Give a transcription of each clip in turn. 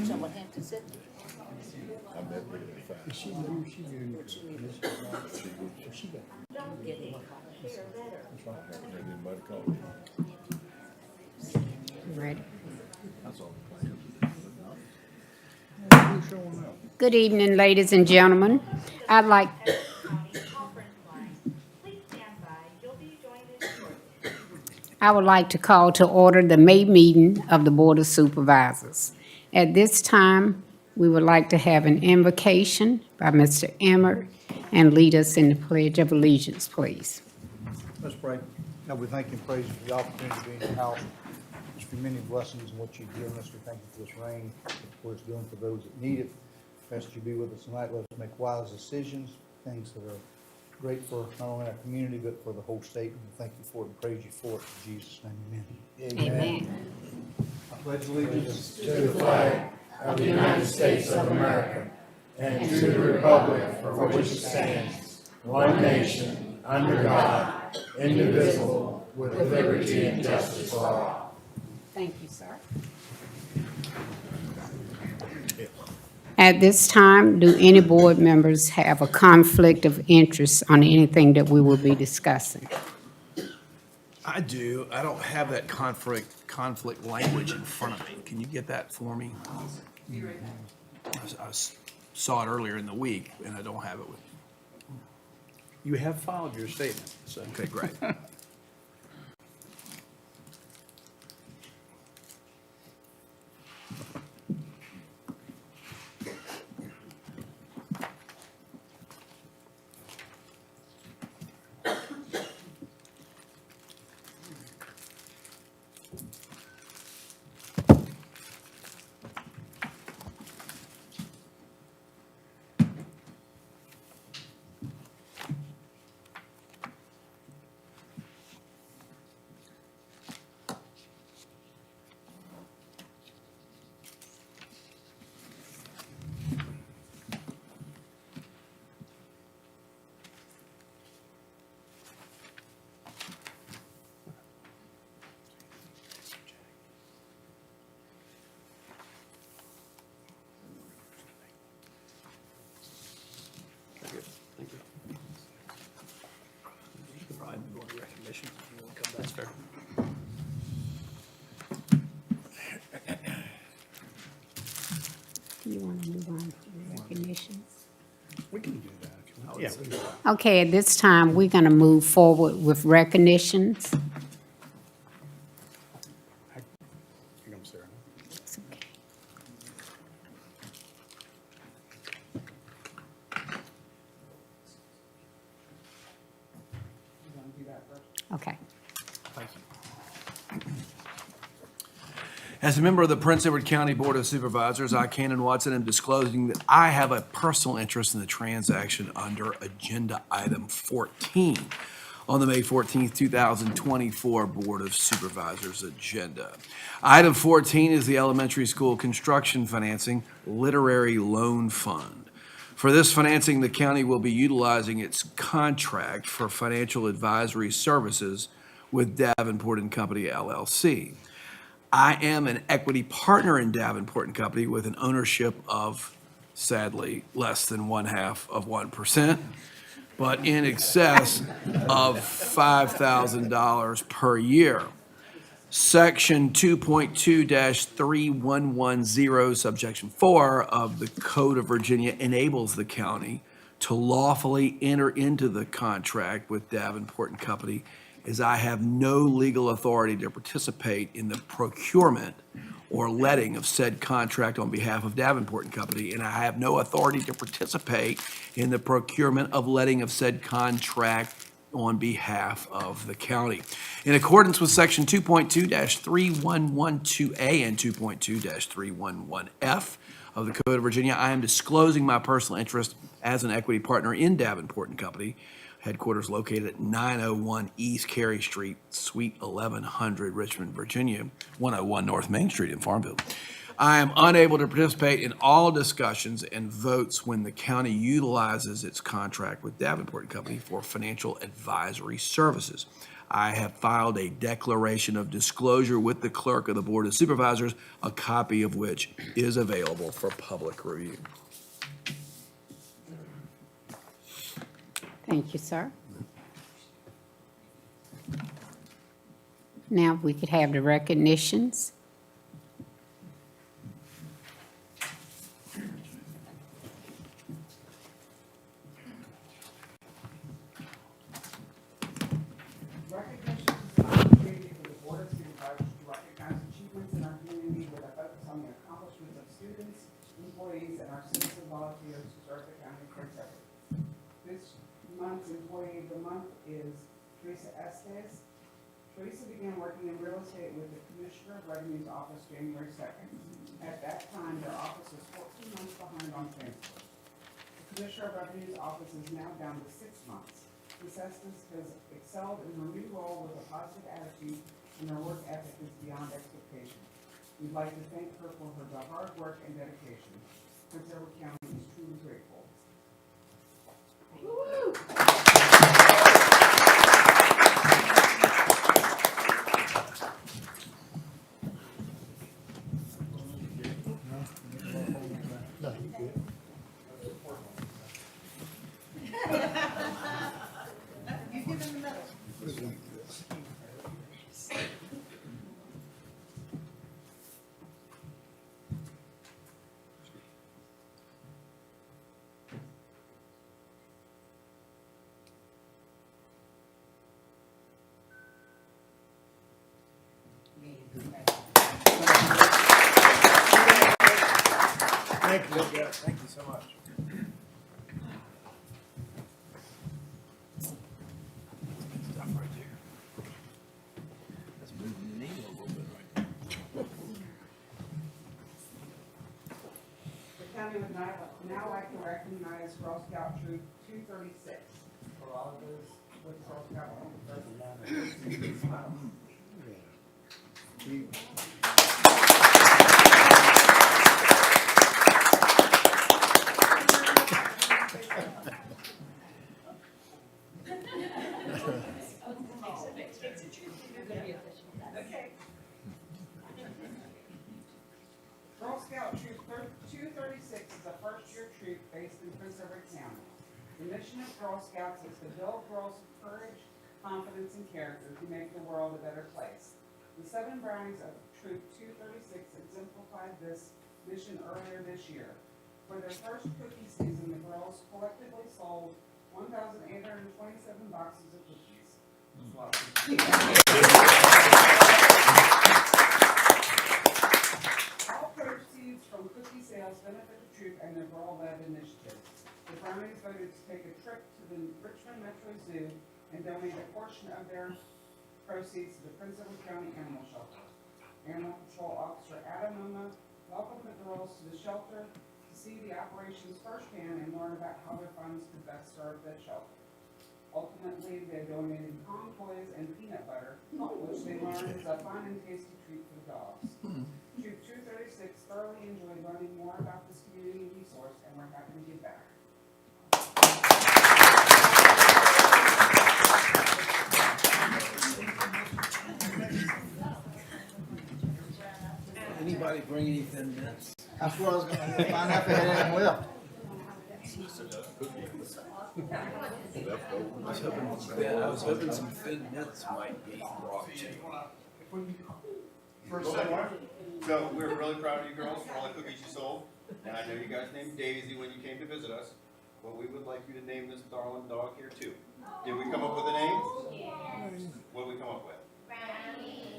Someone had to sit. She knew she knew. She got. Don't get it. Ready? That's all. Good evening, ladies and gentlemen. I'd like, Please stand by. You'll be joined in shortly. I would like to call to order the May meeting of the Board of Supervisors. At this time, we would like to have an invocation by Mr. Emmert and lead us in the Pledge of Allegiance, please. Let's pray. God, we thank you and praise you for the opportunity to be in your house. Just for many blessings and what you've given us. We thank you for this rain, for what it's doing for those that need it. Best you be with us tonight. Let us make wise decisions, things that are great for not only our community, but for the whole state. And we thank you for it and praise you for it. In Jesus' name, amen. Amen. I pledge allegiance To the flag of the United States of America and to the republic for which it stands, one nation, under God, indivisible, with liberty and justice for all. Thank you, sir. At this time, do any board members have a conflict of interest on anything that we will be discussing? I do. I don't have that conflict language in front of me. Can you get that for me? I saw it earlier in the week, and I don't have it with me. You have filed your statement, so. Okay, great. Thank you. You can probably go into recognition if you want to come. That's fair. Do you want to move on to the recognitions? We can do that if you want. Yeah, we can do that. Okay, at this time, we're going to move forward with recognitions. Here comes Sarah. It's okay. Okay. Thank you. As a member of the Prince Edward County Board of Supervisors, I, Cannon Watson, am disclosing that I have a personal interest in the transaction under Agenda Item 14 on the May 14th, 2024 Board of Supervisors agenda. Item 14 is the elementary school construction financing literary loan fund. For this financing, the county will be utilizing its contract for financial advisory services with Davenport and Company LLC. I am an equity partner in Davenport and Company with an ownership of, sadly, less than 0.5%, but in excess of $5,000 per year. Section 2.2-3110, subsection 4 of the Code of Virginia enables the county to lawfully enter into the contract with Davenport and Company, as I have no legal authority to participate in the procurement or letting of said contract on behalf of Davenport and Company, and I have no authority to participate in the procurement of letting of said contract on behalf of the county. In accordance with Section 2.2-3112A and 2.2-311F of the Code of Virginia, I am disclosing my personal interest as an equity partner in Davenport and Company, headquarters located at 901 East Cary Street, Suite 1100, Richmond, Virginia, 101 North Main Street in Farmville. I am unable to participate in all discussions and votes when the county utilizes its contract with Davenport Company for financial advisory services. I have filed a declaration of disclosure with the clerk of the Board of Supervisors, a copy of which is available for public review. Thank you, sir. Now, if we could have the recognitions. Recognition is an opportunity for the Board of Supervisors to recognize achievements in our community with a focus on the accomplishments of students, employees, and our citizen volunteers who serve the county of Prince Edward. This month's Employee of the Month is Teresa Estes. Teresa began working in real estate with the Commissioner of Revenue's office January 2nd. At that time, their office was 14 months behind on transfer. The Commissioner of Revenue's office is now down to 6 months. Ms. Estes has excelled in her new role with a positive attitude, and her work ethic is beyond expectation. We'd like to thank her for her hard work and dedication. Prince Edward County is truly grateful. No, you good. Thank you, Jeff. Thank you so much. Stuff right there. That's moving the needle a little bit right there. The county would now like to recognize Girl Scout Troop 236 for all of those with Girl Scout. Girl Scout Troop 236 is a first-year troop based in Prince Edward County. The mission of Girl Scouts is to build girls with courage, confidence, and character to make the world a better place. The 7 Brownies of Troop 236 exemplified this mission earlier this year. For their first cookie season, the girls collectively sold 1,827 boxes of cookies. All proceeds from cookie sales benefit the troop and their girl-led initiatives. The Brownies voted to take a trip to the Richmond Metro Zoo and donate a portion of their proceeds to the Prince Edward County Animal Shelter. Animal Control Officer Adam Noma welcomed the girls to the shelter to see the operations firsthand and learn about how their funds could best serve the shelter. Ultimately, they donated Kong toys and peanut butter, which they learned is a fun and tasty treat for the dogs. Troop 236 thoroughly enjoyed learning more about this community resource, and we're happy to give back. Anybody bring any thin mints? That's what I was gonna find out if they had anything left. I was hoping some thin mints might be brought to you. First one. So we're really proud of you girls for all the cookies you sold. And I know you guys named Daisy when you came to visit us. But we would like you to name this darling dog here too. Did we come up with a name? Yes. What did we come up with? Brownie.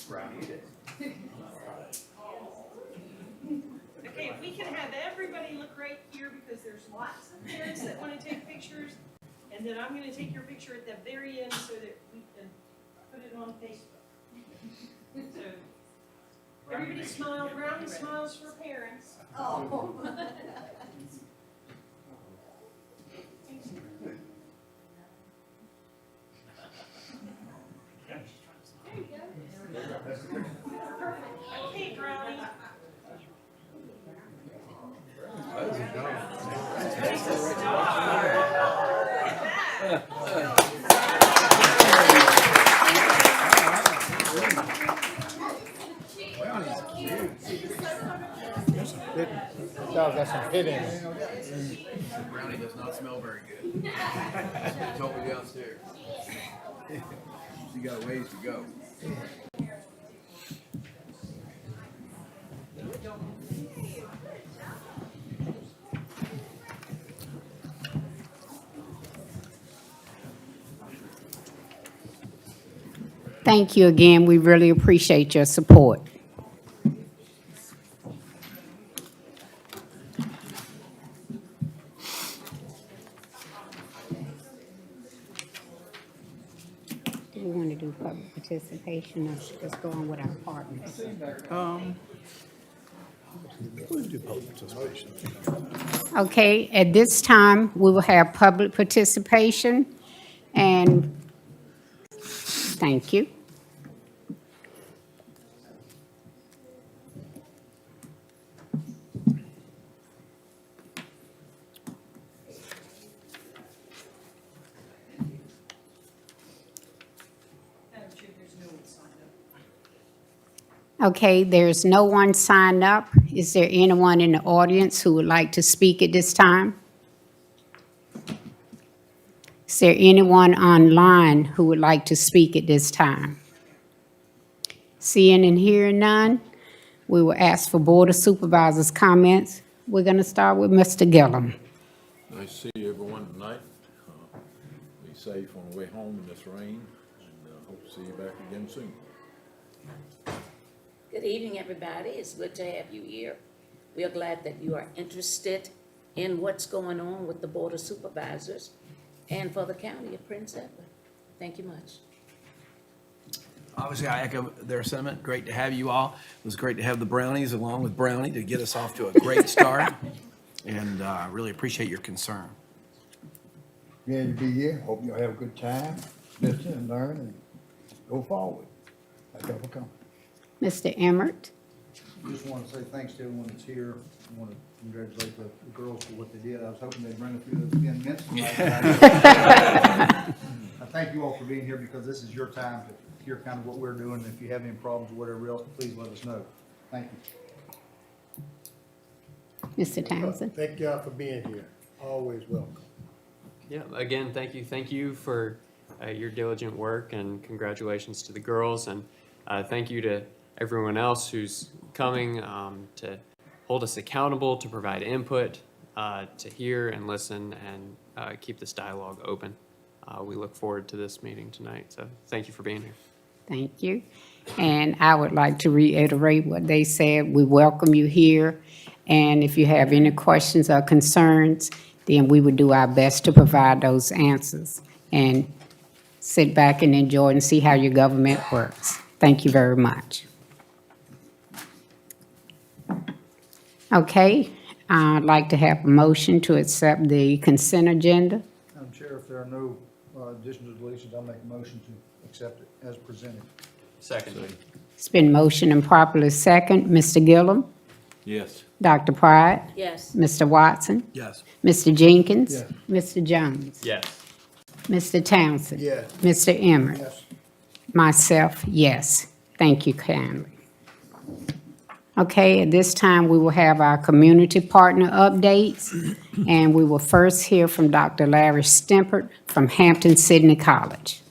Brownie it is. Okay, if we can have everybody look right here because there's lots of parents that want to take pictures. And then I'm going to take your picture at the very end so that we can put it on Facebook. So everybody smile. Brownie smiles for parents. Oh. Got some hit in it. Brownie does not smell very good. They told me downstairs. You got a ways to go. Thank you again. We really appreciate your support. Do we want to do public participation or just go on with our partners? We'll do public participation. Okay, at this time, we will have public participation, and thank you. Madam Chair, there's no one signed up. Okay, there's no one signed up. Is there anyone in the audience who would like to speak at this time? Is there anyone online who would like to speak at this time? Seeing and hearing none, we will ask for Board of Supervisors' comments. We're going to start with Mr. Gillum. Nice to see everyone tonight. Be safe on the way home in this rain, and hope to see you back again soon. Good evening, everybody. It's good to have you here. We are glad that you are interested in what's going on with the Board of Supervisors and for the county of Prince Edward. Thank you much. Obviously, I echo their sentiment. Great to have you all. It was great to have the Brownies along with Brownie to get us off to a great start. And I really appreciate your concern. Glad to be here. Hope you'll have a good time, listen and learn and go forward. Like y'all come. Mr. Emmert. Just want to say thanks to everyone that's here. I want to congratulate the girls for what they did. I was hoping they'd bring a few of the men tonight. I thank you all for being here because this is your time to hear kind of what we're doing. If you have any problems or whatever else, please let us know. Thank you. Mr. Townsend. Thank y'all for being here. Always welcome. Yeah, again, thank you. Thank you for your diligent work, and congratulations to the girls. And thank you to everyone else who's coming to hold us accountable, to provide input, to hear and listen, and keep this dialogue open. We look forward to this meeting tonight. So thank you for being here. Thank you. And I would like to reiterate what they said. We welcome you here. And if you have any questions or concerns, then we would do our best to provide those answers and sit back and enjoy and see how your government works. Thank you very much. Okay, I'd like to have a motion to accept the consent agenda. Madam Chair, if there are no additions or deletions, I'll make a motion to accept it as presented. Second. It's been motioned and properly second. Mr. Gillum? Yes. Dr. Pride? Yes. Mr. Watson? Yes. Mr. Jenkins? Yes. Mr. Jones? Yes. Mr. Townsend? Yes. Mr. Emmert? Yes. Myself, yes. Thank you kindly. Okay, at this time, we will have our community partner updates, and we will first hear from Dr. Larry Stempert from Hampton-Sydney College.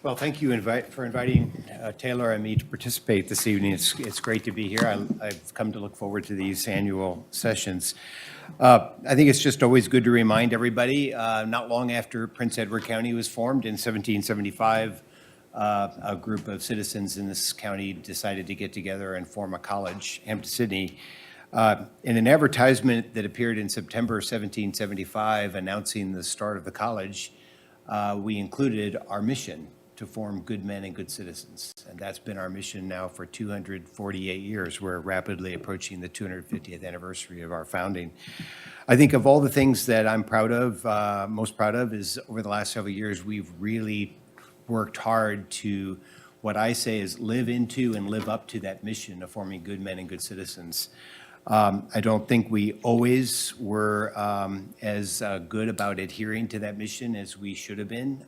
Well, thank you for inviting Taylor and me to participate this evening. It's great to be here. I've come to look forward to these annual sessions. I think it's just always good to remind everybody, not long after Prince Edward County was formed in 1775, a group of citizens in this county decided to get together and form a college, Hampton-Sydney. In an advertisement that appeared in September 1775 announcing the start of the college, we included our mission to form good men and good citizens. And that's been our mission now for 248 years. We're rapidly approaching the 250th anniversary of our founding. I think of all the things that I'm proud of, most proud of, is over the last several years, we've really worked hard to, what I say is live into and live up to that mission of forming good men and good citizens. I don't think we always were as good about adhering to that mission as we should have been.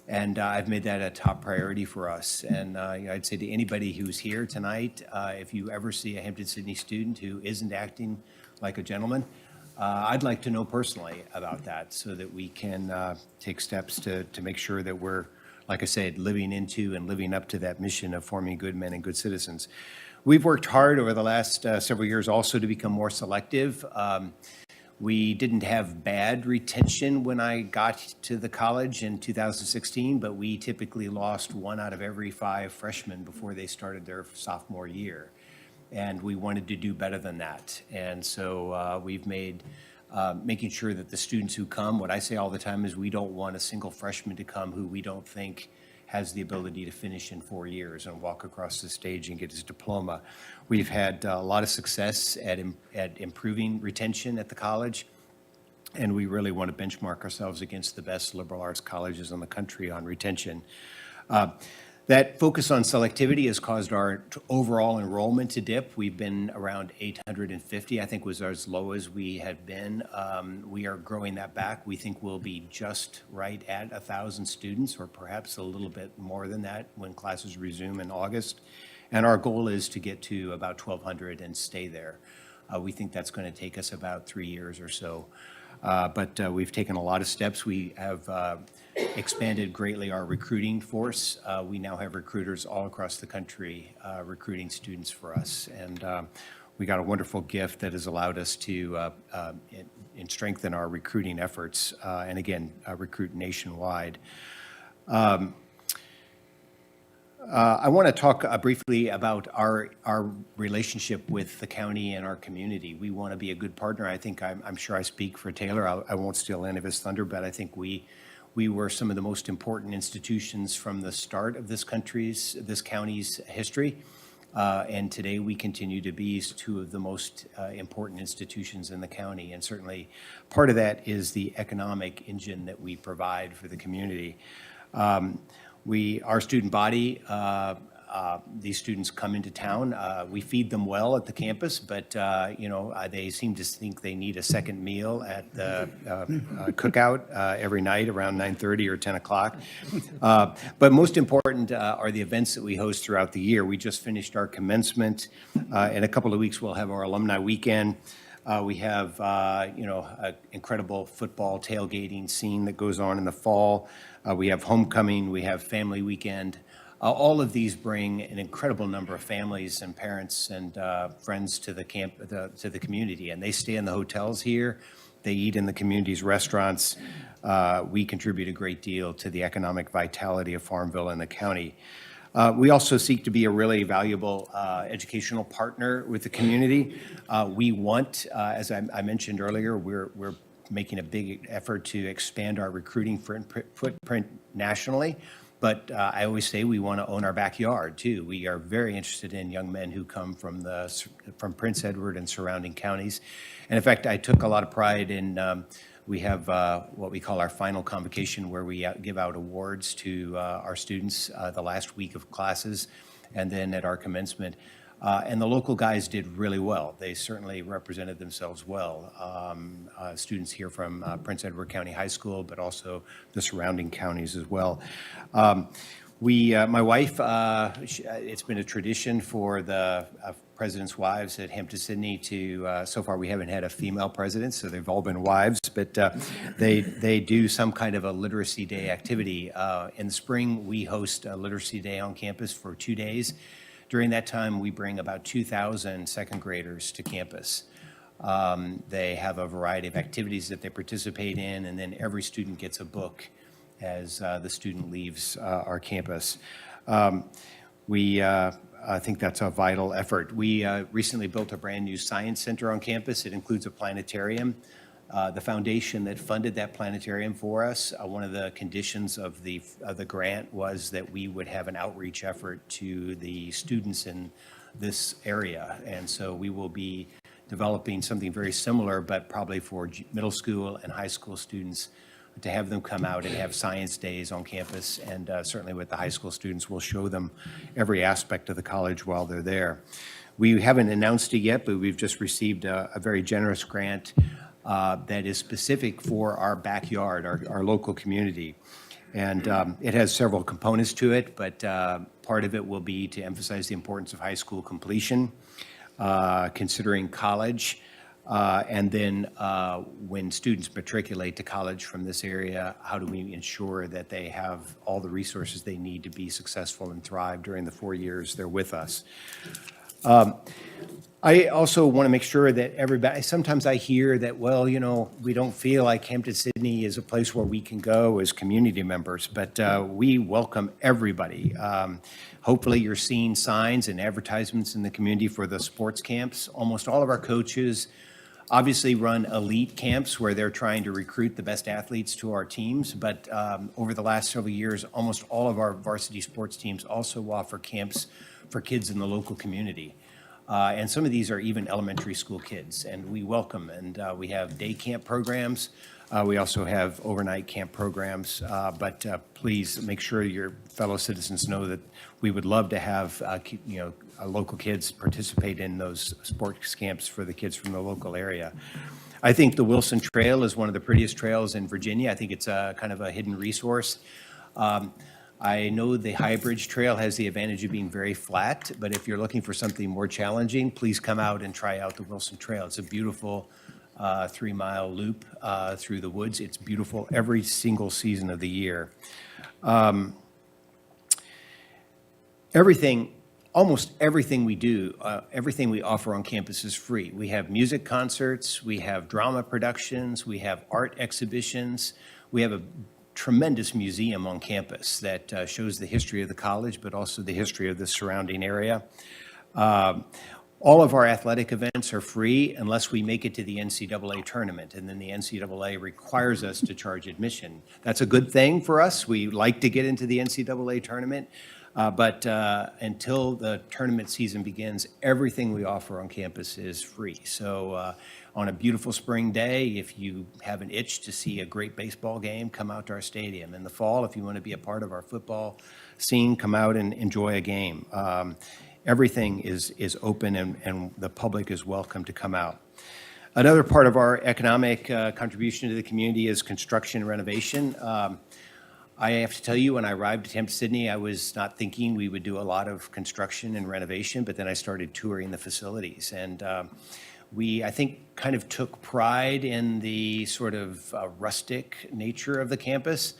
And I've made that a top priority for us. And I'd say to anybody who's here tonight, if you ever see a Hampton-Sydney student who isn't acting like a gentleman, I'd like to know personally about that so that we can take steps to make sure that we're, like I said, living into and living up to that mission of forming good men and good citizens. We've worked hard over the last several years also to become more selective. We didn't have bad retention when I got to the college in 2016, but we typically lost 1 out of every 5 freshmen before they started their sophomore year. And we wanted to do better than that. And so we've made making sure that the students who come, what I say all the time is we don't want a single freshman to come who we don't think has the ability to finish in 4 years and walk across the stage and get his diploma. We've had a lot of success at improving retention at the college, and we really want to benchmark ourselves against the best liberal arts colleges in the country on retention. That focus on selectivity has caused our overall enrollment to dip. We've been around 850, I think was as low as we have been. We are growing that back. We think we'll be just right at 1,000 students, or perhaps a little bit more than that when classes resume in August. And our goal is to get to about 1,200 and stay there. We think that's going to take us about 3 years or so. But we've taken a lot of steps. We have expanded greatly our recruiting force. We now have recruiters all across the country recruiting students for us. And we got a wonderful gift that has allowed us to strengthen our recruiting efforts and again, recruit nationwide. I want to talk briefly about our relationship with the county and our community. We want to be a good partner. I think I'm sure I speak for Taylor. I won't steal any of his thunder, but I think we were some of the most important institutions from the start of this county's history. And today we continue to be 2 of the most important institutions in the county. And certainly part of that is the economic engine that we provide for the community. Our student body, these students come into town. We feed them well at the campus, but they seem to think they need a second meal at the cookout every night around 9:30 or 10 o'clock. But most important are the events that we host throughout the year. We just finished our commencement. In a couple of weeks, we'll have our alumni weekend. We have, an incredible football tailgating scene that goes on in the fall. We have homecoming. We have family weekend. All of these bring an incredible number of families and parents and friends to the to the community, and they stay in the hotels here. They eat in the community's restaurants. We contribute a great deal to the economic vitality of Farmville and the county. We also seek to be a really valuable educational partner with the community. We want, as I mentioned earlier, we're making a big effort to expand our recruiting footprint nationally. But I always say we want to own our backyard too. We are very interested in young men who come from Prince Edward and surrounding counties. And in fact, I took a lot of pride in we have what we call our final convocation, where we give out awards to our students the last week of classes, and then at our commencement. And the local guys did really well. They certainly represented themselves well. Students here from Prince Edward County High School, but also the surrounding counties as well. My wife, it's been a tradition for the president's wives at Hampton-Sydney to, so far we haven't had a female president, so they've all been wives, but they do some kind of a Literacy Day activity. In the spring, we host a Literacy Day on campus for 2 days. During that time, we bring about 2,000 second graders to campus. They have a variety of activities that they participate in, and then every student gets a book as the student leaves our campus. I think that's a vital effort. We recently built a brand new science center on campus. It includes a planetarium. The foundation that funded that planetarium for us, one of the conditions of the grant was that we would have an outreach effort to the students in this area. And so we will be developing something very similar, but probably for middle school and high school students, to have them come out and have science days on campus. And certainly with the high school students, we'll show them every aspect of the college while they're there. We haven't announced it yet, but we've just received a very generous grant that is specific for our backyard, our local community. And it has several components to it, but part of it will be to emphasize the importance of high school completion, considering college, and then when students matriculate to college from this area, how do we ensure that they have all the resources they need to be successful and thrive during the 4 years they're with us? I also want to make sure that everybody, sometimes I hear that, well, you know, we don't feel like Hampton-Sydney is a place where we can go as community members, but we welcome everybody. Hopefully you're seeing signs and advertisements in the community for the sports camps. Almost all of our coaches obviously run elite camps where they're trying to recruit the best athletes to our teams, but over the last several years, almost all of our varsity sports teams also offer camps for kids in the local community. And some of these are even elementary school kids, and we welcome. And we have day camp programs. We also have overnight camp programs. But please make sure your fellow citizens know that we would love to have local kids participate in those sports camps for the kids from the local area. I think the Wilson Trail is one of the prettiest trails in Virginia. I think it's a kind of a hidden resource. I know the High Bridge Trail has the advantage of being very flat, but if you're looking for something more challenging, please come out and try out the Wilson Trail. It's a beautiful 3-mile loop through the woods. It's beautiful every single season of the year. Almost everything we do, everything we offer on campus is free. We have music concerts, we have drama productions, we have art exhibitions, we have a tremendous museum on campus that shows the history of the college, but also the history of the surrounding area. All of our athletic events are free unless we make it to the NCAA tournament, and then the NCAA requires us to charge admission. That's a good thing for us. We like to get into the NCAA tournament, but until the tournament season begins, everything we offer on campus is free. So on a beautiful spring day, if you have an itch to see a great baseball game, come out to our stadium. In the fall, if you want to be a part of our football scene, come out and enjoy a game. Everything is open, and the public is welcome to come out. Another part of our economic contribution to the community is construction and renovation. I have to tell you, when I arrived at Hampton-Sydney, I was not thinking we would do a lot of construction and renovation, but then I started touring the facilities. And we, I think, kind of took pride in the sort of rustic nature of the campus.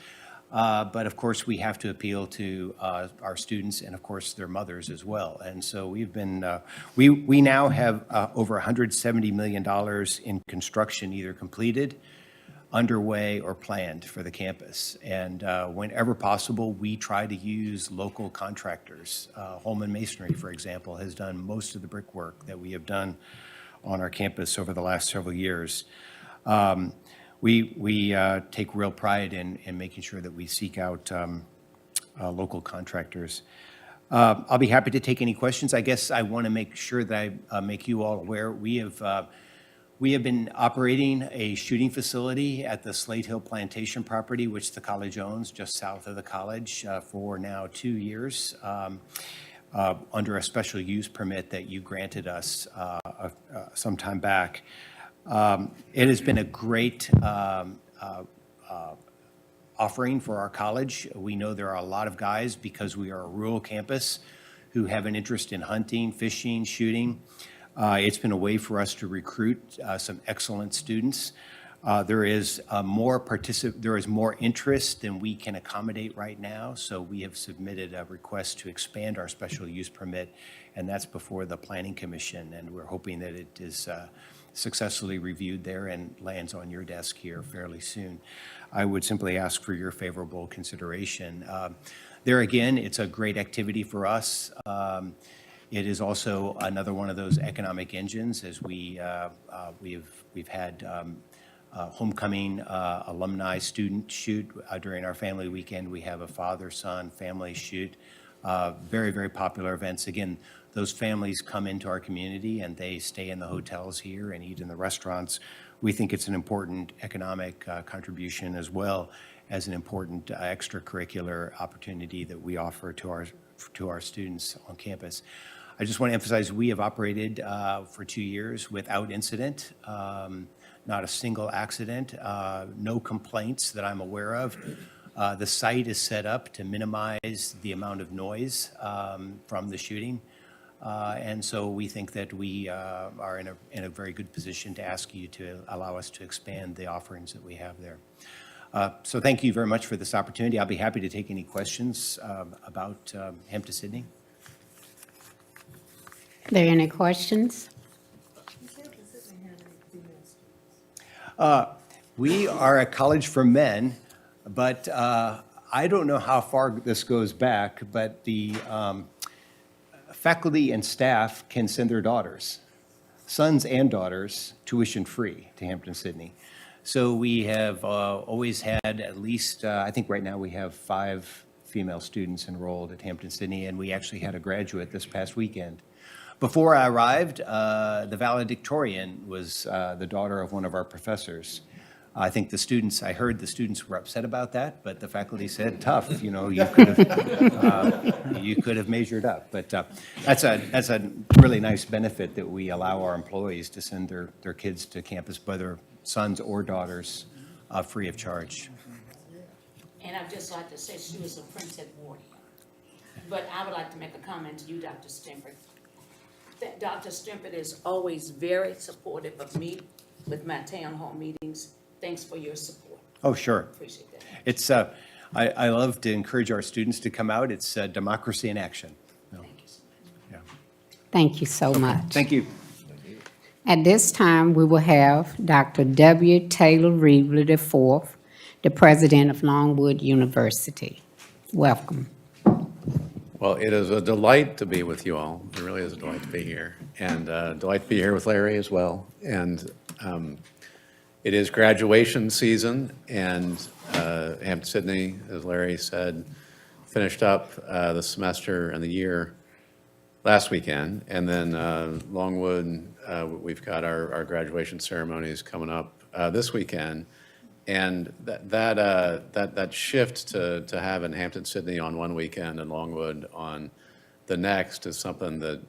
But of course, we have to appeal to our students and, of course, their mothers as well. And so we've been, we now have over $170 million in construction either completed, underway, or planned for the campus. And whenever possible, we try to use local contractors. Holman Masonry, for example, has done most of the brickwork that we have done on our campus over the last several years. We take real pride in making sure that we seek out local contractors. I'll be happy to take any questions. I guess I want to make sure that I make you all aware. We have been operating a shooting facility at the Slate Hill Plantation property, which the college owns just south of the college, for now 2 years. Under a special use permit that you granted us some time back. It has been a great offering for our college. We know there are a lot of guys, because we are a rural campus, who have an interest in hunting, fishing, shooting. It's been a way for us to recruit some excellent students. There is more interest than we can accommodate right now, so we have submitted a request to expand our special use permit, and that's before the Planning Commission, and we're hoping that it is successfully reviewed there and lands on your desk here fairly soon. I would simply ask for your favorable consideration. There again, it's a great activity for us. It is also another one of those economic engines, as we've had homecoming alumni student shoot during our family weekend. We have a father-son family shoot. Very, very popular events. Again, those families come into our community and they stay in the hotels here and eat in the restaurants. We think it's an important economic contribution, as well as an important extracurricular opportunity that we offer to our students on campus. I just want to emphasize, we have operated for 2 years without incident. Not a single accident, no complaints that I'm aware of. The site is set up to minimize the amount of noise from the shooting. And so we think that we are in a very good position to ask you to allow us to expand the offerings that we have there. So thank you very much for this opportunity. I'll be happy to take any questions about Hampton-Sydney. Are there any questions? We are a college for men, but I don't know how far this goes back, but the faculty and staff can send their daughters, sons and daughters, tuition-free to Hampton-Sydney. So we have always had at least, I think right now we have 5 female students enrolled at Hampton-Sydney, and we actually had a graduate this past weekend. Before I arrived, the valedictorian was the daughter of one of our professors. I think the students, I heard the students were upset about that, but the faculty said, tough, you know, you could have measured up. But that's a really nice benefit that we allow our employees to send their kids to campus, whether sons or daughters, free of charge. And I'd just like to say she was a Prince Edwardian. But I would like to make a comment to you, Dr. Stimpert. Dr. Stimpert is always very supportive of me with my town hall meetings. Thanks for your support. Oh, sure. Appreciate that. It's, I love to encourage our students to come out. It's democracy in action. Thank you so much. Yeah. Thank you so much. Thank you. At this time, we will have Dr. W. Taylor Reevely IV, the president of Longwood University. Welcome. Well, it is a delight to be with you all. It really is a delight to be here. And a delight to be here with Larry as well. And it is graduation season, and Hampton-Sydney, as Larry said, finished up the semester and the year last weekend. And then Longwood, we've got our graduation ceremonies coming up this weekend. And that shift to having Hampton-Sydney on one weekend and Longwood on the next is something that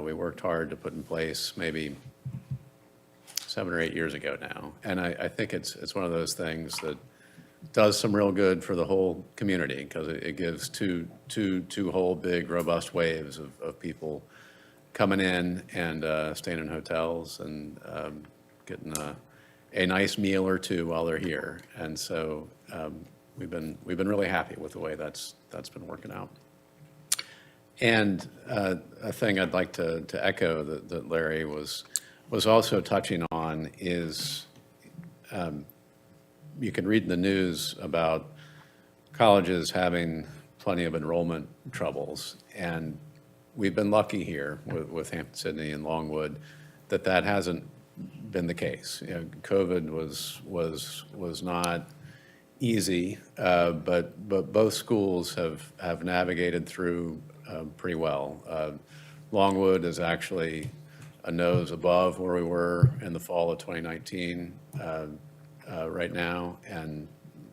we worked hard to put in place maybe 7 or 8 years ago now. And I think it's one of those things that does some real good for the whole community, because it gives two whole big robust waves of people coming in and staying in hotels and getting a nice meal or two while they're here. And so we've been really happy with the way that's been working out. And a thing I'd like to echo that Larry was also touching on is you can read in the news about colleges having plenty of enrollment troubles, and we've been lucky here with Hampton-Sydney and Longwood that hasn't been the case. You know, COVID was not easy, but both schools have navigated through pretty well. Longwood is actually a nose above where we were in the fall of 2019 right now, and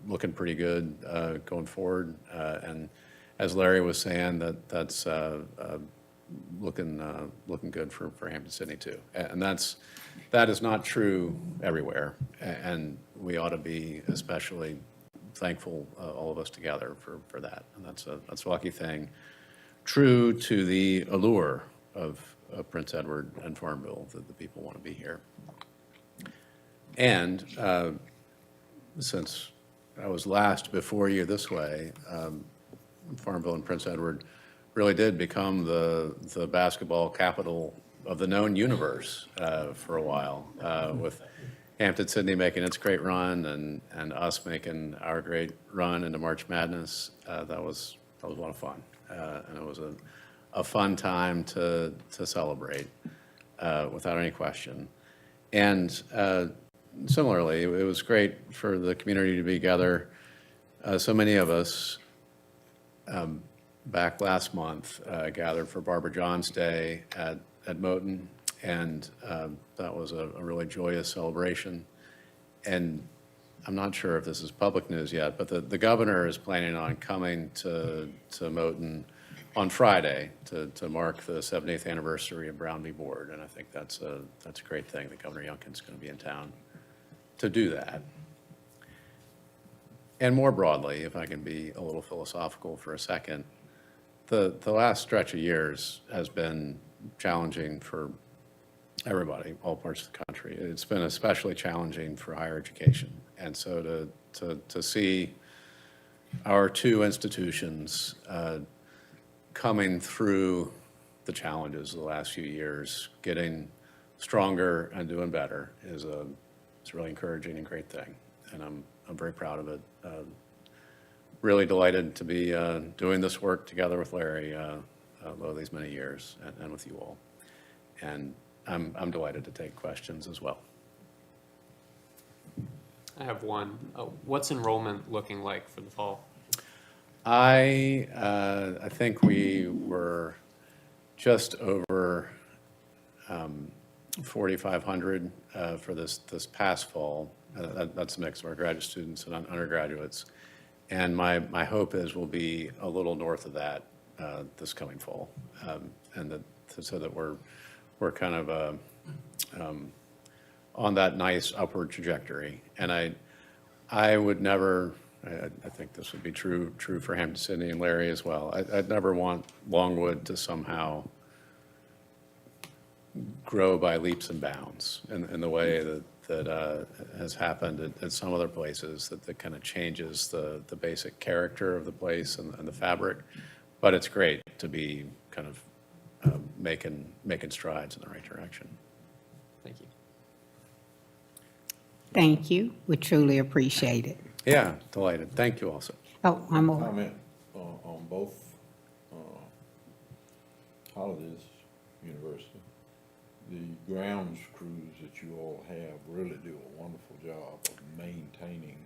looking pretty good going forward. And as Larry was saying, that's looking good for Hampton-Sydney too. And that is not true everywhere, and we ought to be especially thankful, all of us together, for that. And that's a lucky thing. True to the allure of Prince Edward and Farmville, that the people want to be here. And since I was last before you this way, Farmville and Prince Edward really did become the basketball capital of the known universe for a while, with Hampton-Sydney making its great run and us making our great run into March Madness. That was a lot of fun, and it was a fun time to celebrate, without any question. And similarly, it was great for the community to be together. So many of us back last month gathered for Barbara John's Day at Moton, and that was a really joyous celebration. And I'm not sure if this is public news yet, but the governor is planning on coming to Moton on Friday to mark the 70th anniversary of Brown v. Board, and I think that's a great thing that Governor Youngkin's going to be in town to do that. And more broadly, if I can be a little philosophical for a second, the last stretch of years has been challenging for everybody, all parts of the country. It's been especially challenging for higher education. And so to see our two institutions coming through the challenges of the last few years, getting stronger and doing better is a really encouraging and great thing. And I'm very proud of it. Really delighted to be doing this work together with Larry over these many years and with you all. And I'm delighted to take questions as well. I have one. What's enrollment looking like for the fall? I think we were just over 4,500 for this past fall. That's a mix of our graduate students and undergraduates. And my hope is we'll be a little north of that this coming fall, so that we're kind of on that nice upward trajectory. And I would never, I think this would be true for Hampton, Sydney, and Larry as well. I'd never want Longwood to somehow grow by leaps and bounds in the way that has happened at some other places, that kind of changes the basic character of the place and the fabric. But it's great to be kind of making strides in the right direction. Thank you. Thank you. We truly appreciate it. Yeah, delighted. Thank you also. Oh, one more. Comment on both Holidays University. The grounds crews that you all have really do a wonderful job of maintaining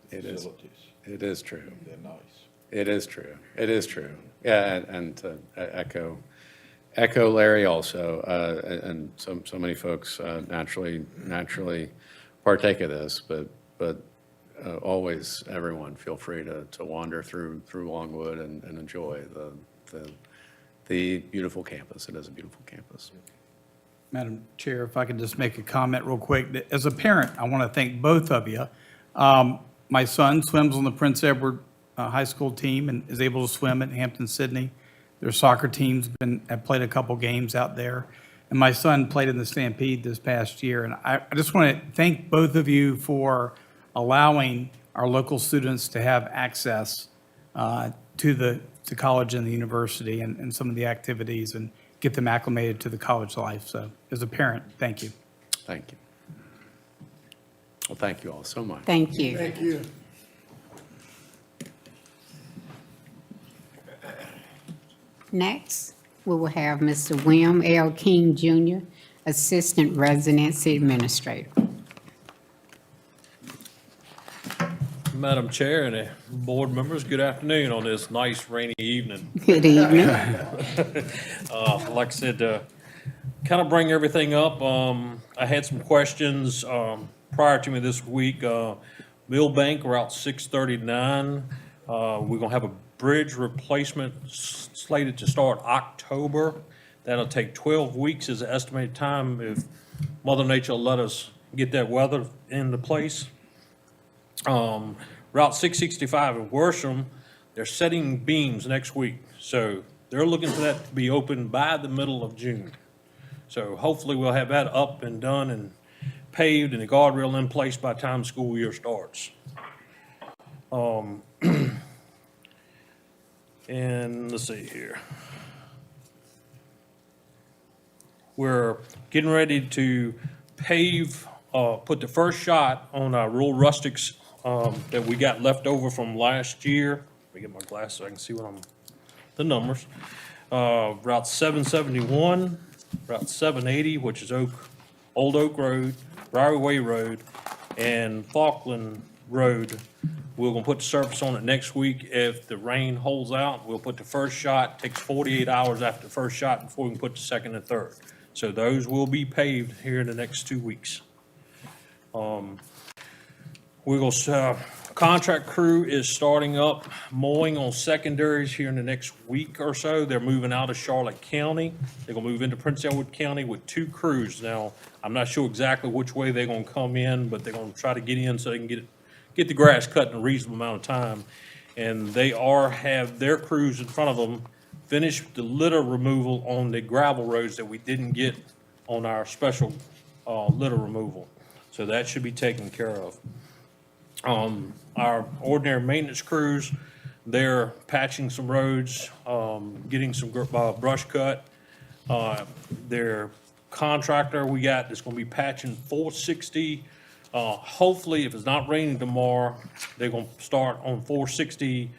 the facilities. It is true. They're nice. It is true. It is true. Yeah, and to echo Larry also, and so many folks naturally partake of this, but always everyone feel free to wander through Longwood and enjoy the beautiful campus. It is a beautiful campus. Madam Chair, if I could just make a comment real quick. As a parent, I want to thank both of you. My son swims on the Prince Edward High School team and is able to swim at Hampton Sydney. Their soccer teams have played a couple games out there. And my son played in the Stampede this past year. And I just want to thank both of you for allowing our local students to have access to college and the university and some of the activities and get them acclimated to the college life. So as a parent, thank you. Thank you. Well, thank you all so much. Thank you. Thank you. Next, we will have Mr. William L. King, Jr., Assistant Residency Administrator. Madam Chair and board members, good afternoon on this nice rainy evening. Good evening. Like I said, kind of bring everything up. I had some questions prior to me this week. Millbank Route 639. We're gonna have a bridge replacement slated to start October. That'll take 12 weeks is the estimated time if Mother Nature will let us get that weather into place. Route 665 in Worsham, they're setting beams next week. So they're looking for that to be open by the middle of June. So hopefully we'll have that up and done and paved and the guardrail in place by the time school year starts. And let's see here. We're getting ready to pave, put the first shot on our rural rustics that we got left over from last year. Let me get my glasses so I can see the numbers. Route 771, Route 780, which is Old Oak Road, Briar Way Road, and Falkland Road. We're gonna put the surface on it next week. If the rain holds out, we'll put the first shot. Takes 48 hours after the first shot before we can put the second and third. So those will be paved here in the next 2 weeks. We're gonna, contract crew is starting up mowing on secondaries here in the next week or so. They're moving out of Charlotte County. They're gonna move into Prince Edward County with 2 crews. Now, I'm not sure exactly which way they're gonna come in, but they're gonna try to get in so they can get the grass cut in a reasonable amount of time. And they have their crews in front of them finish the litter removal on the gravel roads that we didn't get on our special litter removal. So that should be taken care of. Our ordinary maintenance crews, they're patching some roads, getting some brush cut. Their contractor we got that's gonna be patching 460. Hopefully, if it's not raining tomorrow, they're gonna start on 460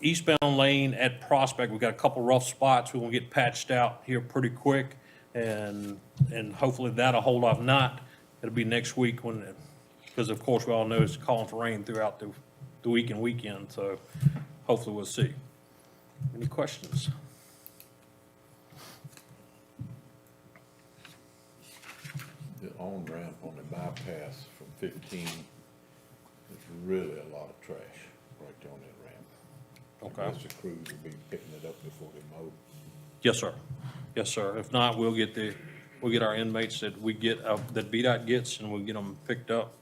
eastbound lane at Prospect. We got a couple rough spots. We're gonna get patched out here pretty quick, and hopefully that'll hold off. Not, it'll be next week because of course we all know it's calling for rain throughout the week and weekend. So hopefully we'll see. Any questions? The on-ramp on the bypass from 15, there's really a lot of trash right there on that ramp. Okay. Unless the crews will be picking it up before they mow. Yes, sir. Yes, sir. If not, we'll get our inmates that we get, that VDOT gets, and we'll get them picked up.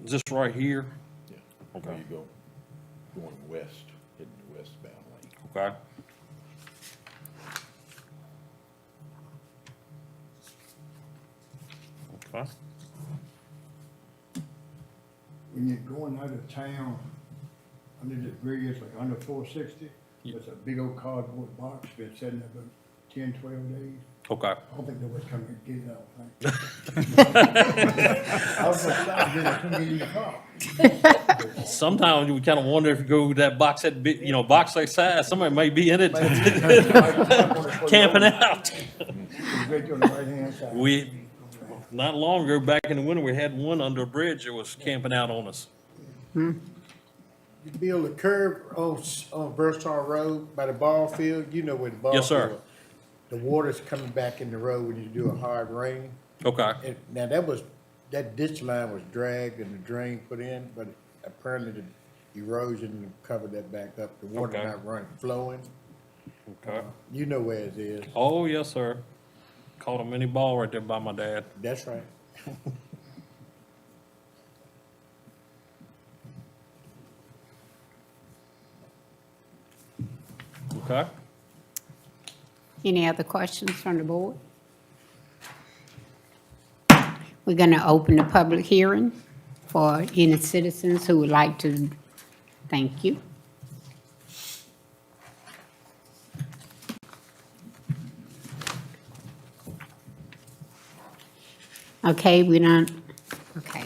Is this right here? Yeah. Okay. Where you go, going west, hitting the westbound lane. Okay. Okay. When you're going out of town, under the bridge, like under 460, there's a big old cardboard box been sitting there about 10, 12 days. Okay. I don't think nobody's coming to get it out, I was gonna stop, then I couldn't get in the car. Sometimes we kind of wonder if you go with that box that big, box that size, somebody may be in it camping out. It's right on the right-hand side. Not long ago, back in the winter, we had one under a bridge that was camping out on us. You build a curb on Verstar Road by the ball field, you know where the ball field. Yes, sir. The water's coming back in the road when you do a hard rain. Okay. Now, that ditch line was dragged and the drain put in, but apparently the erosion covered that back up. The water Okay. not flowing. Okay. You know where it is. Oh, yes, sir. Caught a mini ball right there by my dad. That's right. Okay. Any other questions from the board? We're going to open the public hearing for any citizens who would like to. Thank you. Okay, we don't, okay.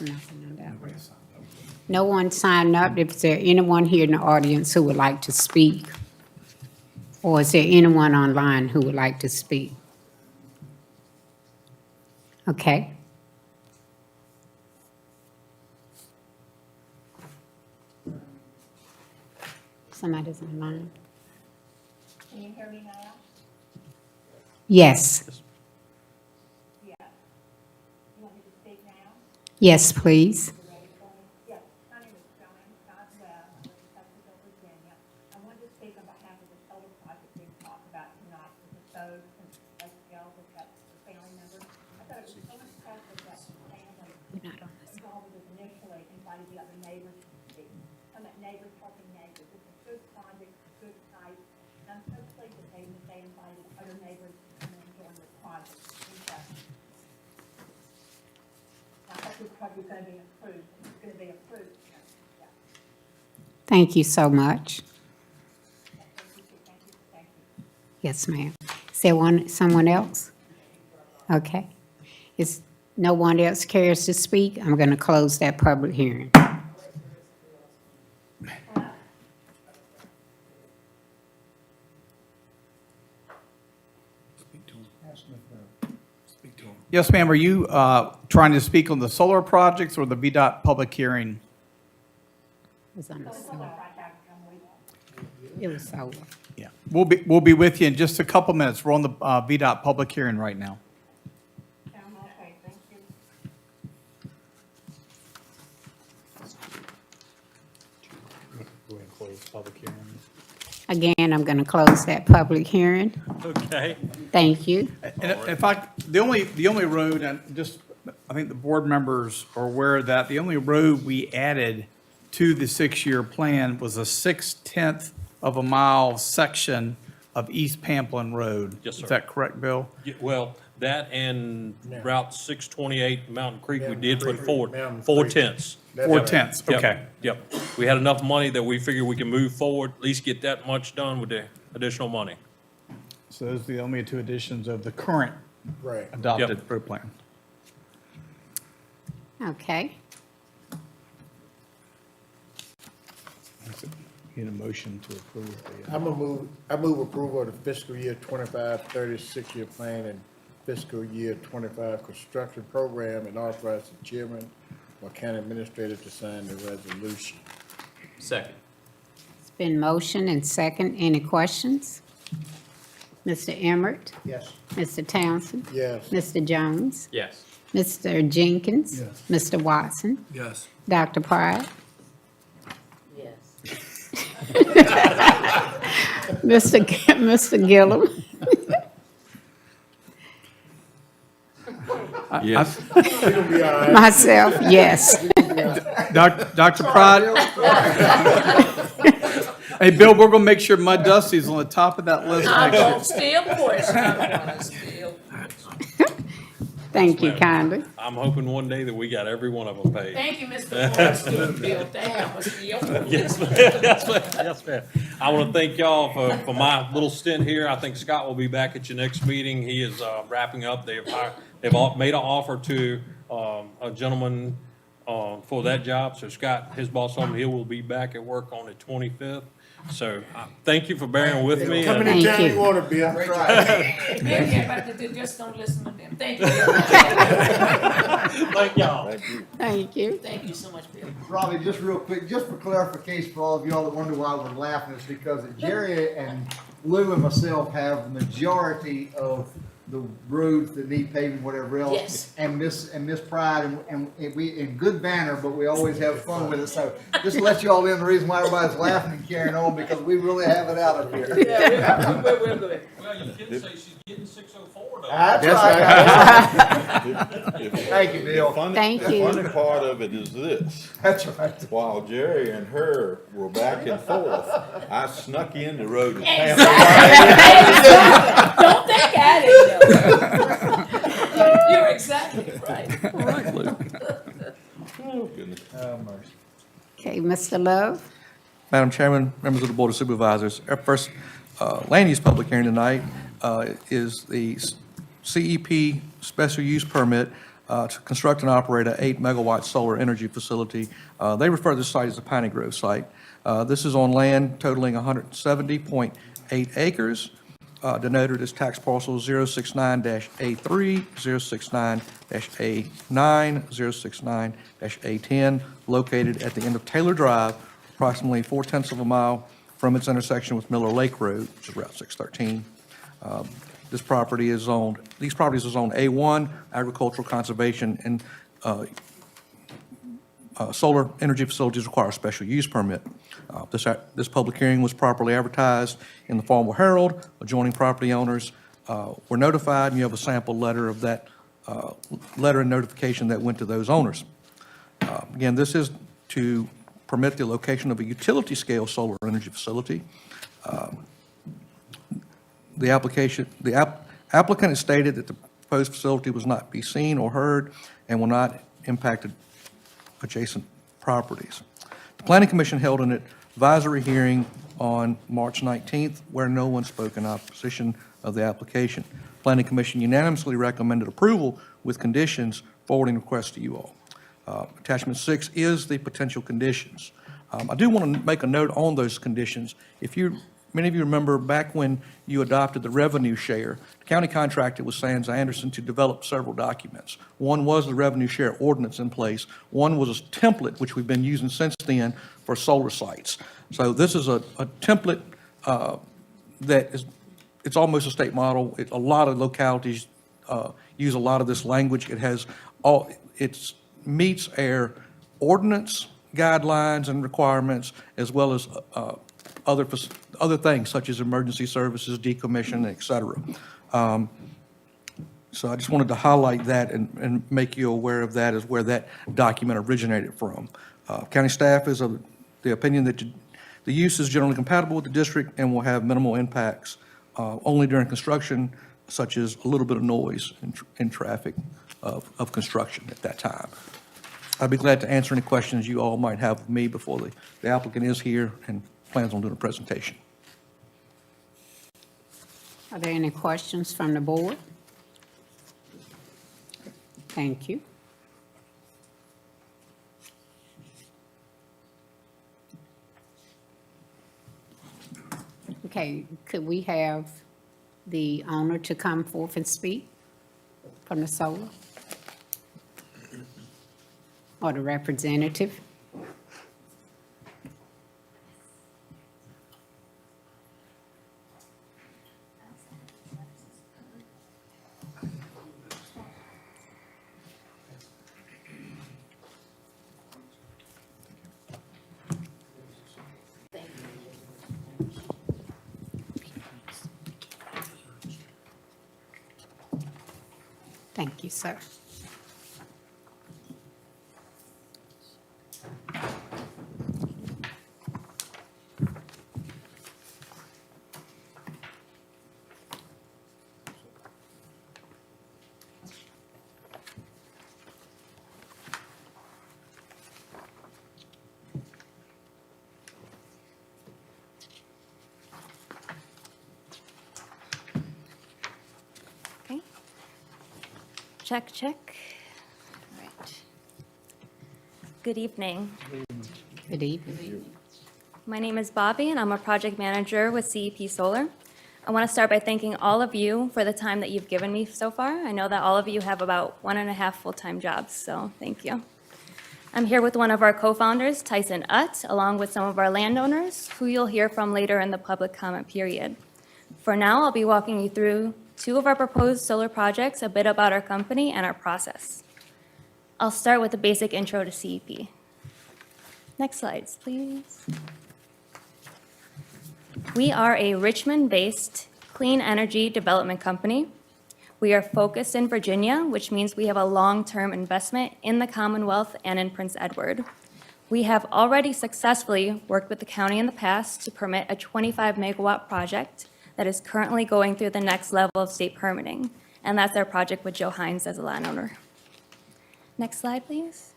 Nothing on that one. No one signed up. Is there anyone here in the audience who would like to speak? Or is there anyone online who would like to speak? Okay. Somebody's online. Can you hear me now? Yes. Yeah. You want me to speak now? Yes, please. Yes, my name is Joanne Scott Webb, I'm with Texas, Virginia. I wanted to speak on behalf of the solar project being talked about tonight with the SOs and SGL, with the family members. I thought it was so impressive that the family involved with this initially, invited the other neighbors to speak. And that neighbors helping neighbors, it's a good project, a good site. And I'm so pleased that they invited other neighbors to come and join this project. I hope this project is going to be approved. It's going to be approved. Yeah. Thank you so much. Thank you. Yes, ma'am. Is there someone else? Okay. If no one else cares to speak, I'm going to close that public hearing. Yes, ma'am. Are you trying to speak on the solar projects or the VDOT public hearing? It was on the solar. It was solar. Yeah. We'll be with you in just a couple minutes. We're on the VDOT public hearing right now. Okay, thank you. Go ahead and close the public hearing. Again, I'm going to close that public hearing. Okay. Thank you. And if I, the only road, and just, I think the board members are aware that the only road we added to the 6-year plan was a 6/10 of a mile section of East Pamplin Road. Yes, sir. Is that correct, Bill? Yeah, well, that and Route 628 Mountain Creek, we did put Mountain four Creek. tenths. 4/10, Yep, okay. Yep. We had enough money that we figured we can move forward, at least get that much done with the additional money. So those are the only two additions of the current Right. adopted road plan. Okay. Need a motion to approve the. I move approval of the fiscal year 25-30 6-year plan and fiscal year 25 construction program, and authorize the chairman or county administrator to sign the resolution. Second. It's been motion and second. Any questions? Mr. Emmert? Yes. Mr. Townsend? Yes. Mr. Jones? Yes. Mr. Jenkins? Yes. Mr. Watson? Yes. Dr. Pride? Yes. Mr. Gillum? Yes. It'll be all right. Myself, yes. Dr. Pride? Hey, Bill, we're gonna make sure Mud Dusty's on the top of that list I'm next year. gonna still push, I'm gonna still push. Thank you kindly. I'm hoping one day that we got every one of them paid. Thank you, Mr. Forrester, Bill, damn, I'm still pushing. Yes, ma'am. Yes, ma'am. Yes, ma'am. I want to thank y'all for my little stint here. I think Scott will be back at your next meeting. He is wrapping up. They've made an offer to a gentleman for that job. So Scott, his boss told me he will be back at work on the 25th. So thank you for bearing with me. Come Thank anytime you. you want to be. I'm trying. Just don't listen to them, thank you. Thank y'all. Thank you. Thank you so much, Bill. Robbie, just real quick, just for clarification for all of y'all that wonder why we're laughing, it's because Jerry and Lou and myself have the majority of the roads that need paving, whatever else. Yes. And Miss Pride, and we, in good banner, but we always have fun with it, so just to let y'all in, the reason why everybody's laughing and carrying on, because we really have it out of here. Yeah, we're good. Well, you can say she's getting 604 though. That's right. Thank you, Bill. Thank you. The funny part of it is this. That's right. While Jerry and her were back and forth, I snuck in the road and Exactly. Don't think I didn't know. You're exactly right. All right, Luke. Oh, goodness. Okay, Mr. Love? Madam Chairman, members of the Board of Supervisors, our first land use public hearing tonight is the CEP special use permit to construct and operate an 8-megawatt solar energy facility. They refer to this site as the Piney Grove site. This is on land totaling 170.8 acres, denoted as tax parcel 069-A3, 069-A9, 069-A10, located at the end of Taylor Drive, approximately 4/10 of a mile from its intersection with Miller Lake Road, which is Route 613. These properties are zoned A1, agricultural conservation, and solar energy facilities require a special use permit. This public hearing was properly advertised in the Farmville Herald. Adjoining property owners were notified, and you have a sample letter of that letter and notification that went to those owners. Again, this is to permit the location of a utility-scale solar energy facility. The applicant has stated that the proposed facility was not be seen or heard and will not impact adjacent properties. The Planning Commission held an advisory hearing on March 19th where no one spoke in opposition of the application. Planning Commission unanimously recommended approval with conditions, forwarding requests to you all. Attachment 6 is the potential conditions. I do want to make a note on those conditions. Many of you remember back when you adopted the revenue share, the county contracted with Sands Anderson to develop several documents. One was the revenue share ordinance in place. One was a template, which we've been using since then for solar sites. So this is a template that is, it's almost a state model. A lot of localities use a lot of this language. It meets our ordinance guidelines and requirements, as well as other things such as emergency services, decommission, et cetera. So I just wanted to highlight that and make you aware of that as where that document originated from. County staff is of the opinion that the use is generally compatible with the district and will have minimal impacts only during construction, such as a little bit of noise in traffic of construction at that time. I'd be glad to answer any questions you all might have of me before the applicant is here and plans on doing a presentation. Are there any questions from the board? Thank you. Okay, could we have the owner to come forth and speak from the solar? Or the representative? Thank you, sir. Okay. Check, check. All right. Good evening. Good evening. My name is Bobby, and I'm a project manager with CEP Solar. I want to start by thanking all of you for the time that you've given me so far. I know that all of you have about 1.5 full-time jobs, so thank you. I'm here with one of our co-founders, Tyson Utt, along with some of our landowners, who you'll hear from later in the public comment period. For now, I'll be walking you through 2 of our proposed solar projects, a bit about our company and our process. I'll start with a basic intro to CEP. Next slides, please. We are a Richmond-based clean energy development company. We are focused in Virginia, which means we have a long-term investment in the Commonwealth and in Prince Edward. We have already successfully worked with the county in the past to permit a 25-megawatt project that is currently going through the next level of state permitting, and that's our project with Joe Hines as a landowner. Next slide, please.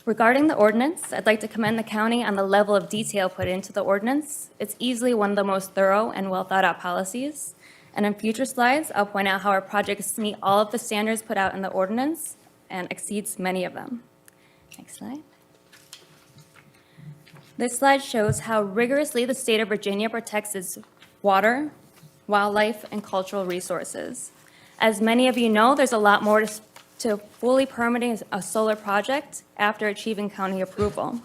Regarding the ordinance, I'd like to commend the county on the level of detail put into the ordinance. It's easily one of the most thorough and well-thought-out policies. And in future slides, I'll point out how our projects meet all of the standards put out in the ordinance and exceeds many of them. Next slide. This slide shows how rigorously the state of Virginia protects its water, wildlife, and cultural resources. As many of you know, there's a lot more to fully permitting a solar project after achieving county approval.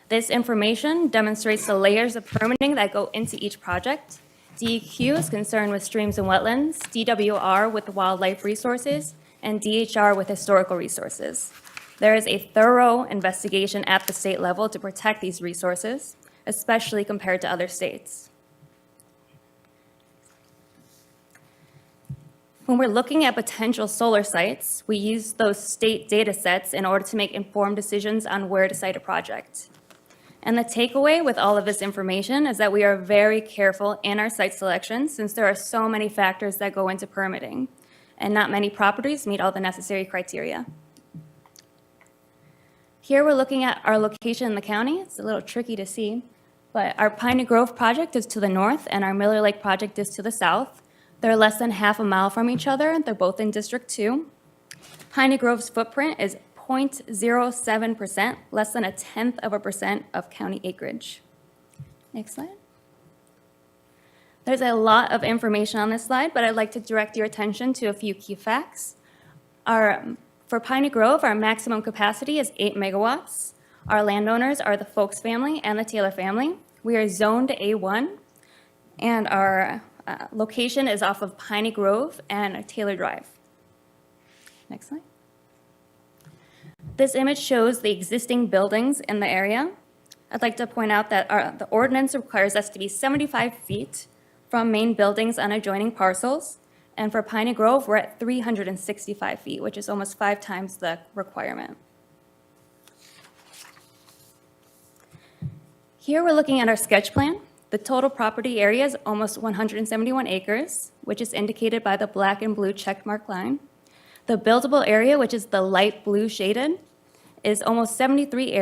This information demonstrates the layers of permitting that go into each project. DEQ is concerned with streams and wetlands, DWR with wildlife resources, and DHR with historical resources. There is a thorough investigation at the state level to protect these resources, especially compared to other states. When we're looking at potential solar sites, we use those state data sets in order to make informed decisions on where to site a project. And the takeaway with all of this information is that we are very careful in our site selection since there are so many factors that go into permitting, and not many properties meet all the necessary criteria. Here we're looking at our location in the county. It's a little tricky to see, but our Piney Grove project is to the north and our Miller Lake project is to the south. They're less than half a mile from each other. They're both in District 2. Piney Grove's footprint is 0.07%, less than 0.1% of county acreage. Next slide. There's a lot of information on this slide, but I'd like to direct your attention to a few key facts. For Piney Grove, our maximum capacity is 8 megawatts. Our landowners are the Folks family and the Taylor family. We are zoned A1, and our location is off of Piney Grove and Taylor Drive. Next slide. This image shows the existing buildings in the area. I'd like to point out that the ordinance requires us to be 75 feet from main buildings on adjoining parcels. And for Piney Grove, we're at 365 feet, which is almost 5 times the requirement. Here we're looking at our sketch plan. The total property area is almost 171 acres, which is indicated by the black and blue checkmark line. The buildable area, which is the light blue shaded, is almost 73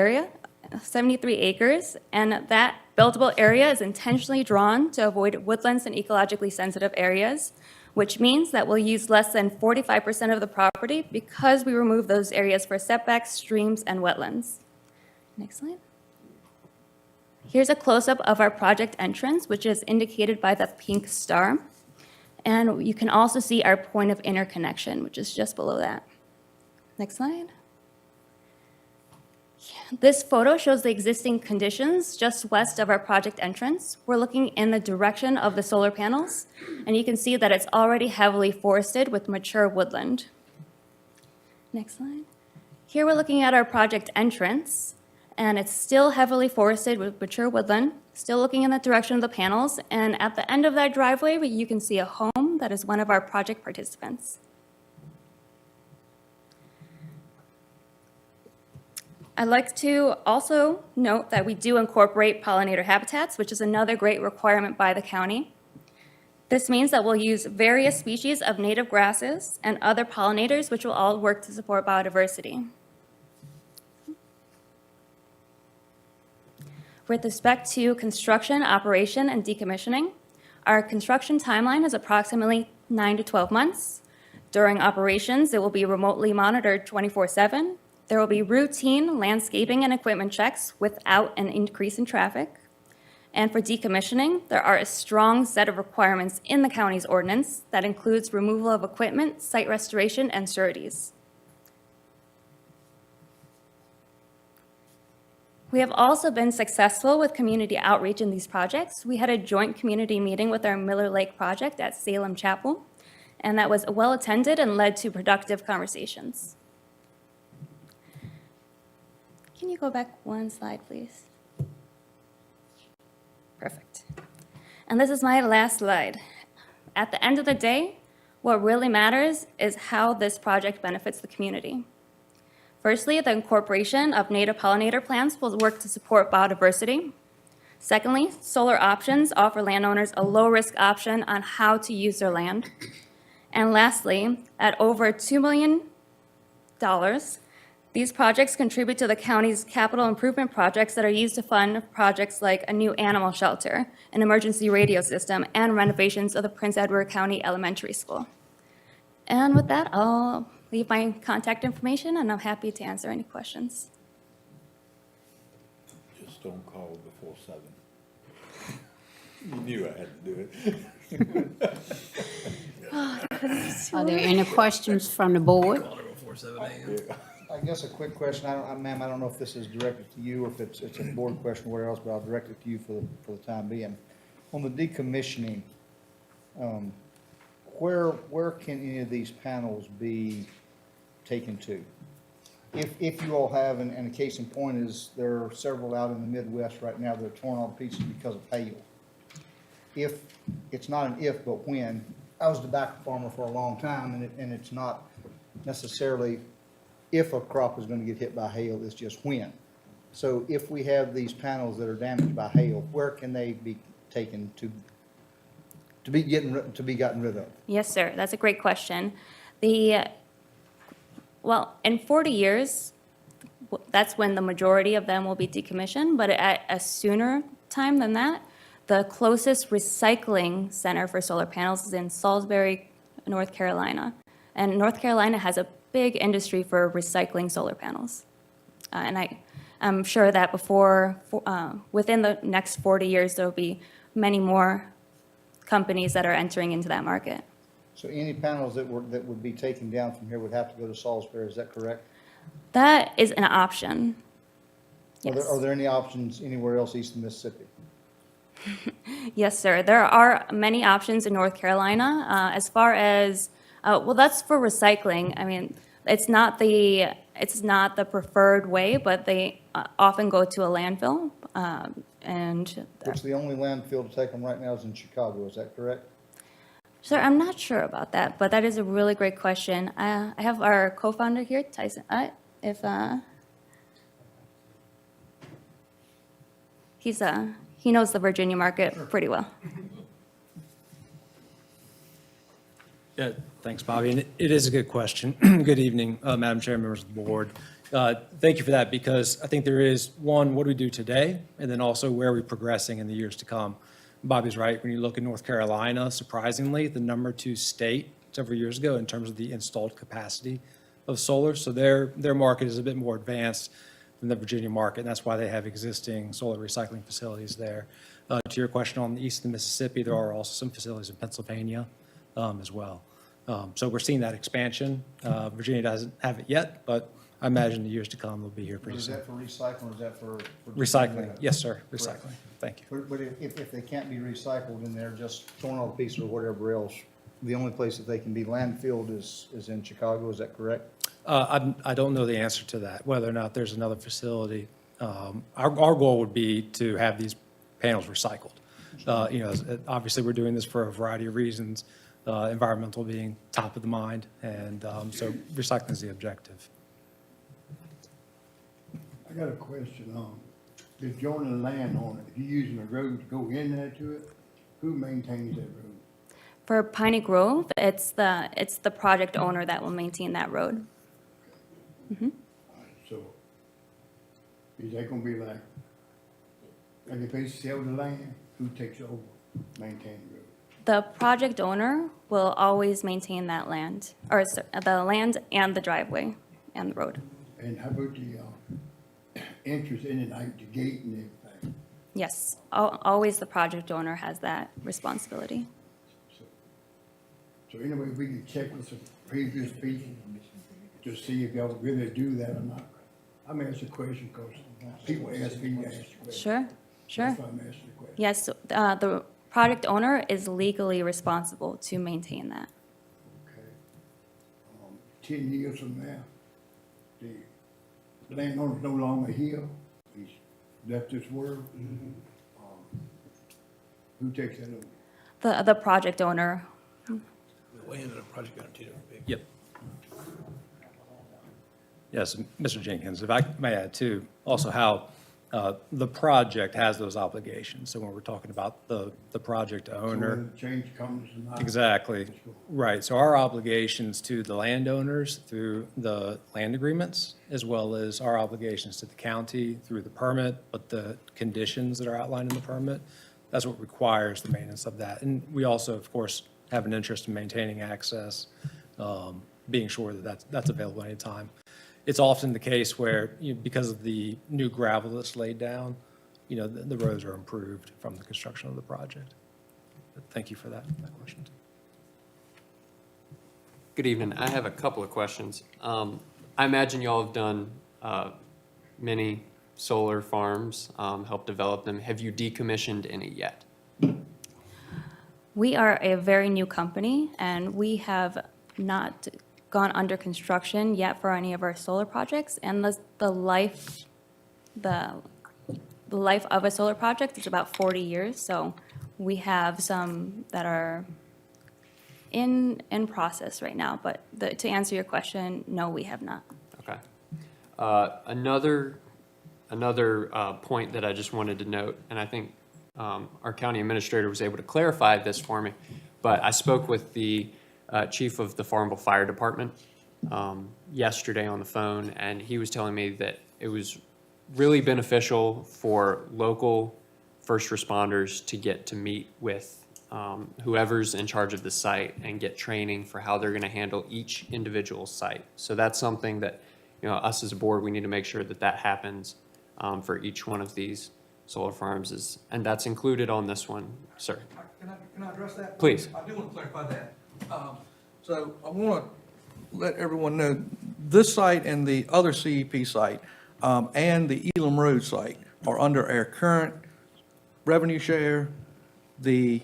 acres, and that buildable area is intentionally drawn to avoid woodlands and ecologically sensitive areas, which means that we'll use less than 45% of the property because we remove those areas for setbacks, streams, and wetlands. Next slide. Here's a close-up of our project entrance, which is indicated by the pink star. And you can also see our point of interconnection, which is just below that. Next slide. This photo shows the existing conditions just west of our project entrance. We're looking in the direction of the solar panels, and you can see that it's already heavily forested with mature woodland. Next slide. Here we're looking at our project entrance, and it's still heavily forested with mature woodland, still looking in the direction of the panels, and at the end of that driveway, you can see a home that is one of our project participants. I'd like to also note that we do incorporate pollinator habitats, which is another great requirement by the county. This means that we'll use various species of native grasses and other pollinators, which will all work to support biodiversity. With respect to construction, operation, and decommissioning, our construction timeline is approximately 9 to 12 months. During operations, it will be remotely monitored 24/7. There will be routine landscaping and equipment checks without an increase in traffic. And for decommissioning, there are a strong set of requirements in the county's ordinance that includes removal of equipment, site restoration, and sureties. We have also been successful with community outreach in these projects. We had a joint community meeting with our Miller Lake project at Salem Chapel, and that was well attended and led to productive conversations. Can you go back one slide, please? Perfect. And this is my last slide. At the end of the day, what really matters is how this project benefits the community. Firstly, the incorporation of native pollinator plants will work to support biodiversity. Secondly, solar options offer landowners a low-risk option on how to use their land. And lastly, at over $2 million, these projects contribute to the county's capital improvement projects that are used to fund projects like a new animal shelter, an emergency radio system, and renovations of the Prince Edward County Elementary School. And with that, I'll leave my contact information, and I'm happy to answer any questions. Just don't call before 7. You knew I had to do it. Are there any questions from the board? I guess a quick question, ma'am, I don't know if this is directed to you or if it's a board question or whatever else, but I'll direct it to you for the time being. On the decommissioning, where can any of these panels be taken to? If you all have, and a case in point is, there are several out in the Midwest right now that are torn all to pieces because of hail. If, it's not an if, but when, I was a tobacco farmer for a long time, and it's not necessarily if a crop is going to get hit by hail, it's just when. So if we have these panels that are damaged by hail, where can they be taken to be gotten rid of? Yes, sir. That's a great question. Well, in 40 years, that's when the majority of them will be decommissioned, but at a sooner time than that, the closest recycling center for solar panels is in Salisbury, North Carolina. And North Carolina has a big industry for recycling solar panels. And I'm sure that within the next 40 years, there will be many more companies that are entering into that market. So any panels that would be taken down from here would have to go to Salisbury, is that correct? That is an option. Yes. Are there any options anywhere else east of Mississippi? Yes, sir. There are many options in North Carolina. As far as, well, that's for recycling. I mean, it's not the preferred way, but often go to a landfill, and, Which the only landfill to take them right now is in Chicago, is that correct? sir, I'm not sure about that, but that is a really great question. I have our co-founder here, Tyson, he knows the Virginia market pretty well. Yeah, thanks, Bobby. And it is a good question. Good evening, Madam Chair, members of the board. Thank you for that, because I think there is, one, what do we do today? And then also, where are we progressing in the years to come? Bobby's right. When you look at North Carolina, surprisingly, the number 2 state several years ago in terms of the installed capacity of solar. So their market is a bit more advanced than the Virginia market, and that's why they have existing solar recycling facilities there. To your question on the east of the Mississippi, there are also some facilities in Pennsylvania as well. So we're seeing that expansion. Virginia doesn't have it yet, but I imagine the years to come will be here pretty Is soon. that for recycling, or is that for? Recycling, yes, sir, recycling. Correct. Thank you. But if they can't be recycled and they're just thrown on a piece or whatever else, the only place that they can be landfilled is in Chicago, is that correct? I don't know the answer to that, whether or not there's another facility. Our goal would be to have these panels recycled. Obviously, we're doing this for a variety of reasons, environmental being top of the mind, and so recycling is the objective. I got a question on, if joining the landowner, if you're using a road to go in there to it, who maintains that road? For Piney Grove, it's the project owner that will maintain that road. Mhm. So, is that gonna be like if they sell the land, who takes over, maintain the road? The project owner will always maintain that land, or the land and the driveway and the road. And how about the, entrance in and out, the gate and everything? Yes, always the project owner has that responsibility. So anyway, we can check with some previous people to see if y'all really do that or not. I'm asking a question because people ask me to ask the question. Sure, sure. That's why I'm asking the question. Yes, the project owner is legally responsible to maintain that. Okay. 10 years from now, the landowner's no longer here. He's left this world. Who takes that over? The project owner. Way into the project got two different people. Yep. Yes, Mr. Jenkins, if I may add too, also how the project has those obligations. So when we're talking about the project owner. So when the change comes and not. Exactly, right. So our obligations to the landowners through the land agreements, as well as our obligations to the county through the permit, but the conditions that are outlined in the permit, that's what requires the maintenance of that. And we also, of course, have an interest in maintaining access, being sure that that's available anytime. It's often the case where, because of the new gravel that's laid down, the roads are improved from the construction of the project. But thank you for that question. Good evening. I have a couple of questions. I imagine y'all have done many solar farms, helped develop them. Have you decommissioned any yet? We are a very new company, and we have not gone under construction yet for any of our solar projects. And the life of a solar project is about 40 years. So we have some that are in process right now. But to answer your question, no, we have not. Okay. Another point that I just wanted to note, and I think our county administrator was able to clarify this for me, but I spoke with the chief of the Farmville Fire Department yesterday on the phone, and he was telling me that it was really beneficial for local first responders to get to meet with whoever's in charge of the site and get training for how they're going to handle each individual site. So that's something that, us as a board, we need to make sure that happens for each one of these solar farms, and that's included on this one, sir. Can I address that? Please. I do want to clarify that. So I want to let everyone know, this site and the other CEP site and the Elam Road site are under our current revenue share, the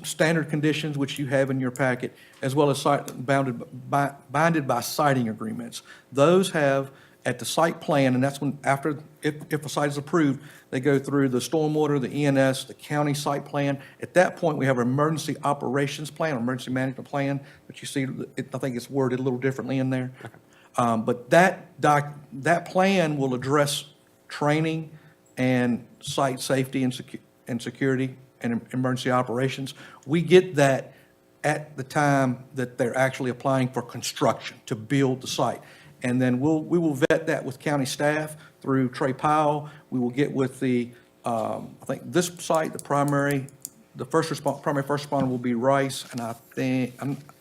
standard conditions which you have in your packet, as well as bounded by siting agreements. Those have at the site plan, and that's when, after, if a site is approved, they go through the stormwater, the ENS, the county site plan. At that point, we have an emergency operations plan, emergency management plan, but you see, I think it's worded a little differently in there. But that plan will address training and site safety and security and emergency operations. We get that at the time that they're actually applying for construction to build the site. And then we will vet that with county staff through Trey Powell. We will get with the, I think this site, primary first responder will be Rice, and I think,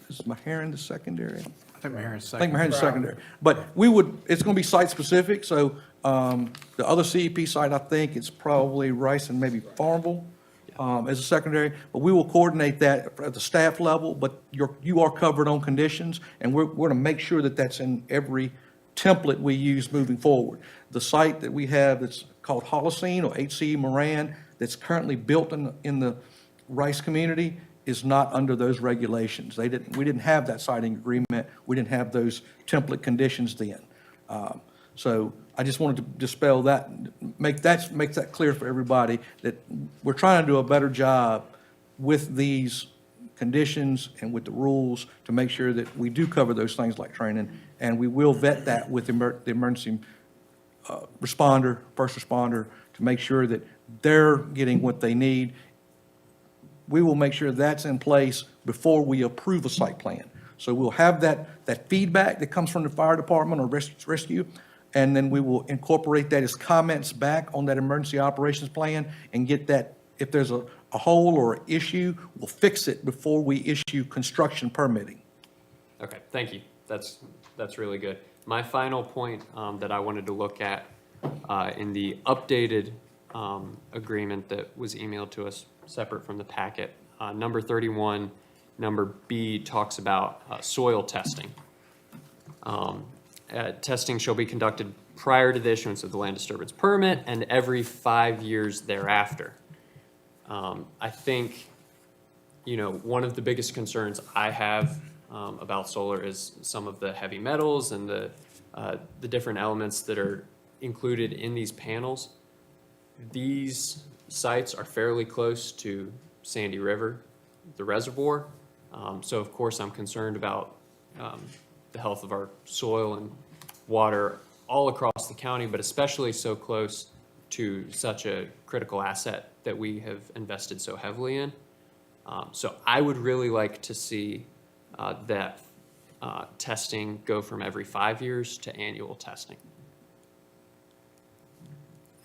is Maharon the secondary? I think Maharon's I think Maharon's secondary. But it's going to be site-specific, so the other CEP site, I think it's probably Rice and maybe Farmville as a secondary. But we will coordinate that at the staff level, but you are covered on conditions, and we're going to make sure that that's in every template we use moving forward. The site that we have that's called Holocene or HCE Moran, that's currently built in the Rice community, is not under those regulations. We didn't have that siting agreement. We didn't have those template conditions then. So I just wanted to dispel that, make that clear for everybody, that we're trying to do a better job with these conditions and with the rules to make sure that we do cover those things like training, and we will vet that with the emergency responder, first responder, to make sure that they're getting what they need. We will make sure that's in place before we approve a site plan. So we'll have that feedback that comes from the fire department or rescue, and then we will incorporate that as comments back on that emergency operations plan and get that, if there's a hole or issue, we'll fix it before we issue construction permitting. Okay, thank you. That's really good. My final point that I wanted to look at in the updated agreement that was emailed to us separate from the packet, number 31, number B talks about soil testing. Testing shall be conducted prior to the issuance of the land disturbance permit and every 5 years thereafter. I think, one of the biggest concerns I have about solar is some of the heavy metals and the different elements that are included in these panels. These sites are fairly close to Sandy River, the reservoir. So of course I'm concerned about the health of our soil and water all across the county, but especially so close to such a critical asset that we have invested so heavily in. So I would really like to see that testing go from every 5 years to annual testing.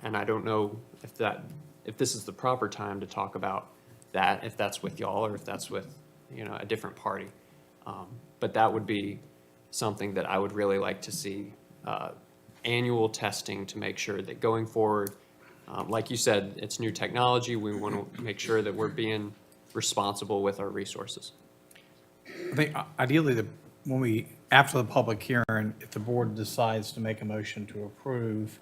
And I don't know if this is the proper time to talk about that, if that's with y'all or if that's with, a different party. But that would be something that I would really like to see, annual testing to make sure that going forward, like you said, it's new technology. We want to make sure that we're being responsible with our resources. I think ideally, after the public hearing, if the board decides to make a motion to approve,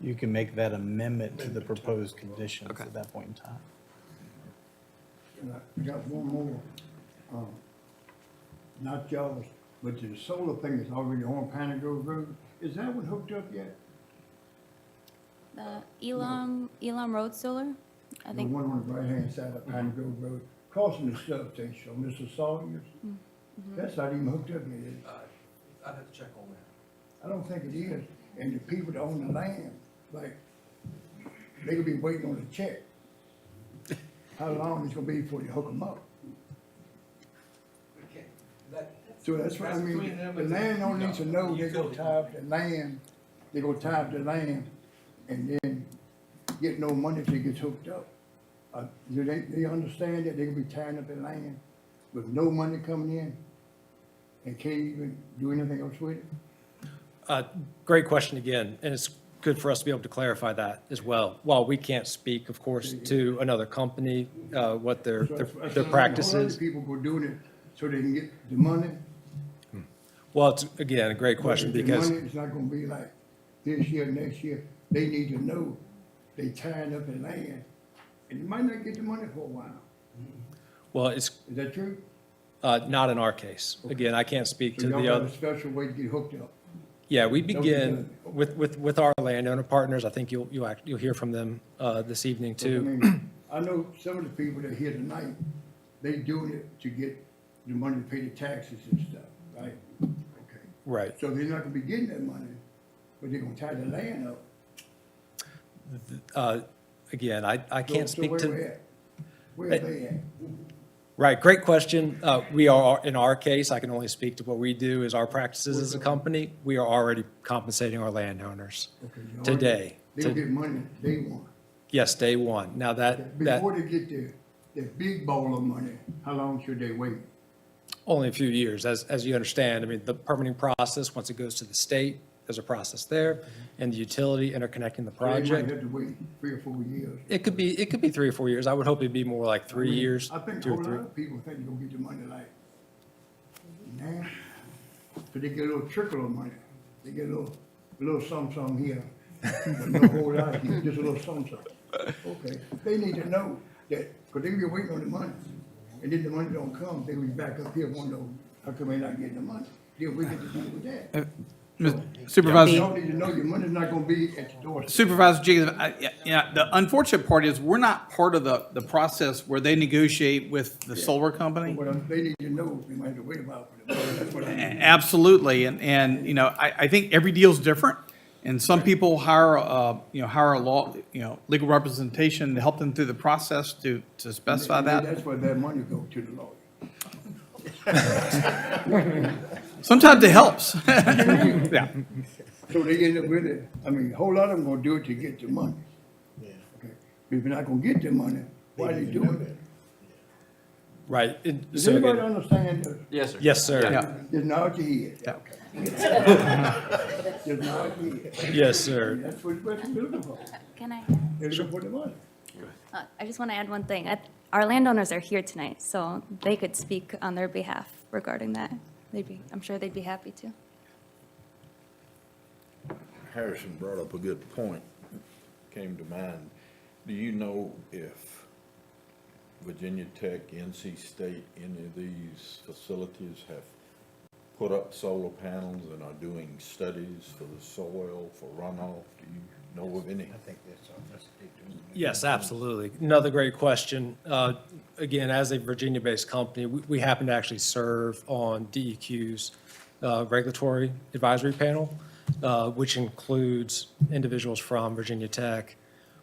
you can make that amendment to the proposed conditions at that point in time. And I got one more, not y'all's, but the solar thing is already on Pine Grove Road. Is that one hooked up yet? The Elam Road Solar, I The think. one on the right-hand side of Pine Grove Road, crossing the substation on Mr. Sawyer's. That's not even hooked up yet, is it? I'd have to check on that. I don't think it is. And the people that own the land, like, they could be waiting on a check. How long it's gonna be before you hook them up? So that's what I mean, the landowner needs to know they're gonna tie up the land, and then get no money till it gets hooked up. Do they understand that they're gonna be tying up the land with no money coming in and can't even do anything else with it? Great question again, and it's good for us to be able to clarify that as well. While we can't speak, of course, to another company, what their practice is. People go doing it so they can get the money. Well, it's, again, a great question because. The money is not gonna be like this year, next year. They need to know they tying up the land, and you might not get the money for a while. Well, Is that true? not in our case. Again, I can't speak So to y'all the got other. a special way to get hooked up. Yeah, we Don't begin you- with our landowner partners. I think you'll hear from them this evening I too. mean, I know some of the people that are here tonight, they doing it to get the money to pay the taxes and stuff, right? Okay. Right. So they're not gonna be getting that money, but they're gonna tie the land up. Again, I can't So speak where to. we at? Where are they at? Right, great question. We are, in our case, I can only speak to what we do as our practices as a company. We are already compensating our landowners Okay, you already- today. They'll get money day one. Yes, day one. Now that Before they get the big bowl of money, how long should they wait? only a few years, as you understand. I mean, the permitting process, once it goes to the state, there's a process there, and the utility interconnecting the So they might project. have to wait 3 or 4 years. It could be 3 or 4 years. I would hope it'd be more like 3 years, I think a 2 or whole 3. lot of people think they're gonna get the money like, now, so they get a little trickle of money. They get a little something here, but no whole lot here, just a little something. Okay, they need to know that, cause they be waiting on the money, and then the money don't come, they be back up here wondering, how come they not getting the money? Then we get to deal with that. Supervisor. Y'all need to know your money's not gonna be at the door. Supervisor Jenkins, the unfortunate part is we're not part of the process where they negotiate with the solar company. They need to know, they might have to wait about for the money, that's what I mean. Absolutely, and you know, I think every deal's different, and some people hire a law, legal representation to help them through the process to specify that. That's where that money go to the lawyer. Sometimes it helps. Yeah. So they end up with it, I mean, a whole lot of them gonna do it to get the money. Okay. But if you're not gonna get the money, why they doing it? Right. Does So anybody again- understand this? Yes, sir. Yes, sir. Yeah. Just nod your head. Just nod your head. Yes, sir. That's what we're looking for. Can I? They're looking for the money. I just want to add one thing. Our landowners are here tonight, so they could speak on their behalf regarding that. I'm sure they'd be happy to. Harrison brought up a good point, came to mind. Do you know if Virginia Tech, NC State, any of these facilities have put up solar panels and are doing studies for the soil, for runoff? Do you know of any? I think that's Yes, absolutely. Another great question. Again, as a Virginia-based company, we happen to actually serve on DEQ's regulatory advisory panel, which includes individuals from Virginia Tech,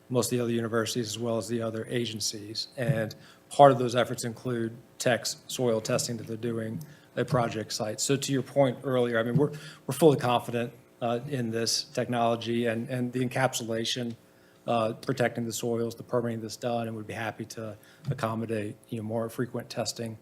most of the other universities, as well as the other agencies. And part of those efforts include Tech's soil testing that they're doing at project sites. So to your point earlier, I mean, we're fully confident in this technology and the encapsulation, protecting the soils, the permitting that's done, and we'd be happy to accommodate, more frequent testing,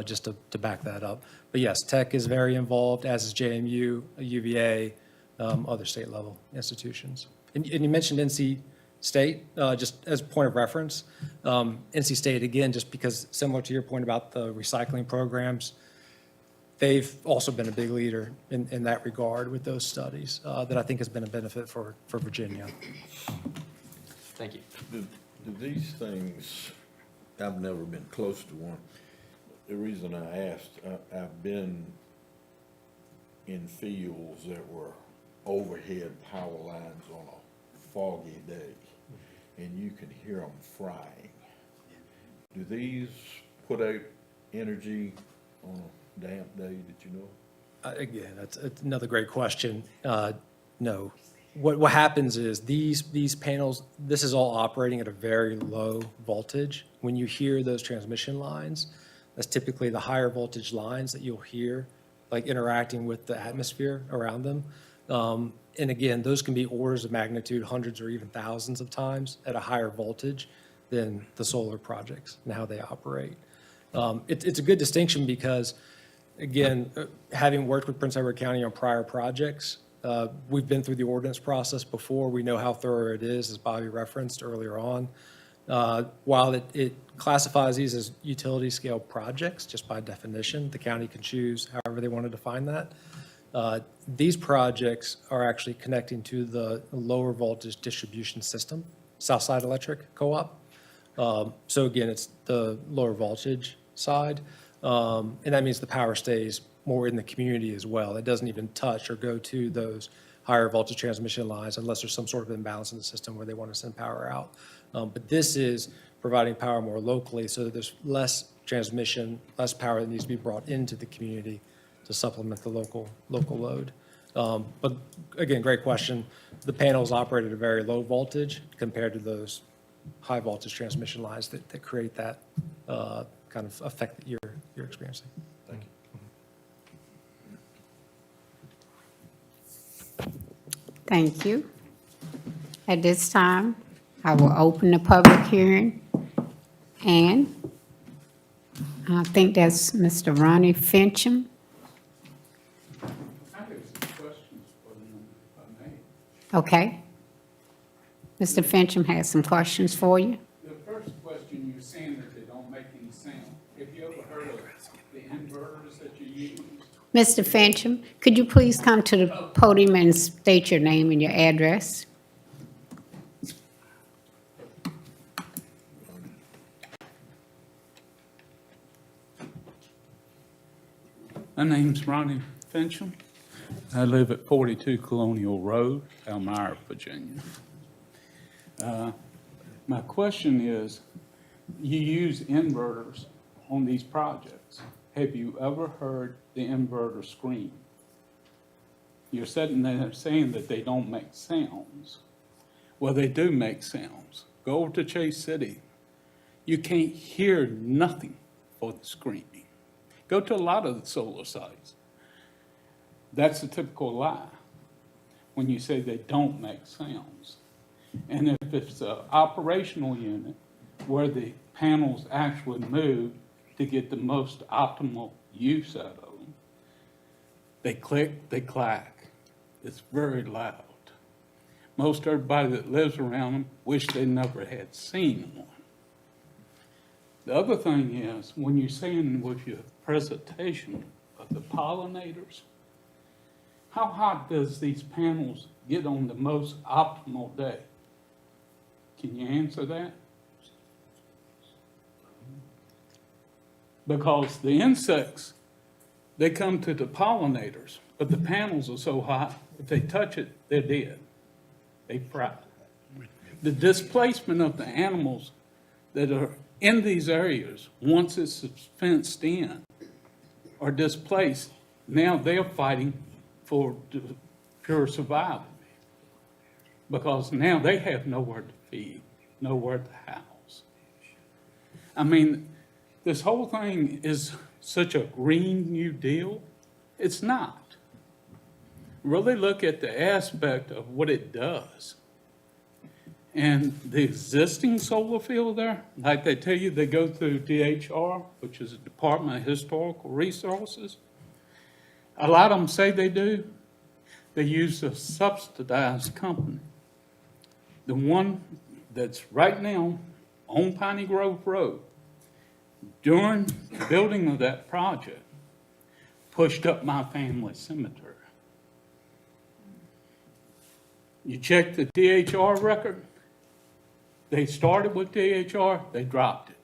just to back that up. But yes, Tech is very involved, as is JMU, UVA, other state level institutions. And you mentioned NC State, just as a point of reference. NC State, again, just because similar to your point about the recycling programs, they've also been a big leader in that regard with those studies, that I think has been a benefit for Virginia. Thank you. Do these things, I've never been close to one. The reason I asked, I've been in fields that were overhead power lines on a foggy day, and you can hear them frying. Do these put out energy on a damp day that you know? Again, that's another great question. No. What happens is these panels, this is all operating at a very low voltage. When you hear those transmission lines, that's typically the higher voltage lines that you'll hear, like interacting with the atmosphere around them. And again, those can be orders of magnitude, hundreds or even thousands of times at a higher voltage than the solar projects and how they operate. It's a good distinction because, again, having worked with Prince Edward County on prior projects, we've been through the ordinance process before. We know how thorough it is, as Bobby referenced earlier on. While it classifies these as utility scale projects, just by definition, the county can choose however they want to define that. These projects are actually connecting to the lower voltage distribution system, Southside Electric Co-op. So again, it's the lower voltage side, and that means the power stays more in the community as well. It doesn't even touch or go to those higher voltage transmission lines unless there's some sort of imbalance in the system where they want to send power out. But this is providing power more locally so that there's less transmission, less power that needs to be brought into the community to supplement the local load. But again, great question. The panels operate at a very low voltage compared to those high voltage transmission lines that create that kind of effect that you're experiencing. Thank you. Thank you. At this time, I will open the public hearing, and I think that's Mr. Ronnie Fincham. I have some questions for them, if I may. Okay. Mr. Fincham has some questions for you. The first question, you're saying that they don't make any sound. Have you ever heard of the inverters that you use? Mr. Fincham, could you please come to the podium and state your name and your address? My name's Ronnie Fincham. I live at 42 Colonial Road, Elmira, Virginia. My question is, you use inverters on these projects. Have you ever heard the inverter scream? You're sitting there saying that they don't make sounds. Well, they do make sounds. Go over to Chase City. You can't hear nothing for the screaming. Go to a lot of the solar sites. That's a typical lie when you say they don't make sounds. And if it's an operational unit where the panels actually move to get the most optimal use out of them, they click, they clack. It's very loud. Most everybody that lives around them wish they never had seen one. The other thing is, when you're saying with your presentation of the pollinators, how hot does these panels get on the most optimal day? Can you answer that? Because the insects, they come to the pollinators, but the panels are so hot, if they touch it, they're dead. They fry. The displacement of the animals that are in these areas, once it's fenced in, are displaced. Now they're fighting for pure survival because now they have nowhere to feed, nowhere to house. I mean, this whole thing is such a Green New Deal. It's not. Really look at the aspect of what it does. And the existing solar field there, like they tell you, they go through DHR, which is the Department of Historical Resources. A lot of them say they do. They use a subsidized company. The one that's right now on Piney Grove Road, during the building of that project, pushed up my family cemetery. You check the DHR record, they started with DHR, they dropped it.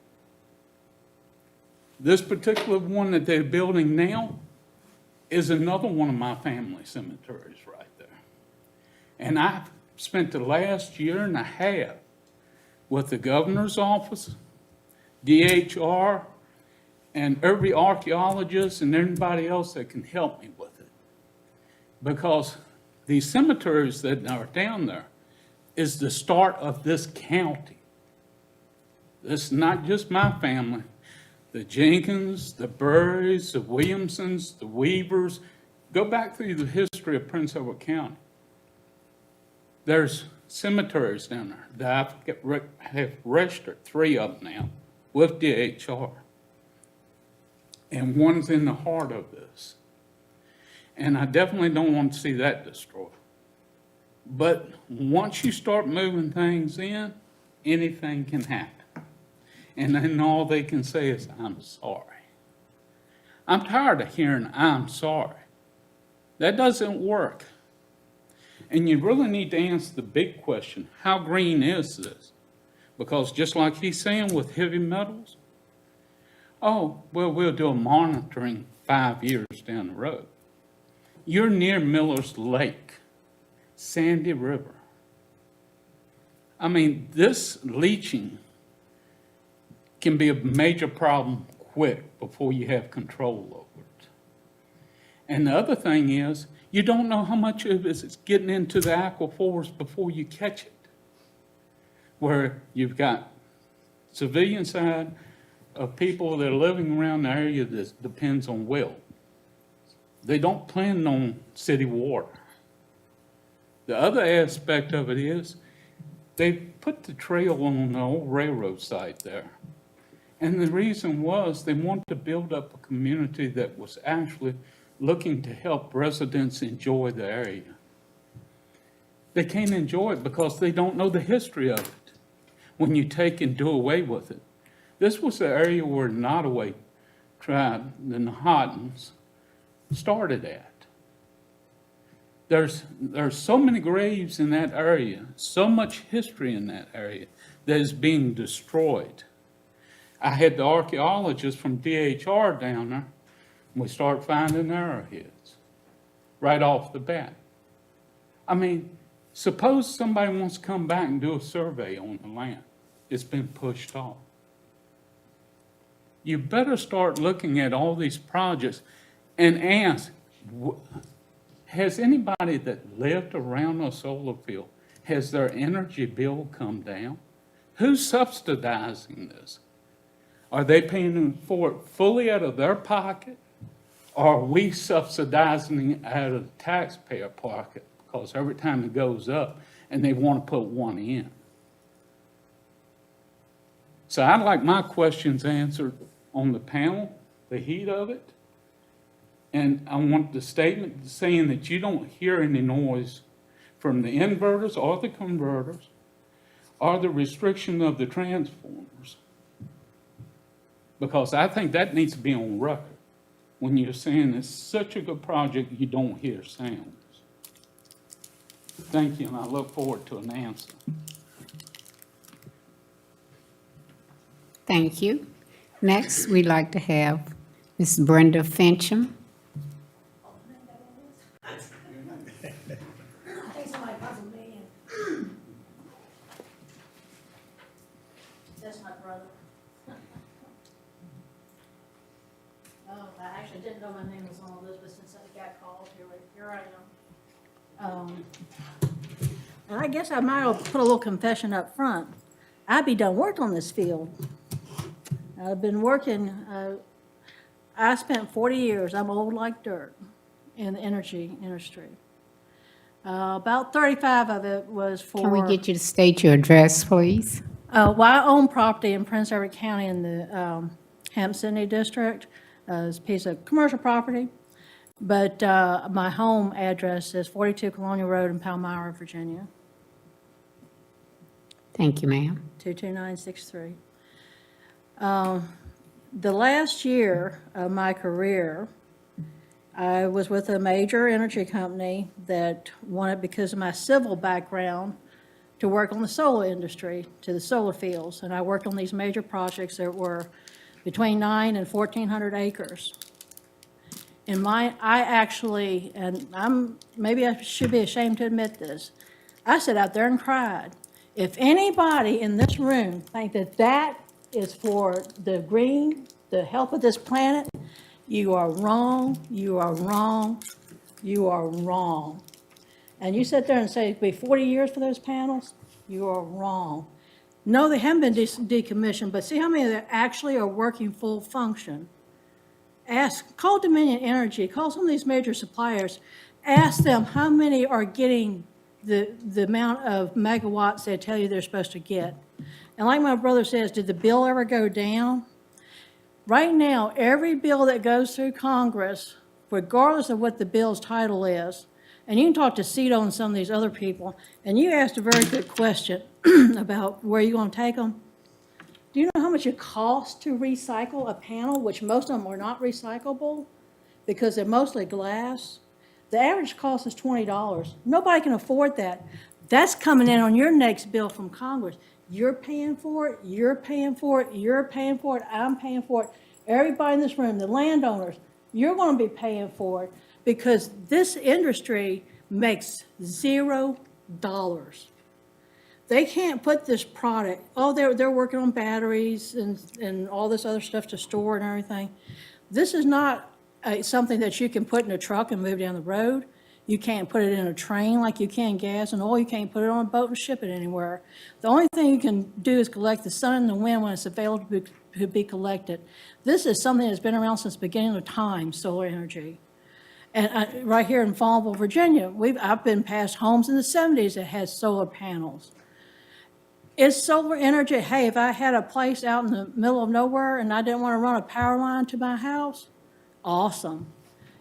This particular one that they're building now is another one of my family cemeteries right there. And I've spent the last year and a half with the governor's office, DHR, and every archaeologist and anybody else that can help me with it. Because these cemeteries that are down there is the start of this county. This is not just my family. The Jenkins, the Burries, the Williamsons, the Weavers. Go back through the history of Prince Edward County. There's cemeteries down there that I have registered 3 of them now with DHR. And one's in the heart of this. And I definitely don't want to see that destroyed. But once you start moving things in, anything can happen. And then all they can say is, I'm sorry. I'm tired of hearing, I'm sorry. That doesn't work. And you really need to answer the big question, how green is this? Because just like he's saying with heavy metals, oh, well, we'll do a monitoring 5 years down the road. You're near Miller's Lake, Sandy River. I mean, this leaching can be a major problem quick before you have control over it. And the other thing is, you don't know how much of it is getting into the aquifers before you catch it. Where you've got civilian side of people that are living around the area that depends on well. They don't plan on city water. The other aspect of it is, they put the trail on the old railroad site there. And the reason was they wanted to build up a community that was actually looking to help residents enjoy the area. They can't enjoy it because they don't know the history of it when you take and do away with it. This was the area where Nottoway tribe, the Nahatans, started at. There's so many graves in that area, so much history in that area that is being destroyed. I had the archaeologists from DHR down there, and we start finding arrowheads right off the bat. I mean, suppose somebody wants to come back and do a survey on the land. It's been pushed off. You better start looking at all these projects and ask, has anybody that lived around a solar field, has their energy bill come down? Who's subsidizing this? Are they paying for it fully out of their pocket? Or are we subsidizing it out of the taxpayer pocket? Because every time it goes up and they want to put one in. So I'd like my questions answered on the panel, the heat of it. And I want the statement saying that you don't hear any noise from the inverters or the converters or the restriction of the transformers. Because I think that needs to be on record. When you're saying it's such a good project, you don't hear sounds. Thank you, and I look forward to an answer. Thank you. Next, we'd like to have Ms. Brenda Fincham. That's my brother. Oh, I actually didn't know my name was on the list, but since I got called, here I am. And I guess I might have put a little confession up front. I be done worked on this field. I've been working, I spent 40 years, I'm old like dirt, in the energy industry. About 35 of it was for... Can we get you to state your address, please? Well, I own property in Prince Edward County in the Hampton District. It's a piece of commercial property. But my home address is 42 Colonial Road in Palmyra, Virginia. Thank you, ma'am. 22963. The last year of my career, I was with a major energy company that wanted, because of my civil background, to work on the solar industry, to the solar fields. And I worked on these major projects that were between 9 and 1,400 acres. And I actually, and maybe I should be ashamed to admit this, I sat out there and cried. If anybody in this room think that that is for the green, the health of this planet, you are wrong, you are wrong, you are wrong. And you sit there and say it'll be 40 years for those panels, you are wrong. No, they haven't been decommissioned, but see how many that actually are working full function. Call Dominion Energy, call some of these major suppliers, ask them how many are getting the amount of megawatts they tell you they're supposed to get. And like my brother says, did the bill ever go down? Right now, every bill that goes through Congress, regardless of what the bill's title is, and you can talk to Cito and some of these other people, and you asked a very good question about where you're going to take them. Do you know how much it costs to recycle a panel, which most of them are not recyclable because they're mostly glass? The average cost is $20. Nobody can afford that. That's coming in on your next bill from Congress. You're paying for it, you're paying for it, you're paying for it, I'm paying for it. everybody in this room, the landowners, you're going to be paying for it because this industry makes $0. They can't put this product, oh, they're working on batteries and all this other stuff to store and everything. This is not something that you can put in a truck and move down the road. You can't put it in a train like you can gas and oil. You can't put it on a boat and ship it anywhere. The only thing you can do is collect the sun and the wind when it's available to be collected. This is something that's been around since the beginning of time, solar energy. And right here in Fallville, Virginia, I've been past homes in the 70s that had solar panels. Is solar energy, hey, if I had a place out in the middle of nowhere and I didn't want to run a power line to my house, awesome.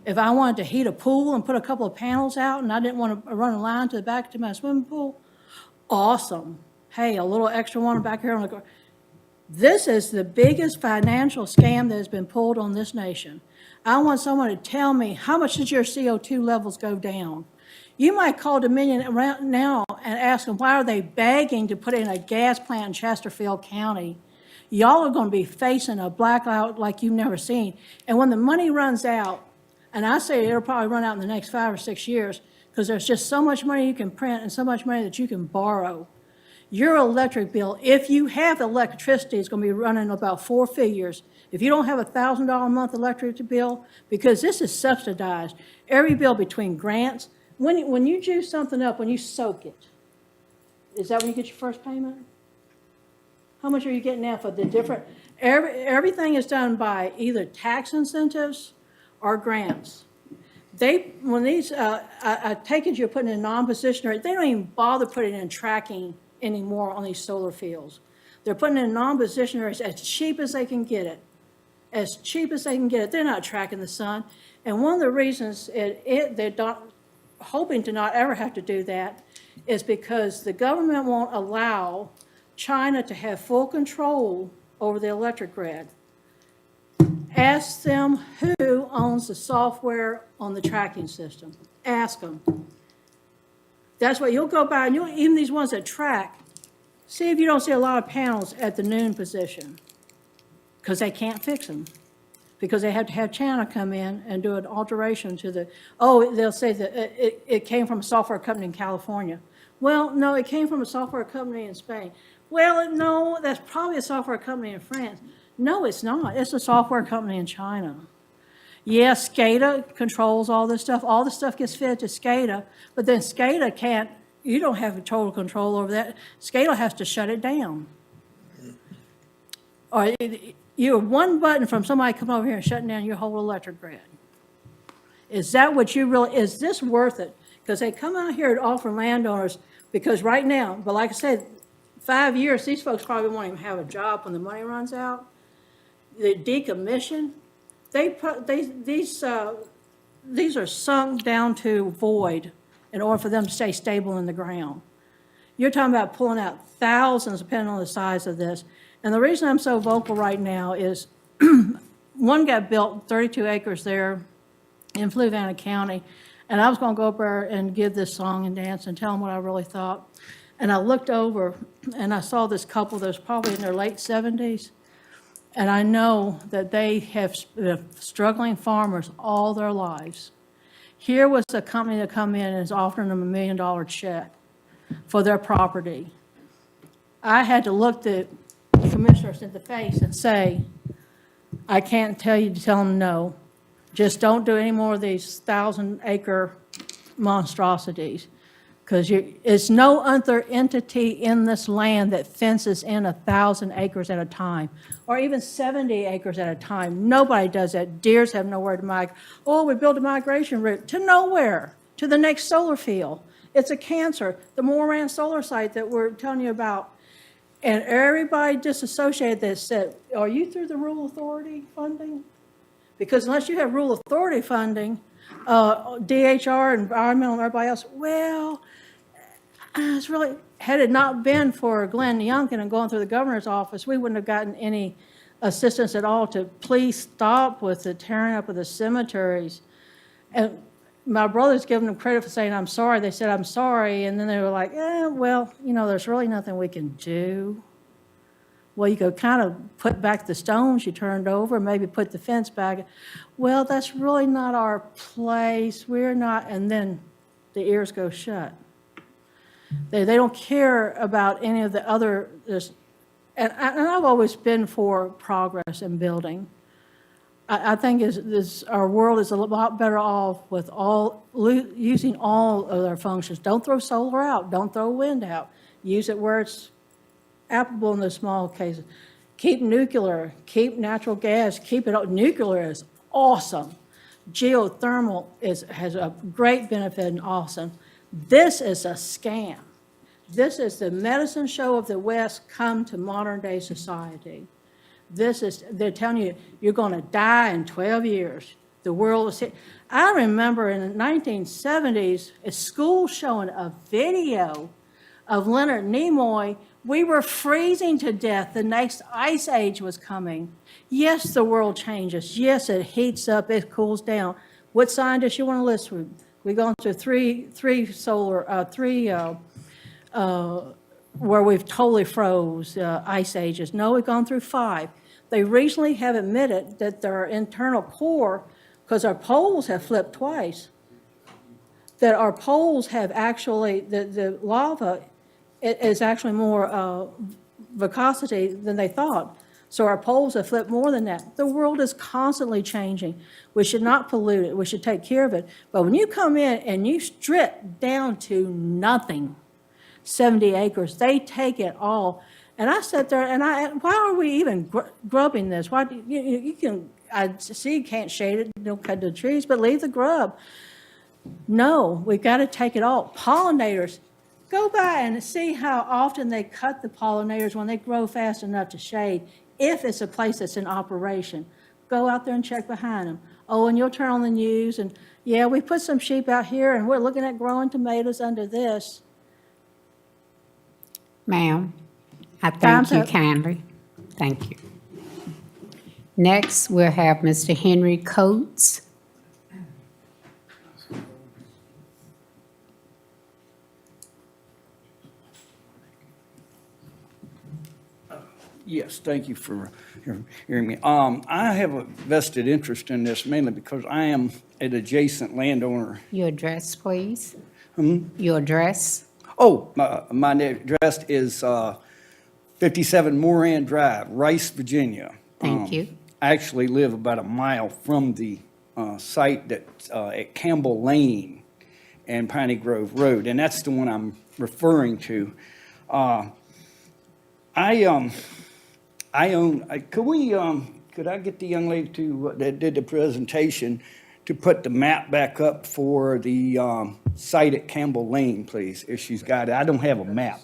If I wanted to heat a pool and put a couple of panels out and I didn't want to run a line to the back to my swimming pool, awesome. Hey, a little extra one back here on the. This is the biggest financial scam that has been pulled on this nation. I want someone to tell me, how much did your CO2 levels go down? You might call Dominion around now and ask them, why are they begging to put in a gas plant in Chesterfield County? Y'all are going to be facing a blackout like you've never seen. And when the money runs out, and I say it'll probably run out in the next 5 or 6 years, because there's just so much money you can print and so much money that you can borrow. Your electric bill, if you have electricity, is going to be running about 4 figures. If you don't have a $1,000 a month electric bill, because this is subsidized, every bill between grants, when you juice something up, when you soak it, is that when you get your first payment? How much are you getting now for the different, everything is done by either tax incentives or grants. When these, I take it you're putting in non-positionary, they don't even bother putting in tracking anymore on these solar fields. They're putting in non-positionaries as cheap as they can get it. As cheap as they can get it. They're not tracking the sun. And one of the reasons they're hoping to not ever have to do that is because the government won't allow China to have full control over the electric grid. Ask them who owns the software on the tracking system. Ask them. That's what you'll go by, and even these ones that track, see if you don't see a lot of panels at the noon position, because they can't fix them. Because they have to have China come in and do an alteration to the, they'll say that it came from a software company in California. Well, no, it came from a software company in Spain. Well, no, that's probably a software company in France. No, it's not. It's a software company in China. Yes, SCADA controls all this stuff. All the stuff gets fed to SCADA, but then SCADA can't, you don't have total control over that. SCADA has to shut it down. Or you're one button from somebody coming over here and shutting down your whole electric grid. Is that what you really, is this worth it? Because they come out here and offer landowners, because right now, but like I said, 5 years, these folks probably won't even have a job when the money runs out. The decommission, these are sunk down to void in order for them to stay stable in the ground. You're talking about pulling out thousands, depending on the size of this. And the reason I'm so vocal right now is one got built 32 acres there in Fluvanna County, and I was going to go up there and give this song and dance and tell them what I really thought. And I looked over and I saw this couple that was probably in their late 70s. And I know that they have been struggling farmers all their lives. Here was a company that come in and is offering them $1 million check for their property. I had to look the commissioners in the face and say, I can't tell you to tell them no. Just don't do any more of these 1,000-acre monstrosities. Because it's no other entity in this land that fences in 1,000 acres at a time, or even 70 acres at a time. Nobody does that. Deers have nowhere to migrate. Oh, we built a migration route to nowhere, to the next solar field. It's a cancer. The Moran solar site that we're telling you about. And everybody disassociated that said, are you through the rural authority funding? Because unless you have rural authority funding, DHR, environmental, and everybody else, well, it's really, had it not been for Glenn Youngkin and going through the governor's office, we wouldn't have gotten any assistance at all to please stop with the tearing up of the cemeteries. And my brother's giving them credit for saying, I'm sorry. They said, I'm sorry. And then they were like, well, there's really nothing we can do. Well, you could kind of put back the stones you turned over, maybe put the fence back. Well, that's really not our place. We're not, and then the ears go shut. They don't care about any of the other, and I've always been for progress and building. I think our world is a lot better off with using all of their functions. Don't throw solar out. Don't throw wind out. Use it where it's applicable in the small cases. Keep nuclear, keep natural gas, keep it up. Nuclear is awesome. Geothermal has a great benefit and awesome. This is a scam. This is the medicine show of the West come to modern day society. They're telling you, you're going to die in 12 years. The world is. I remember in the 1970s, a school showing a video of Leonard Nimoy. We were freezing to death. The next ice age was coming. Yes, the world changes. Yes, it heats up, it cools down. What scientists you want to list with? We've gone through three where we've totally froze ice ages. No, we've gone through 5. They recently have admitted that their internal core, because our poles have flipped twice, that our poles have actually, the lava is actually more viscosity than they thought. So our poles have flipped more than that. The world is constantly changing. We should not pollute it. We should take care of it. But when you come in and you strip down to nothing, 70 acres, they take it all. And I sat there and why are we even grubbing this? Why you can, I see you can't shade it, don't cut the trees, but leave the grub. No, we've got to take it all. Pollinators, go by and see how often they cut the pollinators when they grow fast enough to shade, if it's a place that's in operation. Go out there and check behind them. Oh, and you'll turn on the news and, yeah, we put some sheep out here and we're looking at growing tomatoes under this. Ma'am, I thank Time's you up. kindly. Thank you. Next, we'll have Mr. Henry Coates. Yes, thank you for hearing me. I have a vested interest in this mainly because I am an adjacent landowner. Your address, please. Your address? Oh, my address is 57 Moran Drive, Rice, Virginia. Thank you. I actually live about a mile from the site that's at Campbell Lane and Piney Grove Road, and that's the one I'm referring to. Could I get the young lady that did the presentation to put the map back up for the site at Campbell Lane, please, if she's got it? I don't have a map.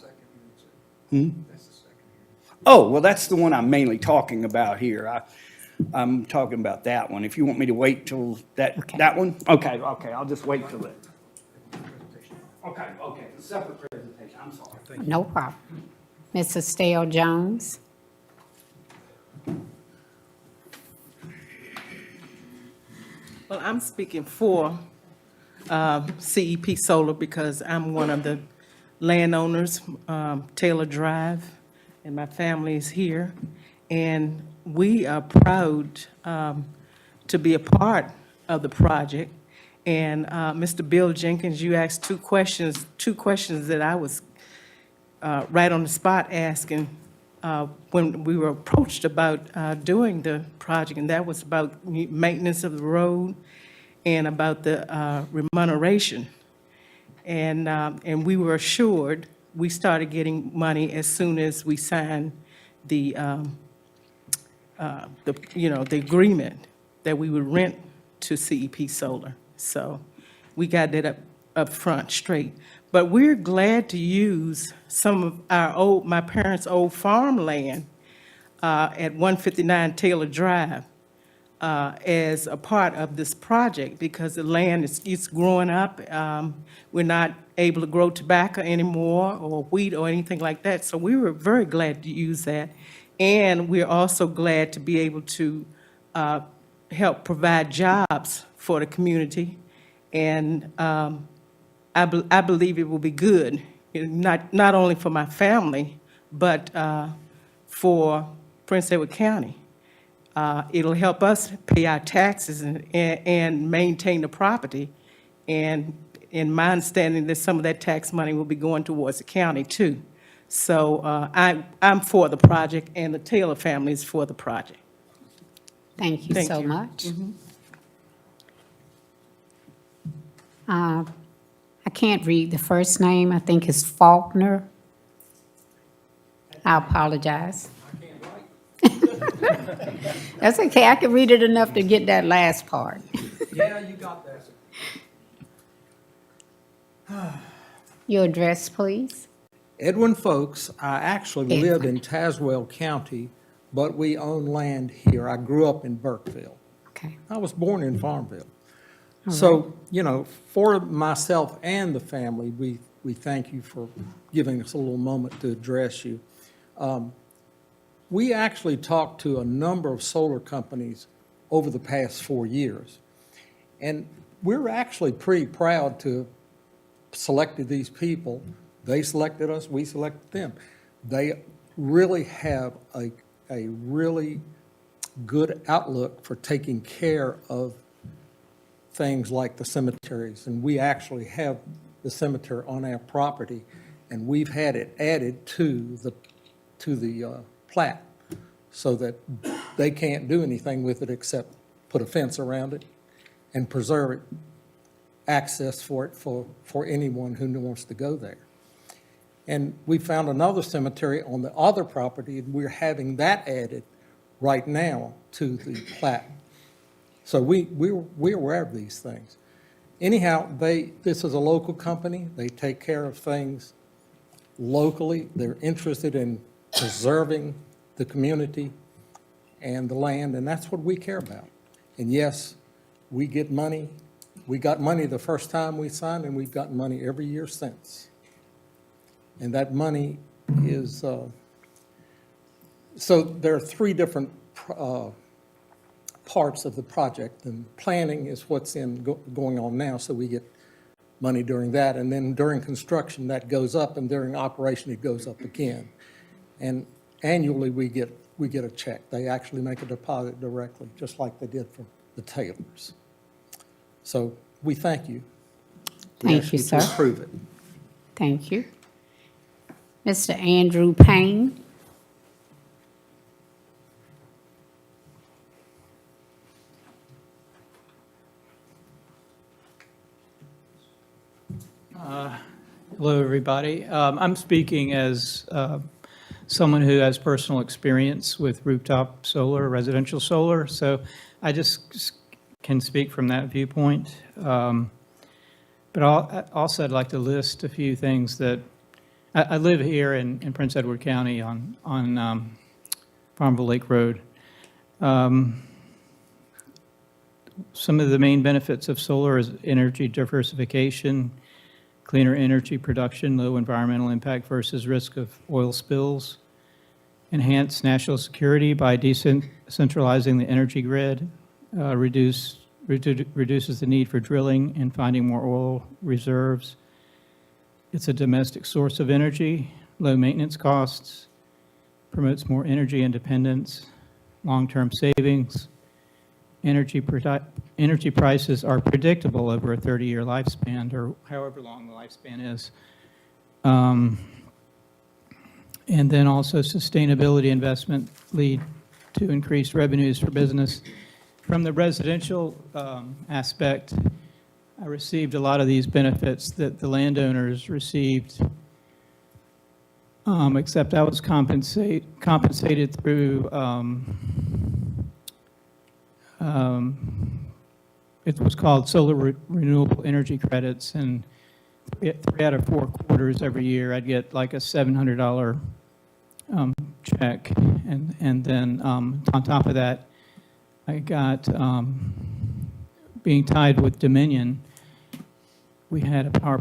Oh, well, that's the one I'm mainly talking about here. I'm talking about that one. If you want me to wait till that one? Okay, I'll just wait till it. Okay, separate presentation, I'm sorry. No problem. Ms. Estelle Jones? Well, I'm speaking for CEP Solar because I'm one of the landowners, Taylor Drive, and my family is here. And we are proud to be a part of the project. And Mr. Bill Jenkins, you asked two questions that I was right on the spot asking when we were approached about doing the project, and that was about maintenance of the road and about the remuneration. And we were assured, we started getting money as soon as we signed the agreement that we would rent to CEP Solar. So we got that up front straight. But we're glad to use some of my parents' old farmland at 159 Taylor Drive as a part of this project because the land is growing up. We're not able to grow tobacco anymore or wheat or anything like that. So we were very glad to use that. And we're also glad to be able to help provide jobs for the community. And I believe it will be good, not only for my family, but for Prince Edward County. It'll help us pay our taxes and maintain the property. And in my understanding, that some of that tax money will be going towards the county too. So I'm for the project, and the Taylor family is for the project. Thank you Thank so you. much. I can't read the first name. I think it's Faulkner. I apologize. That's okay. I can read it enough to get that last part. Yeah, you got that. Your address, please. Edwin Folks, I actually live in Tazewell County, but we own land here. I grew up in Burkeville. Okay. I was born in Farmville. All So, you know, for myself and the family, we thank you for giving us a little moment to address you. We actually talked to a number of solar companies over the past 4 years. And we're actually pretty proud to have selected these people. They selected us, we selected them. They really have a really good outlook for taking care of things like the cemeteries. And we actually have the cemetery on our property, and we've had it added to the plat so that they can't do anything with it except put a fence around it and preserve it, access for it for anyone who wants to go there. And we found another cemetery on the other property, and we're having that added right now to the plat. So we're aware of these things. Anyhow, this is a local company. They take care of things locally. They're interested in preserving the community and the land, and that's what we care about. And yes, we get money. We got money the first time we signed, and we've gotten money every year since. And that money is, so there are three different parts of the project, and planning is what's going on now, so we get money during that, and then during construction, that goes up, and during operation, it goes up again. And annually, we get a check. They actually make a deposit directly, just like they did for the Taylors. So we thank you. We Thank ask you, sir. to approve it. Thank you. Mr. Andrew Payne. Hello, everybody. I'm speaking as someone who has personal experience with rooftop solar, residential solar, so I just can speak from that viewpoint. But also I'd like to list a few things that, I live here in Prince Edward County on Farmville Lake Road. Some of the main benefits of solar is energy diversification, cleaner energy production, low environmental impact versus risk of oil spills, enhance national security by decentralizing the energy grid, reduces the need for drilling and finding more oil reserves. It's a domestic source of energy, low maintenance costs, promotes more energy independence, long-term savings. Energy prices are predictable over a 30-year lifespan, or however long the lifespan is. And then also sustainability investment lead to increased revenues for business. From the residential aspect, I received a lot of these benefits that the landowners received, except I was compensated through it was called solar renewable energy credits, and 3 out of 4 quarters every year I'd get like a $700 check, and then on top of that I got, being tied with Dominion, we had a power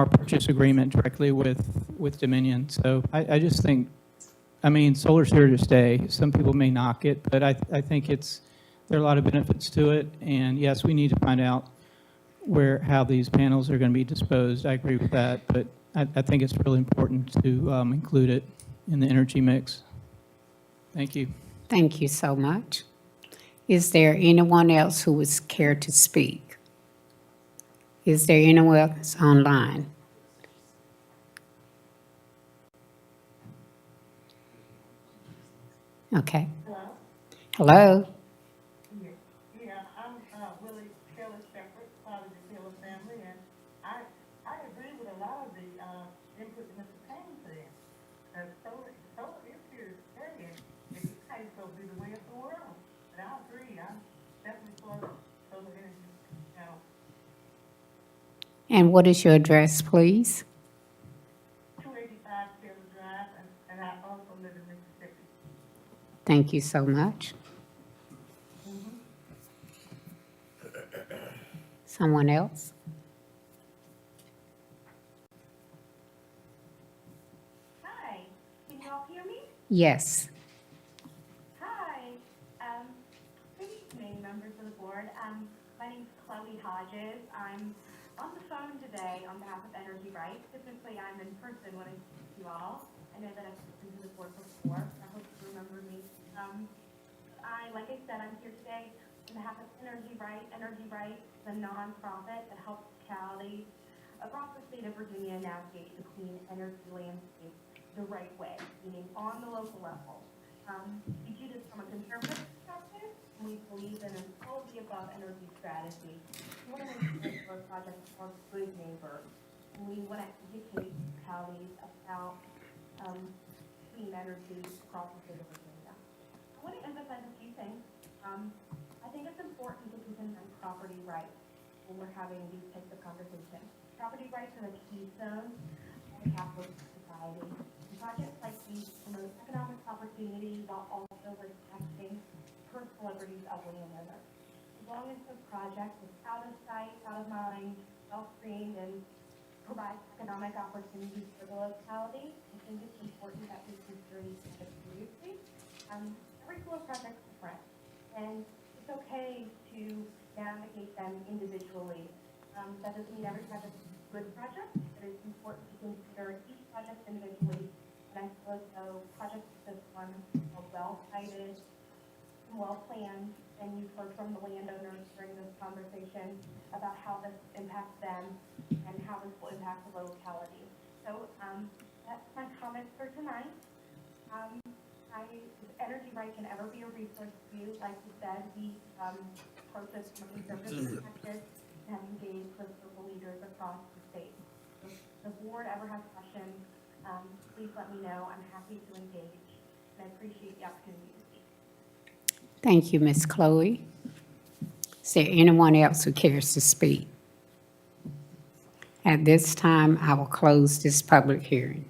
purchase agreement directly with Dominion. So I just think, I mean, solar's here to stay. Some people may knock it, but I think there are a lot of benefits to it. And yes, we need to find out how these panels are going to be disposed. I agree with that, but I think it's really important to include it in the energy mix. Thank you. Thank you so much. Is there anyone else who would care to speak? Is there anyone else online? Okay. Hello? Yeah, I'm Willie Taylor Shepherd, part of the Taylor family, and I agree with a lot of the input that Mr. Payne said. Solar is here to stay, and it might so be the way of the world. But I agree, I'm definitely for solar energy now. And what is your address, please? 285 Taylor Drive, and I also live in Mississippi. Thank you so much. Someone else? Hi, can you all hear me? Yes. Hi, good evening, members of the board. My name's Chloe Hodges. I'm on the phone today on behalf of Energy Right. Typically, I'm in person when I speak to you all. I know that I've spoken to the board before. I hope you remember me. Like I said, I'm here today on behalf of Energy Right. Energy Right is a nonprofit that helps localities across the state of Virginia navigate the clean energy landscape the right way, meaning on the local level. We do this from a conservative perspective, and we believe in an all of the above energy strategy. We want to make sure our projects are good neighbors, and we want to educate localities about clean energy across the state of Virginia. I want to emphasize a few things. I think it's important to keep in mind property rights when we're having these types of conversations. Property rights are the keystone of a capitalist society. And projects like these promote economic opportunity while also respecting personal liberties of landowners. As long as the project is out of sight, out of mind, well-screened, and provides economic opportunities for the locality, I think it's important that we consider these projects seriously. Every solar project is different, and it's okay to navigate them individually. That doesn't mean every project is a good project, but it's important to consider each project individually. And I feel as though projects like this one are well-cited and well-planned, and you've heard from the landowners during this conversation about how this impacts them and how this will impact the locality. So that's my comments for tonight. If Energy Right can ever be a resource to you, like you said, we approach this from a conservative perspective and have engaged with local leaders across the state. If the board ever has questions, please let me know. I'm happy to engage, and I appreciate the opportunity to speak. Thank you, Ms. Chloe. Is there anyone else who cares to speak? At this time, I will close this public hearing.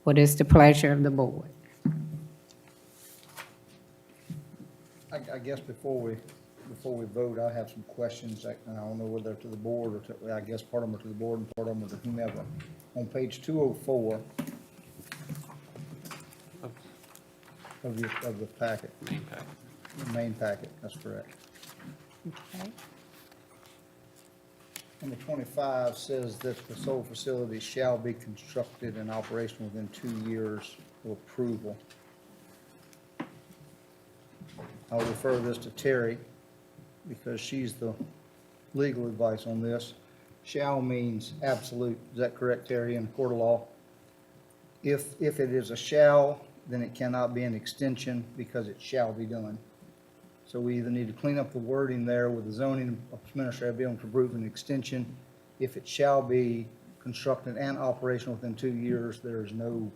What is the pleasure of the board? I guess before we vote, I have some questions, and I don't know whether to the board or to, I guess part of them are to the board and part of them are to whomever. On page 204 of the packet. Main packet. The main packet, that's correct. Okay. Number 25 says that the solar facility shall be constructed and operational within 2 years of approval. I'll refer this to Terry because she's the legal advice on this. Shall means absolute. Is that correct, Terry, in court of law? If it is a shall, then it cannot be an extension because it shall be done. So we either need to clean up the wording there with the zoning administrator being able to approve an extension. If it shall be constructed and operational within 2 years, there's no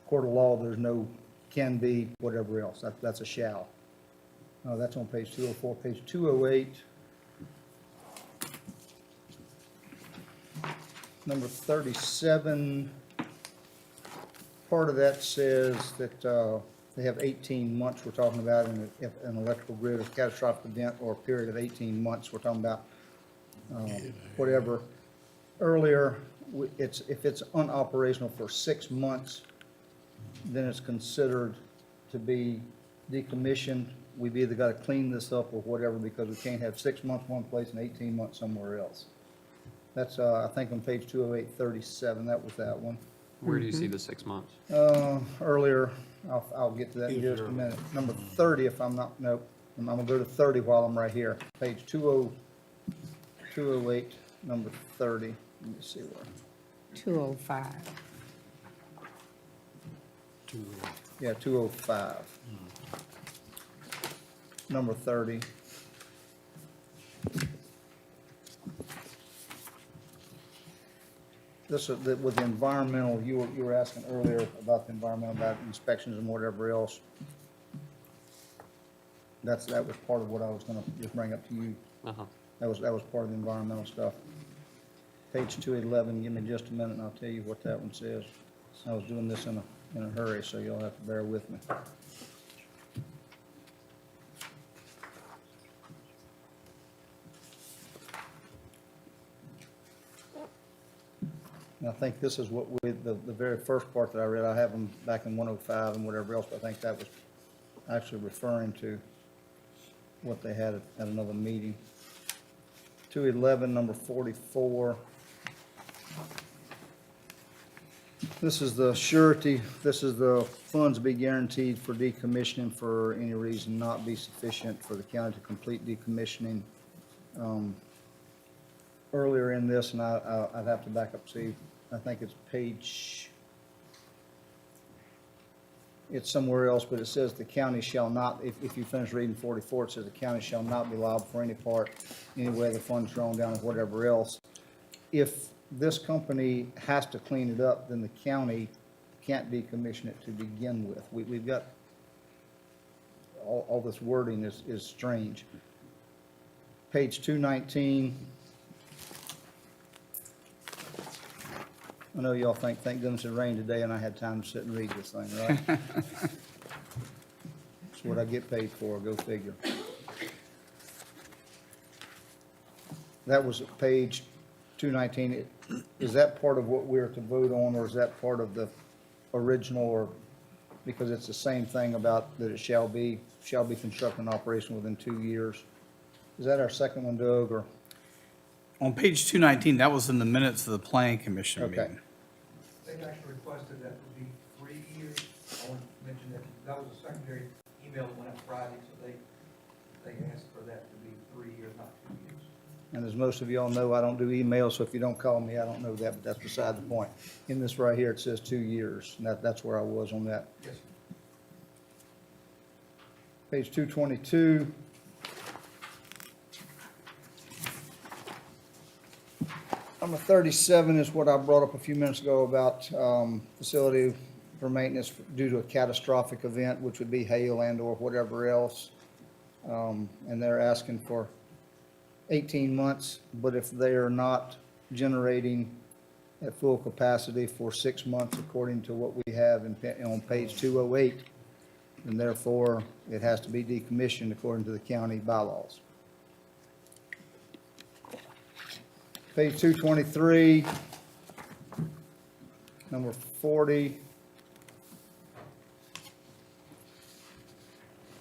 court of law, there's no can be, whatever else. That's a shall. That's on page 204. Page 208. Number 37, part of that says that they have 18 months we're talking about in an electrical grid, a catastrophic event or a period of 18 months. We're talking about whatever. Earlier, if it's unoperational for 6 months, then it's considered to be decommissioned. We've either got to clean this up or whatever because we can't have 6 months one place and 18 months somewhere else. That's, I think on page 208, 37, that was that one. Where do you see the 6 months? Earlier, I'll get to that in just a minute. Number 30, if I'm not, nope, I'm gonna go to 30 while I'm right here. Page 208, number 30. Let me see where. 205. Yeah, 205. Number 30. This is with the environmental, you were asking earlier about the environmental, about inspections and whatever else. That was part of what I was gonna just bring up to you. Uh-huh. That was part of the environmental stuff. Page 211, give me just a minute and I'll tell you what that one says. I was doing this in a hurry, so you'll have to bear with me. And I think this is what the very first part that I read, I have them back in 105 and whatever else, but I think that was actually referring to what they had at another meeting. 211, number 44. This is the surety, this is the funds be guaranteed for decommissioning for any reason not be sufficient for the county to complete decommissioning. Earlier in this, and I'd have to back up, see, I think it's page, it's somewhere else, but it says the county shall not, if you finish reading 44, it says the county shall not be liable for any part, any way the funds drawn down or whatever else. If this company has to clean it up, then the county can't decommission it to begin with. We've got, all this wording is strange. Page 219. I know y'all think, thank goodness it rained today and I had time to sit and read this thing, right? That's what I get paid for, go figure. That was page 219. Is that part of what we're to vote on, or is that part of the original, or, because it's the same thing about that it shall be constructed and operation within 2 years? Is that our second one, Doug, or? On page 219, that was in the minutes of the planning commission Okay. meeting. They actually requested that to be 3 years. I want to mention that was a secondary email that went out Friday, so they asked for that to be 3 years, not 2 years. And as most of y'all know, I don't do emails, so if you don't call me, I don't know that, but that's beside the point. In this right here, it says 2 years, and that's where I was on that. Yes, sir. Page 222. Number 37 is what I brought up a few minutes ago about facility for maintenance due to a catastrophic event, which would be hail and or whatever else. And they're asking for 18 months, but if they are not generating at full capacity for 6 months, according to what we have on page 208, then therefore it has to be decommissioned according to the county bylaws. Page 223, number 40.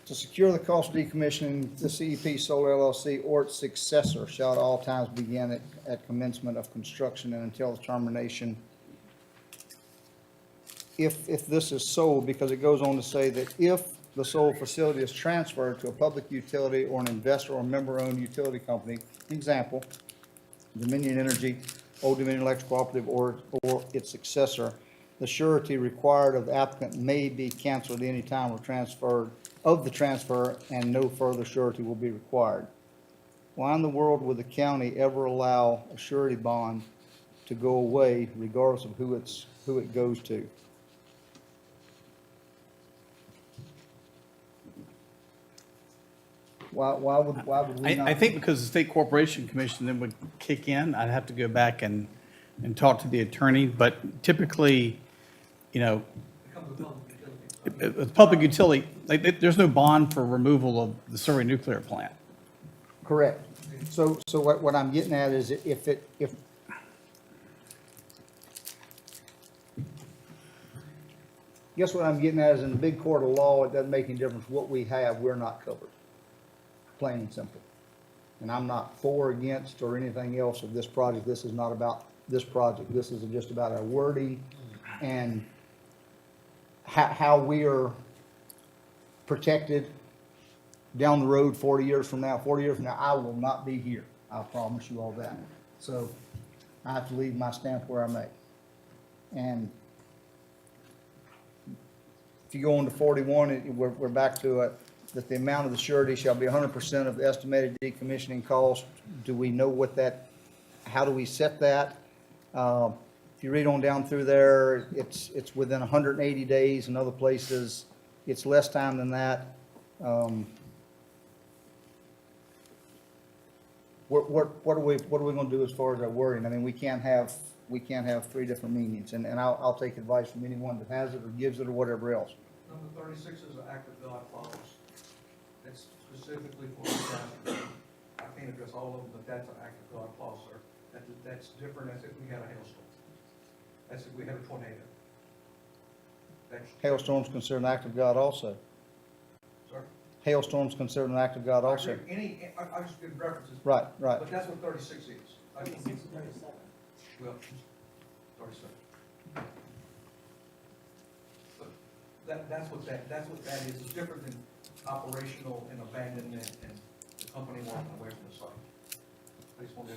To secure the cost of decommissioning, the CEP Solar LLC or its successor shall at all times begin at commencement of construction and until the termination. If this is sold, because it goes on to say that if the sold facility is transferred to a public utility or an investor or member-owned utility company, example, Dominion Energy, Old Dominion Electric Cooperative, or its successor, the surety required of the applicant may be canceled at any time or transferred of the transfer, and no further surety will be required. Why in the world would the county ever allow a surety bond to go away regardless of who it goes to? Why would we not? I think because the State Corporation Commission then would kick in, I'd have to go back and talk to the attorney, but typically, you know, with public utility, like, there's no bond for removal of the Surrey nuclear plant. Correct. So what I'm getting at is if guess what I'm getting at is in the big court of law, it doesn't make any difference what we have, we're not covered. Plain and simple. And I'm not for, against, or anything else of this project. This is not about this project. This is just about our wording and how we are protected down the road 40 years from now. 40 years from now, I will not be here. I promise you all that. So I have to leave my stamp where I may. And if you go on to 41, we're back to it, that the amount of the surety shall be 100% of the estimated decommissioning cost. Do we know what that, how do we set that? If you read on down through there, it's within 180 days. In other places, it's less time than that. What are we going to do as far as our wording? I mean, we can't have three different meanings, and I'll take advice from anyone that has it or gives it or whatever else. Number 36 is an act of God clause. That's specifically for disasters. I can't address all of them, but that's an act of God clause, sir. That's different as if we had a hailstorm. That's if we had a tornado. Hailstorms considered an act of God also. Sir? Hailstorms considered an act of God also. I just give references. Right. But that's what 36 is. 36 and 37. Well, 37. But that's what that is. It's different than operational and abandonment and the company walking away from the site. I just want you.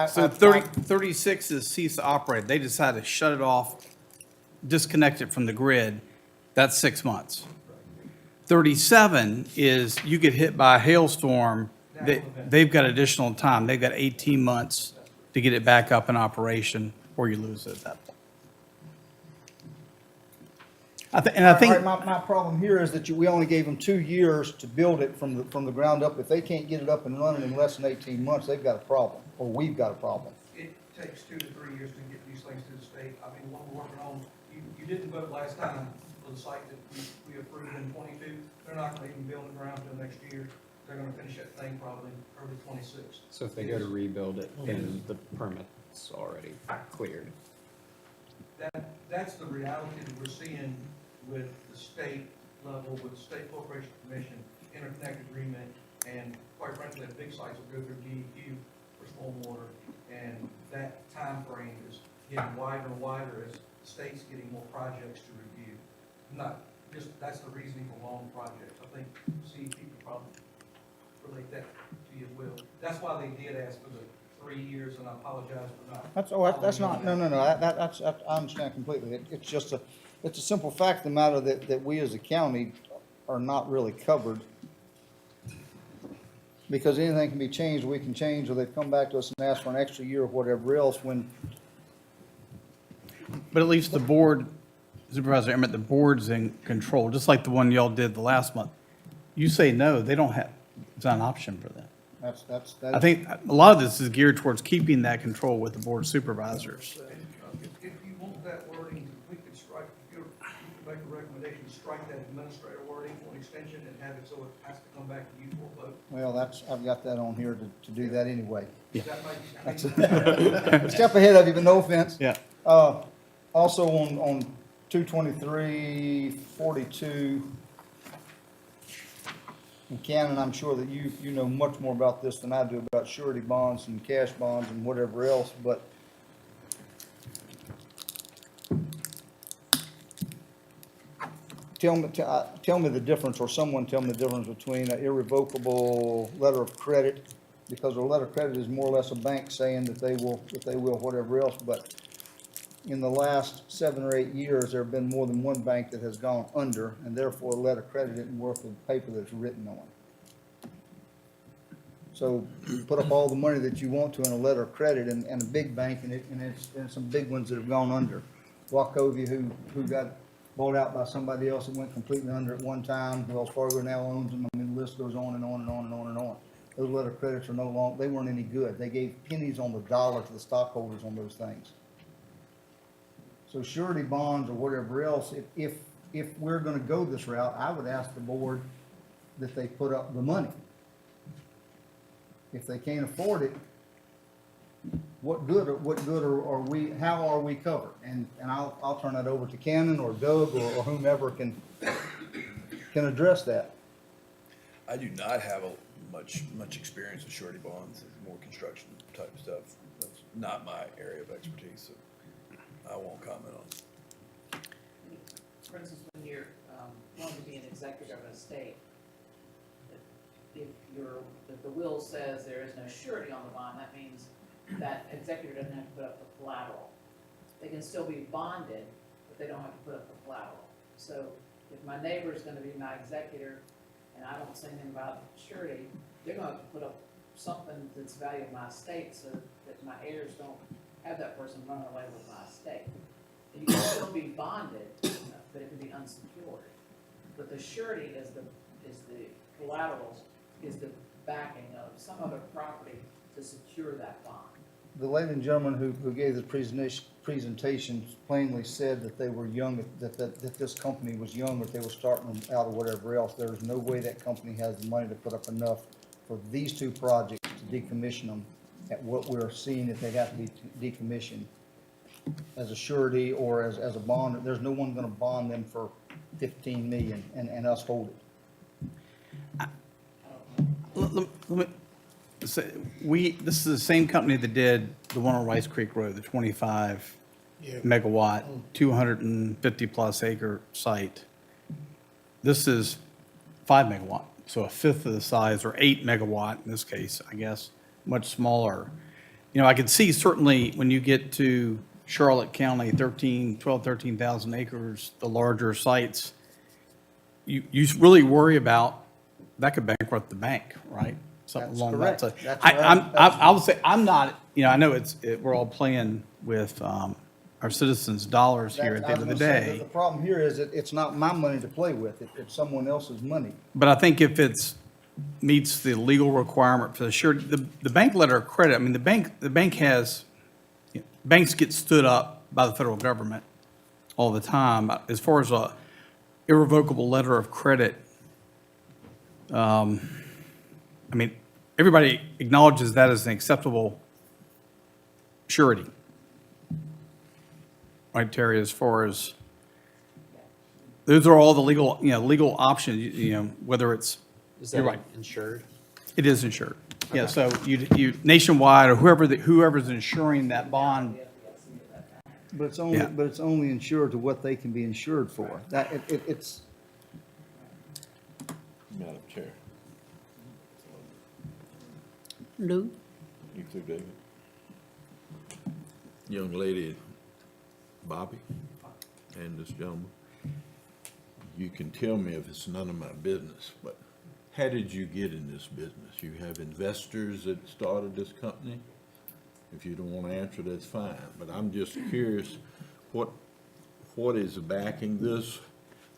So 36 is cease to operate. They decide to shut it off, disconnect it from the grid. That's 6 months. 37 is you get hit by a hailstorm, they've got additional time. They've got 18 months to get it back up in operation, or you lose it at that point. I think My problem here is that we only gave them 2 years to build it from the ground up. If they can't get it up and running in less than 18 months, they've got a problem, or we've got a problem. It takes 2 to 3 years to get these things to the state. I mean, what we're working on, you didn't vote last time for the site that we approved in 22. They're not gonna even build the ground until next year. They're gonna finish that thing probably early 26. So if they go to rebuild it and the permit's already cleared. That's the reality that we're seeing with the state level, with the State Corporation Commission, interconnect agreement, and quite frankly, the big sites will go through DEQ for stormwater, and that time frame is getting wider and wider as the state's getting more projects to review. That's the reasoning for long projects. I think CEP could probably relate that to you as well. That's why they did ask for the 3 years, and I apologize for not. That's not, no, that's, I understand completely. It's just it's a simple fact of the matter that we as a county are not really covered. Because anything can be changed, we can change, or they come back to us and ask for an extra year or whatever else when. But at least the board, Supervisor Emmett, the board's in control, just like the one y'all did the last month. You say no, they don't have, it's not an option for them. I think a lot of this is geared towards keeping that control with the board of supervisors. If you want that wording, we could strike, you could make a recommendation, strike that administrative wording for an extension and have it so it has to come back to you for a vote. Well, I've got that on here to do that anyway. Does that make That's a step ahead of you, but no offense. Yeah. Also on 22342, and Cannon, I'm sure that you know much more about this than I do about surety bonds and cash bonds and whatever else, but tell me the difference, or someone tell me the difference between an irrevocable letter of credit, because a letter of credit is more or less a bank saying that they will whatever else, but in the last 7 or 8 years, there have been more than one bank that has gone under, and therefore a letter of credit isn't worth the paper that it's written on. So you put up all the money that you want to in a letter of credit, and a big bank, and it's some big ones that have gone under. Wachovia, who got bought out by somebody else and went completely under at one time. Wells Fargo now owns them. I mean, the list goes on and on and on and on and on. Those letter of credits are no longer, they weren't any good. They gave pennies on the dollar to the stockholders on those things. So surety bonds or whatever else, if we're gonna go this route, I would ask the board that they put up the money. If they can't afford it, what good are we, how are we covered? And I'll turn that over to Cannon or Doug or whomever can address that. I do not have much experience with surety bonds, more construction type stuff. That's not my area of expertise. So I won't comment on. For instance, when you're wanting to be an executor of an estate, if the will says there is no surety on the bond, that means that executor doesn't have to put up the collateral. They can still be bonded, but they don't have to put up the collateral. So if my neighbor is gonna be my executor and I don't say anything about surety, they're gonna have to put up something that's the value of my estate so that my heirs don't have that person run away with my estate. And you can still be bonded, but it can be unsecured. But the surety is the collateral, is the backing of some other property to secure that bond. The lady and gentleman who gave the presentation plainly said that they were young, that this company was young, that they were starting out or whatever else. There is no way that company has the money to put up enough for these two projects to decommission them at what we're seeing that they have to be decommissioned as a surety or as a bond. There's no one gonna bond them for 15 million and us hold it. Let me say, this is the same company that did the one on Rice Creek Road, the 25 megawatt, 250 plus acre site. This is 5 megawatt, so a fifth of the size, or 8 megawatt in this case, I guess, much smaller. You know, I can see certainly when you get to Charlotte County, 13,000 acres, the larger sites, you really worry about, that could bankrupt the bank, right? Something That's along correct. that. That's I would say, I'm not, you know, I know we're all playing with our citizens' dollars here at the end of the day. The problem here is that it's not my money to play with, it's someone else's money. But I think if it's meets the legal requirement for the surety, the bank letter of credit, I mean, the bank has, you know, banks get stood up by the federal government all the time. As far as a irrevocable letter of credit, I mean, everybody acknowledges that as an acceptable surety. Right, Terry, as far as, those are all the legal options, you know, whether it's, Is you're that right. insured? It is insured. Yeah, so you Nationwide or whoever's insuring that bond. But it's only, Yeah. but it's only insured to what they can be insured for. That, it's, Madam Chair. Lou? You too, David. Young lady, Bobby, and this gentleman, you can tell me if it's none of my business, but how did you get in this business? You have investors that started this company? If you don't want to answer, that's fine, but I'm just curious, what is backing this?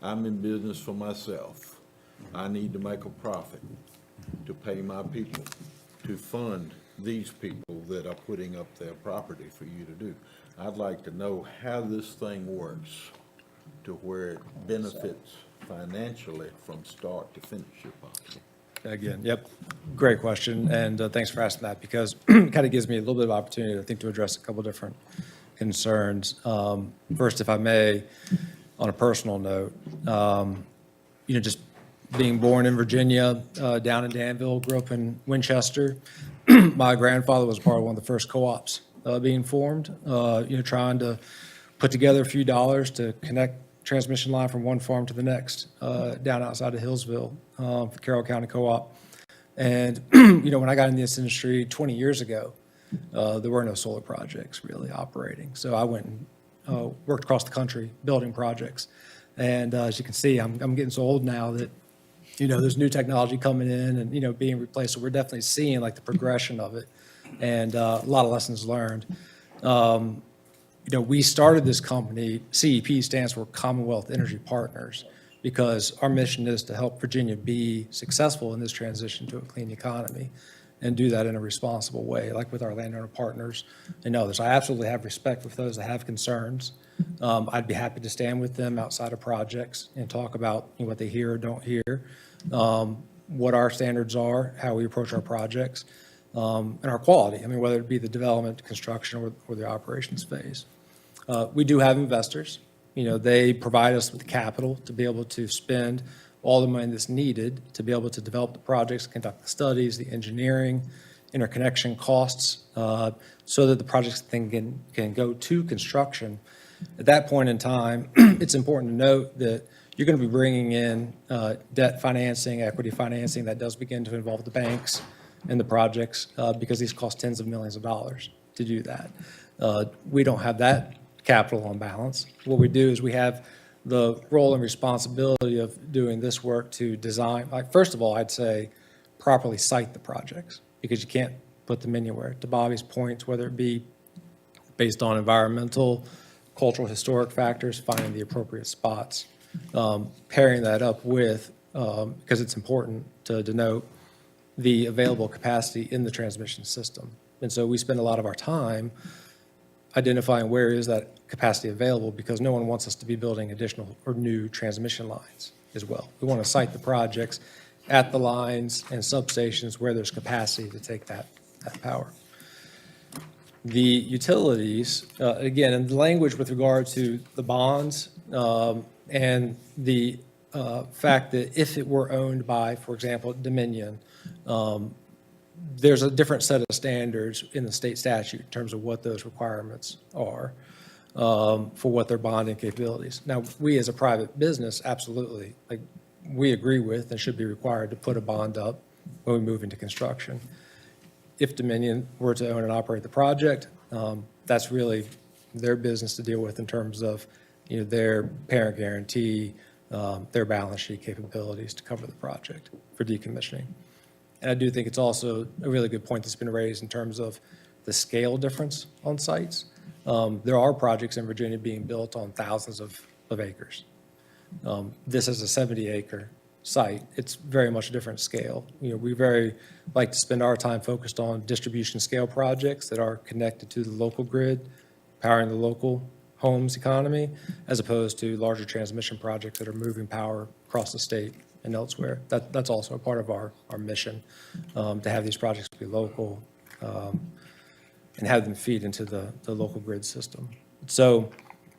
I'm in business for myself. I need to make a profit to pay my people, to fund these people that are putting up their property for you to do. I'd like to know how this thing works to where it benefits financially from start to finish, if possible. Again, yep, great question, and thanks for asking that, because it kind of gives me a little bit of opportunity, I think, to address a couple different concerns. First, if I may, on a personal note, you know, just being born in Virginia, down in Danville, grew up in Winchester. My grandfather was part of one of the first co-ops being formed, you know, trying to put together a few dollars to connect transmission line from one farm to the next, down outside of Hillsville, for Carroll County Co-op. And, you know, when I got in this industry 20 years ago, there were no solar projects really operating. So I went and worked across the country building projects. And as you can see, I'm getting so old now that, you know, there's new technology coming in and, you know, being replaced. So we're definitely seeing like the progression of it and a lot of lessons learned. You know, we started this company, CEP stands for Commonwealth Energy Partners, because our mission is to help Virginia be successful in this transition to a clean economy and do that in a responsible way, like with our landowner partners and others. I absolutely have respect for those that have concerns. I'd be happy to stand with them outside of projects and talk about, you know, what they hear or don't hear, what our standards are, how we approach our projects, and our quality. I mean, whether it be the development, construction, or the operations phase. We do have investors. You know, they provide us with capital to be able to spend all the money that's needed to be able to develop the projects, conduct the studies, the engineering, interconnection costs, so that the projects can go to construction At that point in time, it's important to note that you're going to be bringing in debt financing, equity financing that does begin to involve the banks and the projects because these cost tens of millions of dollars to do that. We don't have that capital on balance. What we do is we have the role and responsibility of doing this work to design, like, first of all, I'd say properly site the projects because you can't put them anywhere. To Bobby's points, whether it be based on environmental, cultural, historic factors, finding the appropriate spots, pairing that up with, because it's important to denote the available capacity in the transmission system. And so we spend a lot of our time identifying where is that capacity available because no one wants us to be building additional or new transmission lines as well. We want to site the projects at the lines and substations where there's capacity to take that power. The utilities, again, in the language with regard to the bonds and the fact that if it were owned by, for example, Dominion, there's a different set of standards in the state statute in terms of what those requirements are for what their bonding capabilities. Now, we as a private business, absolutely, like we agree with and should be required to put a bond up when we move into construction. If Dominion were to own and operate the project, that's really their business to deal with in terms of, you know, their parent guarantee, their balance sheet capabilities to cover the project for decommissioning. And I do think it's also a really good point that's been raised in terms of the scale difference on sites. There are projects in Virginia being built on thousands of acres. This is a 70-acre site. It's very much a different scale. You know, we very like to spend our time focused on distribution scale projects that are connected to the local grid, powering the local homes economy, as opposed to larger transmission projects that are moving power across the state and elsewhere. That's also a part of our mission, to have these projects be local and have them feed into the local grid system. So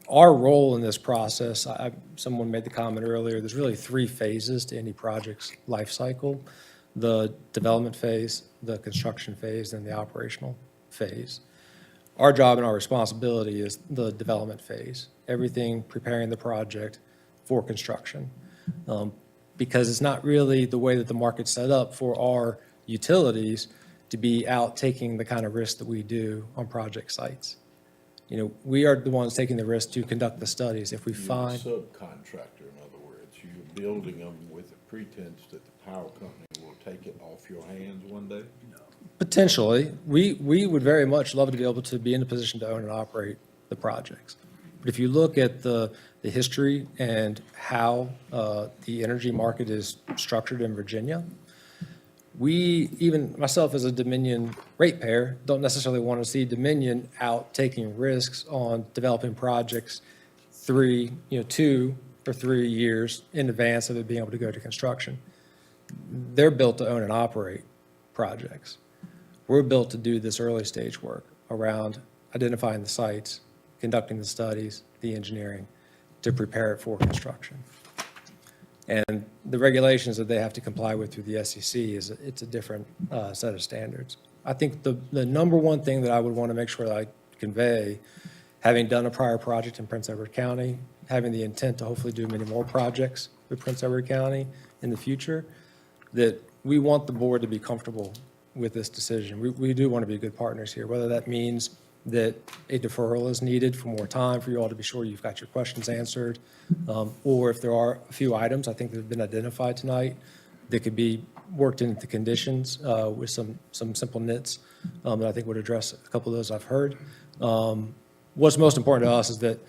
our role in this process, someone made the comment earlier, there's really 3 phases to any project's life cycle: the development phase, the construction phase, and the operational phase. Our job and our responsibility is the development phase, everything preparing the project for construction. Because it's not really the way that the market's set up for our utilities to be out taking the kind of risk that we do on project sites. You know, we are the ones taking the risk to conduct the studies. If we find. You're a subcontractor, in other words. You're building them with the pretense that the power company will take it off your hands one day? Potentially. We would very much love to be able to be in a position to own and operate the projects. But if you look at the history and how the energy market is structured in Virginia, we, even myself as a Dominion ratepayer, don't necessarily want to see Dominion out taking risks on developing projects 2 or 3 years in advance of it being able to go to construction. They're built to own and operate projects. We're built to do this early stage work around identifying the sites, conducting the studies, the engineering, to prepare it for construction. And the regulations that they have to comply with through the SEC it's a different set of standards. I think the number one thing that I would want to make sure that I convey, having done a prior project in Prince Edward County, having the intent to hopefully do many more projects with Prince Edward County in the future, that we want the board to be comfortable with this decision. We do want to be good partners here, whether that means that a deferral is needed for more time for you all to be sure you've got your questions answered, or if there are a few items I think that have been identified tonight that could be worked into the conditions with some simple nits that I think would address a couple of those I've heard. What's most important to us is that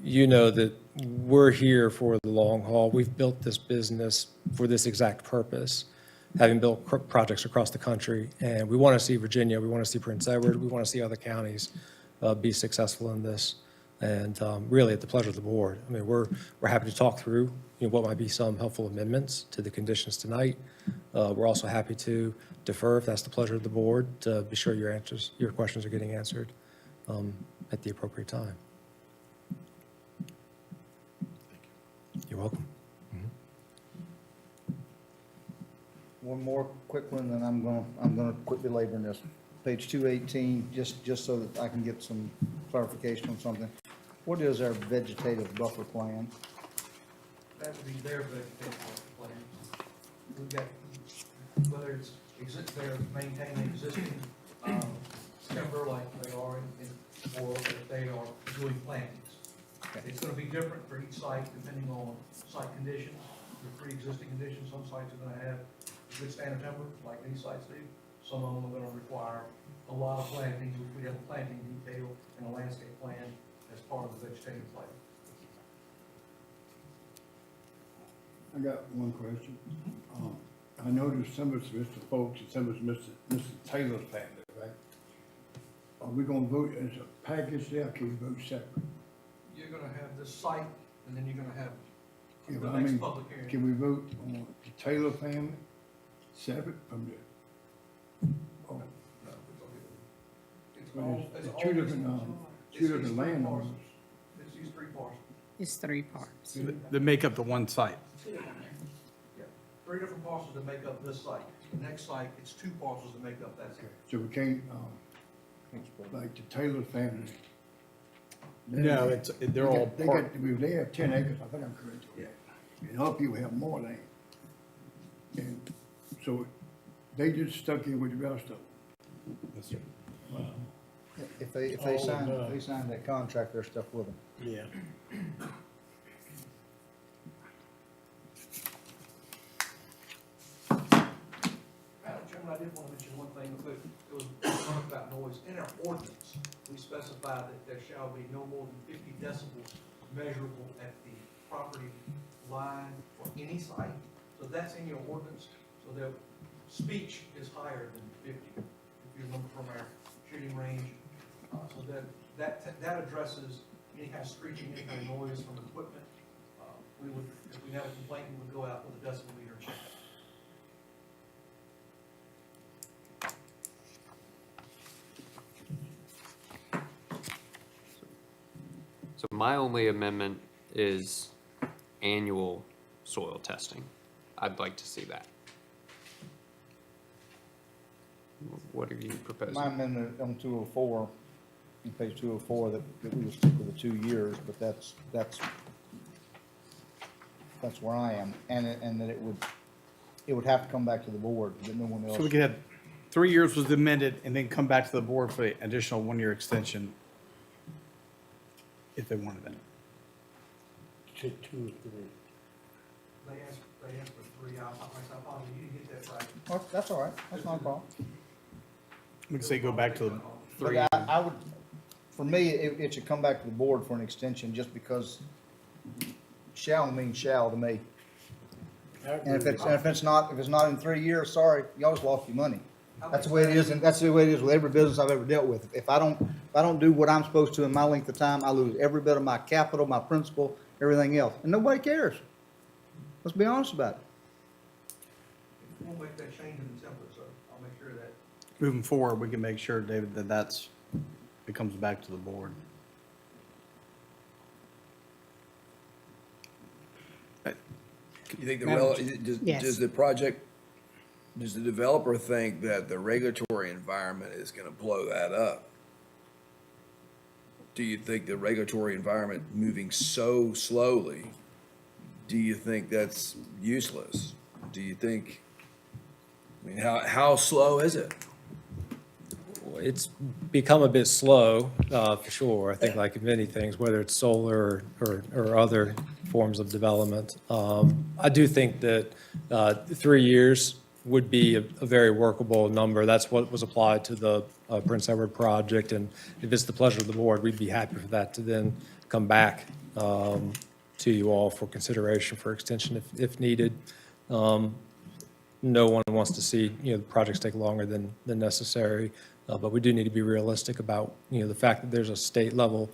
you know that we're here for the long haul. We've built this business for this exact purpose, having built projects across the country, and we want to see Virginia, we want to see Prince Edward, we want to see other counties be successful in this, and really at the pleasure of the board. I mean, we're happy to talk through what might be some helpful amendments to the conditions tonight. We're also happy to defer if that's the pleasure of the board, to be sure your questions are getting answered at the appropriate time. You're welcome. One more quick one, then I'm gonna quit belaboring this. Page 218, just so that I can get some clarification on something. What is our vegetative buffer plan? That would be their vegetative plan. We've got, whether it's they're maintaining existing, timber like they are or if they are doing plantings. It's gonna be different for each site depending on site conditions, the pre-existing conditions. Some sites are gonna have good standard timber, like these sites do. Some of them are gonna require a lot of planting, which we have a planting detail and a landscape plan as part of the vegetative plan. I got one question. I noticed some of it's Mr. Folks and some of it's Mr. Taylor's family, right? Are we gonna vote as a package there, or can we vote separate? You're gonna have this site, and then you're gonna have Yeah, the but I next mean, public hearing. can we vote on the Taylor family separate from the? Oh, It's but all, it's it's two all different, two different three landowners. parcels. It's these three parcels. It's 3 parts. That make up the one site. Yeah, three different parcels that make up this site. The next site, it's two parcels that make up that site. So we can't, like the Taylor family. No, they're all They part. got, they have 10 acres, I think I'm correct on that. And other people have more land. And so they just stuck in with the rest of them. Yes, sir. If they sign that contract, they're stuck with them. Yeah. Madam Chairman, I did want to mention one thing, but it was talking about noise. In our ordinance, we specify that there shall be no more than 50 decibels measurable at the property line for any site. So that's in your ordinance, so their speech is higher than 50, if you remember from our shooting range. So that addresses any kind of screeching, any kind of noise from equipment. We would, if we have a complaint, we would go out with a decibel meter and check it. So my only amendment is annual soil testing. I'd like to see that. What are you proposing? My amendment on 204, on page 204, that we would stick with the 2 years, but that's where I am. And that it would have to come back to the board, that no one else. So we could have 3 years was amended and then come back to the board for the additional 1-year extension if they wanted it. To 2 or 3. They asked for 3, I apologize, you didn't get that right. Oh, that's all right, that's not a problem. We can say go back to the 3. But I would, for me, it should come back to the board for an extension, just because shall means shall to me. And if it's not in 3 years, sorry, y'all just lost your money. That's the way it is, and that's the way it is with every business I've ever dealt with. If I don't do what I'm supposed to in my length of time, I lose every bit of my capital, my principal, everything else, and nobody cares. Let's be honest about it. We'll make that change in the template, so I'll make sure of that. Moving forward, we can make sure, David, that it comes back to the board. You think Yes. does the developer think that the regulatory environment is gonna blow that up? Do you think the regulatory environment moving so slowly, do you think that's useless? Do you think, I mean, how slow is it? It's become a bit slow, for sure. I think like many things, whether it's solar or other forms of development. I do think that 3 years would be a very workable number. That's what was applied to the Prince Edward project. And if it's the pleasure of the board, we'd be happy for that to then come back to you all for consideration for extension if needed. No one wants to see, the projects take longer than necessary. But we do need to be realistic about, the fact that there's a state level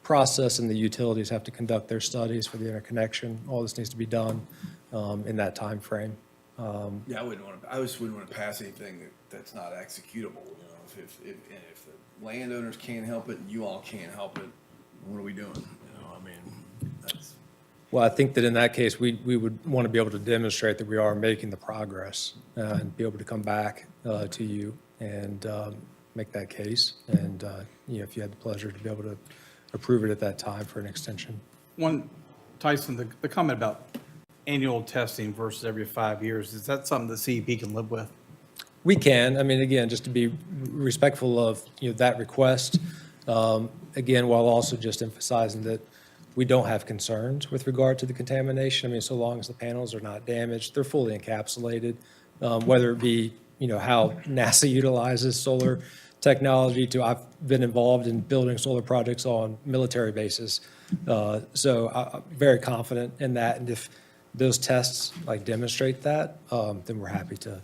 process and the utilities have to conduct their studies for the interconnection. All this needs to be done in that time frame. Yeah, I just wouldn't want to pass anything that's not executable, if the landowners can't help it and you all can't help it, what are we doing? That's. Well, I think that in that case, we would want to be able to demonstrate that we are making the progress and be able to come back to you and make that case. And, if you had the pleasure to be able to approve it at that time for an extension. One, Tyson, the comment about annual testing versus every 5 years, is that something the CEP can live with? We can, I mean, again, just to be respectful of, that request, again, while also just emphasizing that we don't have concerns with regard to the contamination. I mean, so long as the panels are not damaged, they're fully encapsulated, whether it be, how NASA utilizes solar technology I've been involved in building solar projects on military bases. So I'm very confident in that. And if those tests demonstrate that, then we're happy to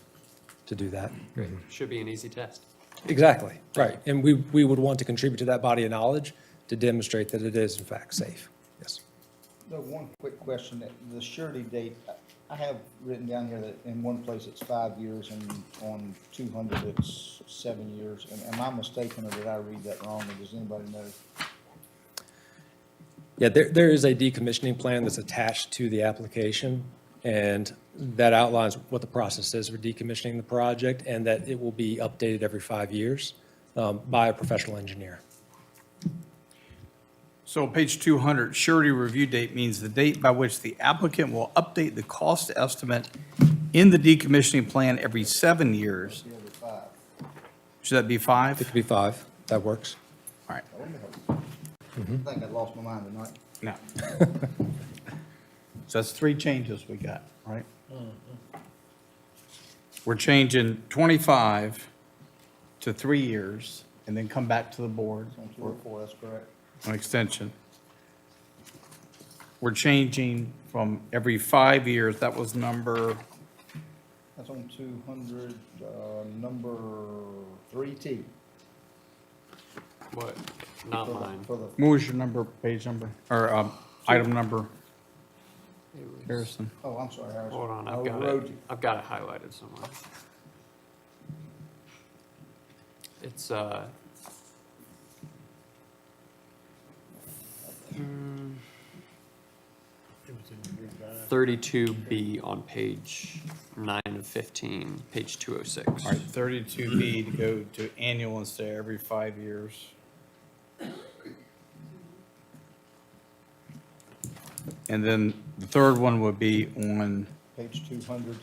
do that. Great. Should be an easy test. Exactly, right. And we would want to contribute to that body of knowledge to demonstrate that it is in fact safe. Yes. No, one quick question, the surety date, I have written down here that in one place it's 5 years and on 200 it's 7 years. Am I mistaken or did I read that wrong or does anybody know? Yeah, there is a decommissioning plan that's attached to the application, and that outlines what the process is for decommissioning the project and that it will be updated every 5 years by a professional engineer. So page 200, surety review date means the date by which the applicant will update the cost estimate in the decommissioning plan every 7 years. Should that be 5? It could be 5. That works. All right. I think I lost my mind tonight. No. So that's 3 changes we got, right? We're changing 25 to 3 years and then come back to the board On 2 or 4, that's correct. on extension. We're changing from every 5 years, that was number, That's on 200, number 3T. What? Not For the- mine. For the, what was your number, page number, or item number? Harrison. oh, I'm sorry, Harrison. Hold on, I I've got overrode it. you. I've got it highlighted somewhere. It's, 32B on page 9 of 15, page 206. All right, 32B to go to annual instead of every 5 years. And then the third one would be on Page 200,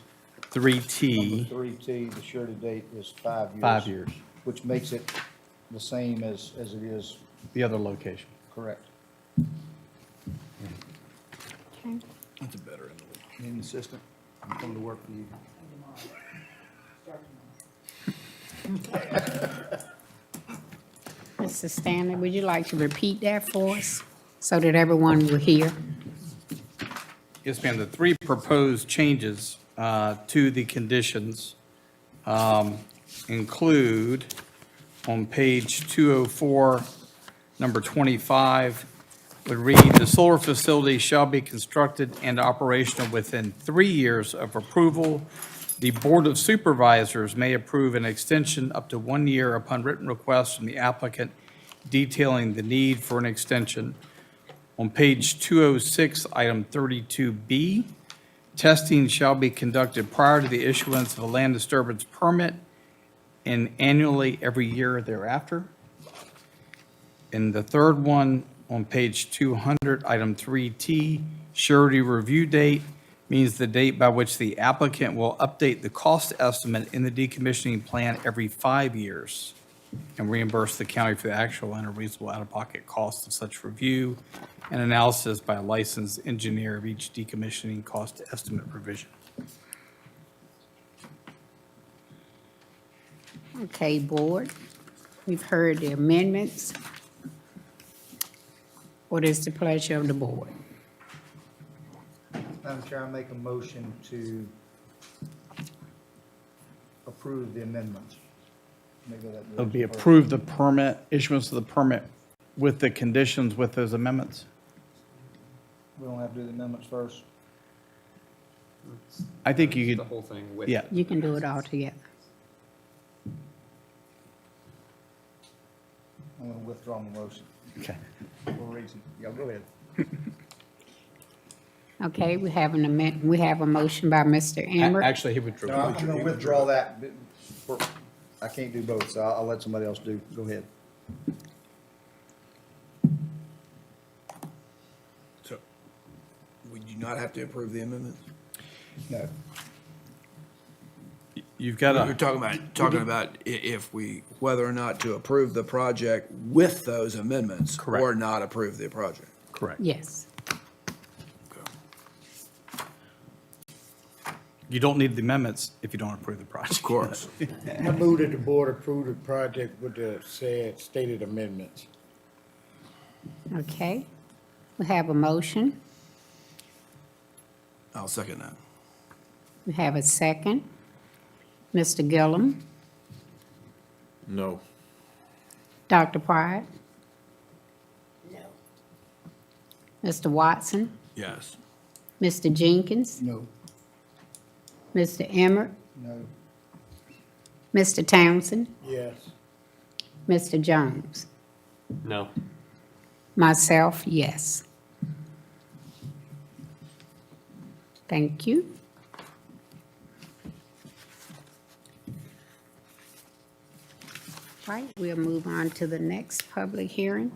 3T, number 3T, the surety date is 5 years. 5 years, Which makes it the same as it is, the other location. correct. Okay. That's a better end. Need an assistant? I'm coming to work for you. Mr. Stanley, would you like to repeat that for us so that everyone will hear? Yes, ma'am. The 3 proposed changes to the conditions include on page 204, number 25, would read, "The solar facility shall be constructed and operational within 3 years of approval. The Board of Supervisors may approve an extension up to 1 year upon written request from the applicant detailing the need for an extension." On page 206, item 32B, testing shall be conducted prior to the issuance of a land disturbance permit and annually every year thereafter. And the third one, on page 200, item 3T, surety review date means the date by which the applicant will update the cost estimate in the decommissioning plan every 5 years and reimburse the county for the actual and a reasonable out-of-pocket cost of such review and analysis by a licensed engineer of each decommissioning cost estimate revision. Okay, board, we've heard the amendments. What is the pleasure of the board? Madam Chair, I make a motion to approve the amendments. It'll be approve the permit, issuance of the permit with the conditions with those amendments. We don't have to do the amendments first. I think you The could, whole thing with. yeah. You can do it all together. I'm going to withdraw my motion Okay. for a reason. Y'all go ahead. Okay, we have we have a motion by Mr. Emmer. Actually, he withdrew. No, I'm going to withdraw that. I can't do both, so I'll let somebody else do. Go ahead. not have to approve the amendments? No. You've got We're to, talking about if we, whether or not to approve the project with those amendments. Correct. Or not approve the project. correct. Yes. You don't need the amendments if you don't approve the project. Of course. I move that the board approve the project with the said stated amendments. Okay. We have a motion. I'll second that. We have a second. Mr. Gillum, No. Dr. Pride, No. Mr. Watson, Yes. Mr. Jenkins, No. Mr. Emmert, No. Mr. Townsend, Yes. Mr. Jones. No. Myself, yes. Thank you. Right, we'll move on to the next public hearing.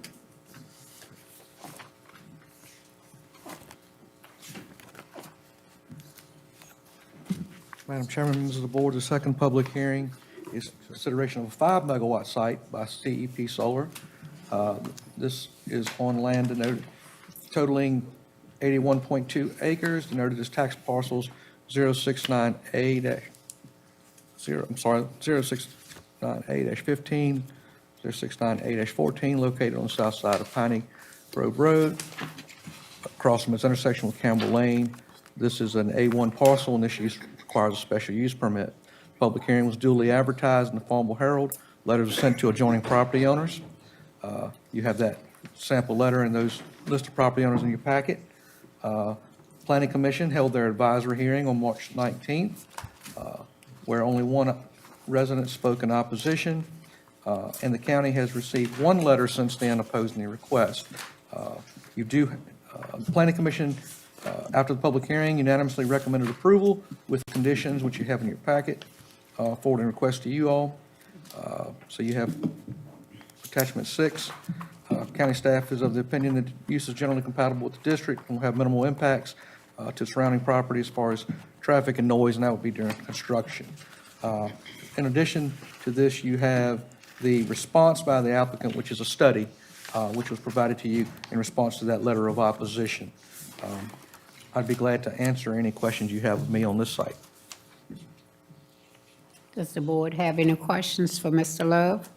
Madam Chairman, members of the board, the second public hearing is consideration of a 5-megawatt site by CEP Solar. This is on land denoted totaling 81.2 acres, denoted as tax parcels 069A-0, 069A-15, 069A-14, located on the south side of Piney Grove Road, across from its intersection with Campbell Lane. This is an A1 parcel, and this use requires a special use permit. Public hearing was duly advertised in the Farmville Herald. Letters were sent to adjoining property owners. You have that sample letter and those list of property owners in your packet. Planning Commission held their advisory hearing on March 19th, where only one resident spoke in opposition, and the county has received one letter since then opposing the request. The Planning Commission, after the public hearing, unanimously recommended approval with conditions which you have in your packet, forwarding request to you all. So you have attachment 6. County staff is of the opinion that use is generally compatible with the district and will have minimal impacts to surrounding property as far as traffic and noise, and that would be during construction. In addition to this, you have the response by the applicant, which is a study, which was provided to you in response to that letter of opposition. I'd be glad to answer any questions you have of me on this site. Does the board have any questions for Mr. Love?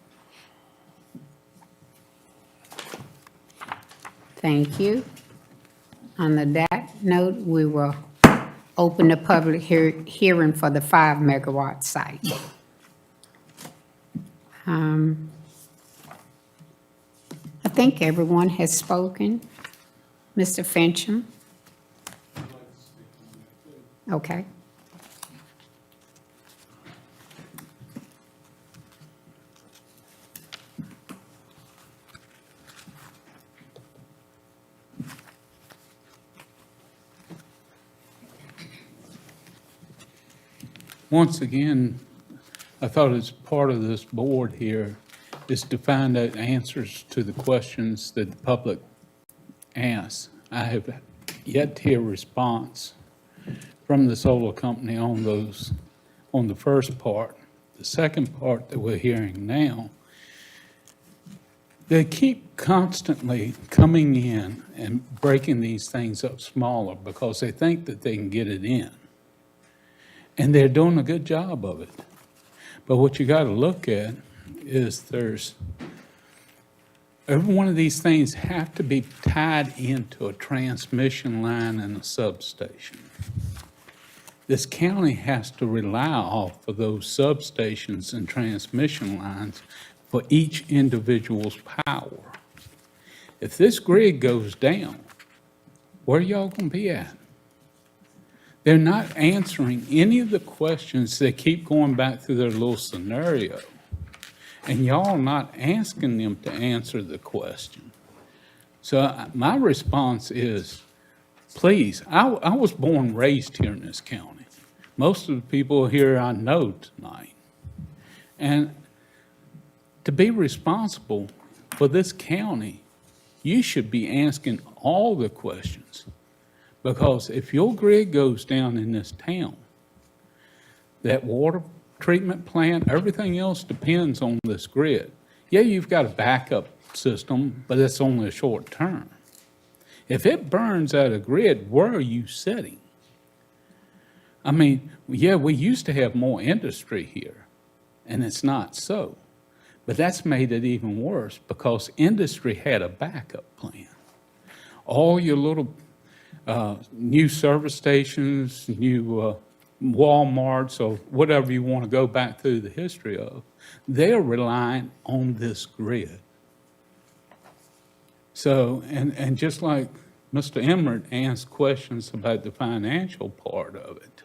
Thank you. On that note, we will open the public hearing for the 5-megawatt site. I think everyone has spoken. Mr. Fincham? Okay. Once again, I thought as part of this board here is to find out answers to the questions that the public asks. I have yet to hear a response from the solar company on those, on the first part. The second part that we're hearing now, they keep constantly coming in and breaking these things up smaller because they think that they can get it in. And they're doing a good job of it. But what you got to look at is every one of these things have to be tied into a transmission line and a substation. This county has to rely off of those substations and transmission lines for each individual's power. If this grid goes down, where are y'all going to be at? They're not answering any of the questions. They keep going back through their little scenario. And y'all not asking them to answer the question. So my response is, please, I was born and raised here in this county. Most of the people here I know tonight. And to be responsible for this county, you should be asking all the questions. Because if your grid goes down in this town, that water treatment plant, everything else depends on this grid. Yeah, you've got a backup system, but it's only a short term. If it burns out of grid, where are you sitting? I mean, yeah, we used to have more industry here, and it's not so. But that's made it even worse because industry had a backup plan. All your little new service stations, new Walmarts, or whatever you want to go back through the history of, they're relying on this grid. So, and just like Mr. Emmert asked questions about the financial part of it,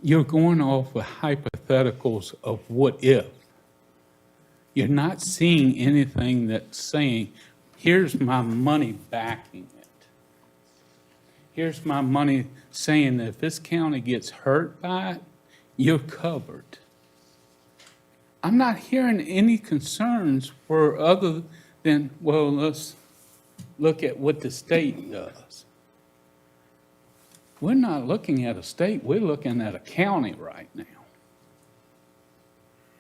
you're going off with hypotheticals of what if. You're not seeing anything that's saying, here's my money backing it. Here's my money saying that if this county gets hurt by it, you're covered. I'm not hearing any concerns for other than, well, let's look at what the state does. We're not looking at a state, we're looking at a county right now.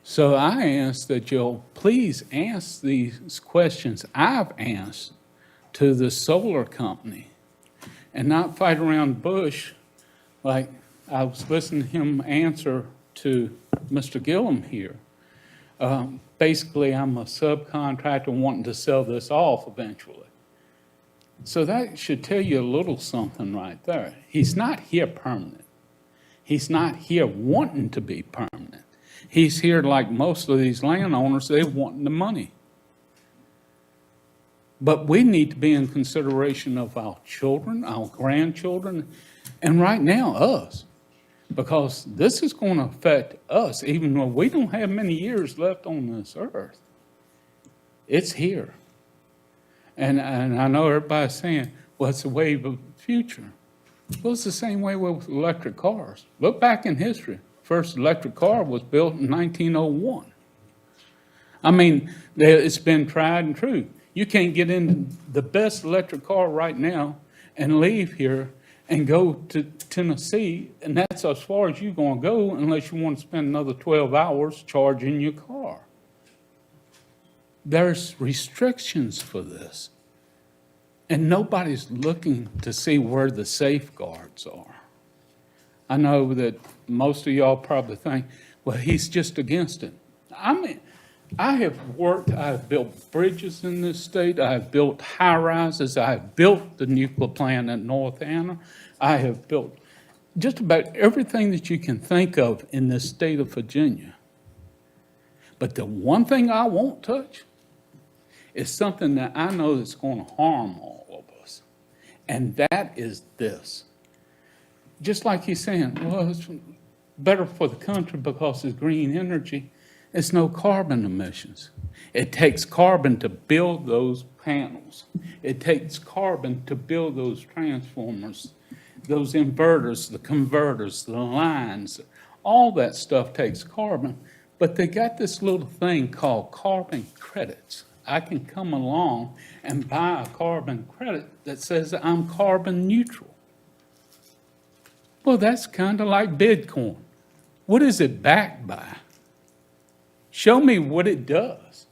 So I ask that you'll please ask these questions I've asked to the solar company and not fight around the bush like I was listening to him answer to Mr. Gillum here. Basically, I'm a subcontractor wanting to sell this off eventually. So that should tell you a little something right there. He's not here permanent. He's not here wanting to be permanent. He's here like most of these landowners, they want the money. But we need to be in consideration of our children, our grandchildren, and right now, us. Because this is going to affect us, even though we don't have many years left on this earth. It's here. And I know everybody's saying, well, it's a wave of the future. Well, it's the same way with electric cars. Look back in history. First electric car was built in 1901. I mean, it's been tried and true. You can't get in the best electric car right now and leave here and go to Tennessee, and that's as far as you're going to go unless you want to spend another 12 hours charging your car. There's restrictions for this, and nobody's looking to see where the safeguards are. I know that most of y'all probably think, well, he's just against it. I mean, I have built bridges in this state, I have built high-rises, I have built the nuclear plant at North Anna, I have built just about everything that you can think of in this state of Virginia. But the one thing I won't touch is something that I know that's going to harm all of us, and that is this. Just like he's saying, well, it's better for the country because it's green energy. It's no carbon emissions. It takes carbon to build those panels. It takes carbon to build those transformers, those inverters, the converters, the lines. All that stuff takes carbon, but they got this little thing called carbon credits. I can come along and buy a carbon credit that says I'm carbon neutral. Well, that's kind of like Bitcoin. What is it backed by? Show me what it does.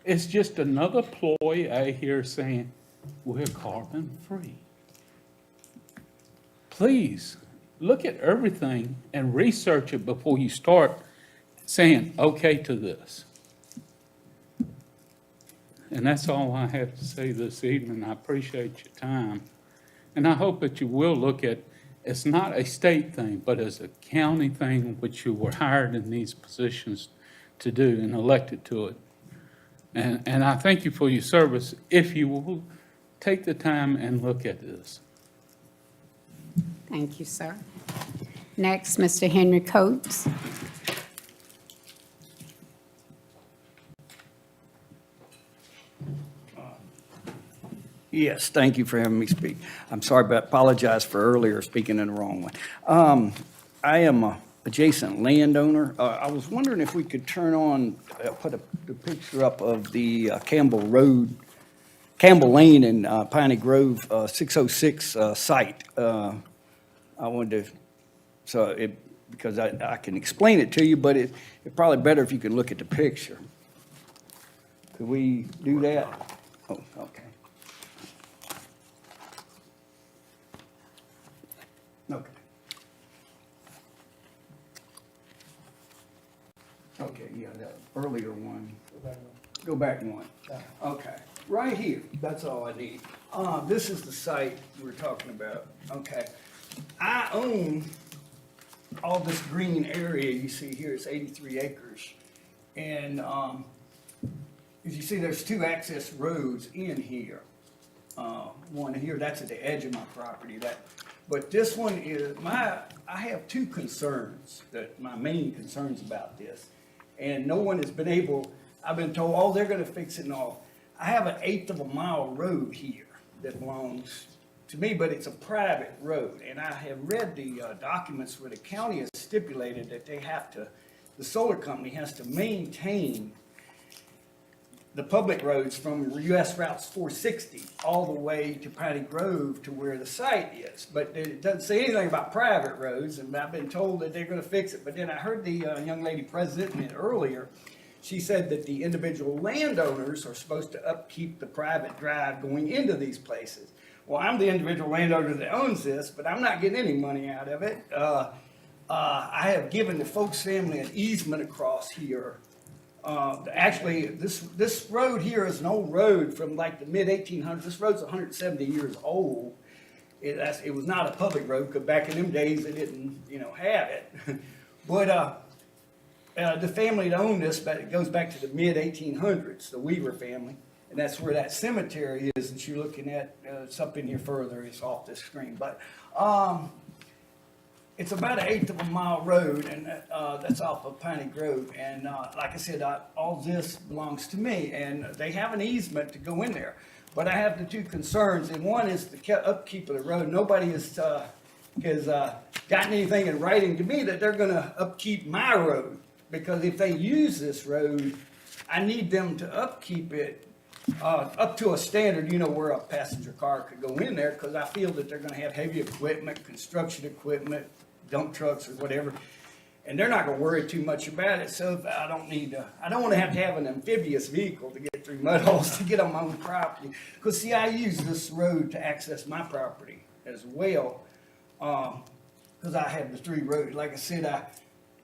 It's just another ploy I hear saying, we're carbon free. Please, look at everything and research it before you start saying, okay to this. And that's all I have to say this evening. I appreciate your time. And I hope that you will look at, it's not a state thing, but as a county thing, which you were hired in these positions to do and elected to it. And I thank you for your service if you will take the time and look at this. Thank you, sir. Next, Mr. Henry Coates. Yes, thank you for having me speak. I'm sorry, but apologize for earlier speaking in the wrong one. I am a adjacent landowner. I was wondering if we could turn on, put the picture up of the Campbell Road Campbell Lane and Piney Grove 606 site. I wanted to, because I can explain it to you, but it's probably better if you can look at the picture. Could we do that? Oh, okay. Okay. Okay, yeah, that earlier one. Go back one. Okay, right here, that's all I need. This is the site we're talking about, okay. I own all this green area you see here, it's 83 acres. And, as you see, there's 2 access roads in here. One here, that's at the edge of my property, but this one is, I have 2 concerns, my main concerns about this. And no one has been able, I've been told, oh, they're gonna fix it and all. I have an 1/8 of a mile road here that belongs to me, but it's a private road. And I have read the documents where the county has stipulated that the solar company has to maintain the public roads from US Routes 460 all the way to Piney Grove to where the site is. But it doesn't say anything about private roads, and I've been told that they're gonna fix it. But then I heard the young lady presenting it earlier. She said that the individual landowners are supposed to upkeep the private drive going into these places. Well, I'm the individual landowner that owns this, but I'm not getting any money out of it. I have given the Folks family an easement across here. Actually, this road here is an old road from like the mid-1800s. This road's 170 years old. It was not a public road, because back in them days, they didn't, have it. But the family that owned this, but it goes back to the mid-1800s, the Weaver family. And that's where that cemetery is that you're looking at. It's up in here further, it's off this screen. But it's about an 1/8 of a mile road, and that's off of Piney Grove. And like I said, all this belongs to me, and they have an easement to go in there. But I have the 2 concerns, and one is the upkeep of the road. Nobody has gotten anything in writing to me that they're gonna upkeep my road. Because if they use this road, I need them to upkeep it up to a standard, where a passenger car could go in there, because I feel that they're gonna have heavy equipment, construction equipment, dump trucks or whatever, and they're not gonna worry too much about it, so I don't wanna have to have an amphibious vehicle to get through mud holes to get on my own property. Because see, I use this road to access my property as well, because I have the 3 roads. Like I said,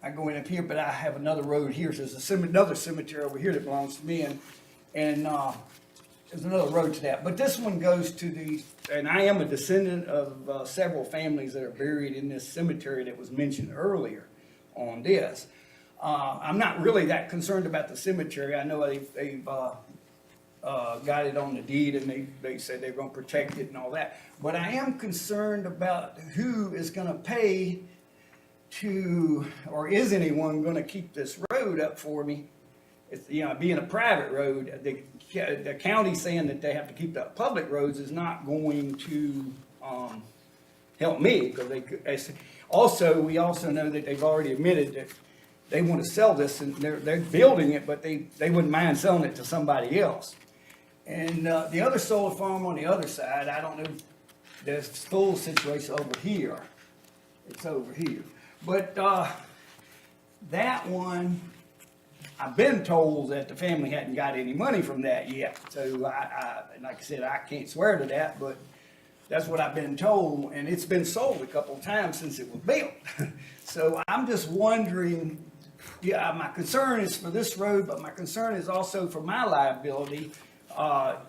I go in up here, but I have another road here, so there's another cemetery over here that belongs to me, and there's another road to that. But this one goes to and I am a descendant of several families that are buried in this cemetery that was mentioned earlier on this. I'm not really that concerned about the cemetery. I know they've got it on the deed, and they said they're gonna protect it and all that. But I am concerned about who is gonna pay or is anyone gonna keep this road up for me? It's, being a private road, the county saying that they have to keep the public roads is not going to help me, because we also know that they've already admitted that they want to sell this, and they're building it, but they wouldn't mind selling it to somebody else. And the other solar farm on the other side, I don't know the full situation over here. It's over here. But that one, I've been told that the family hadn't got any money from that yet. So like I said, I can't swear to that, but that's what I've been told. And it's been sold a couple of times since it was built. So I'm just wondering, my concern is for this road, but my concern is also for my liability.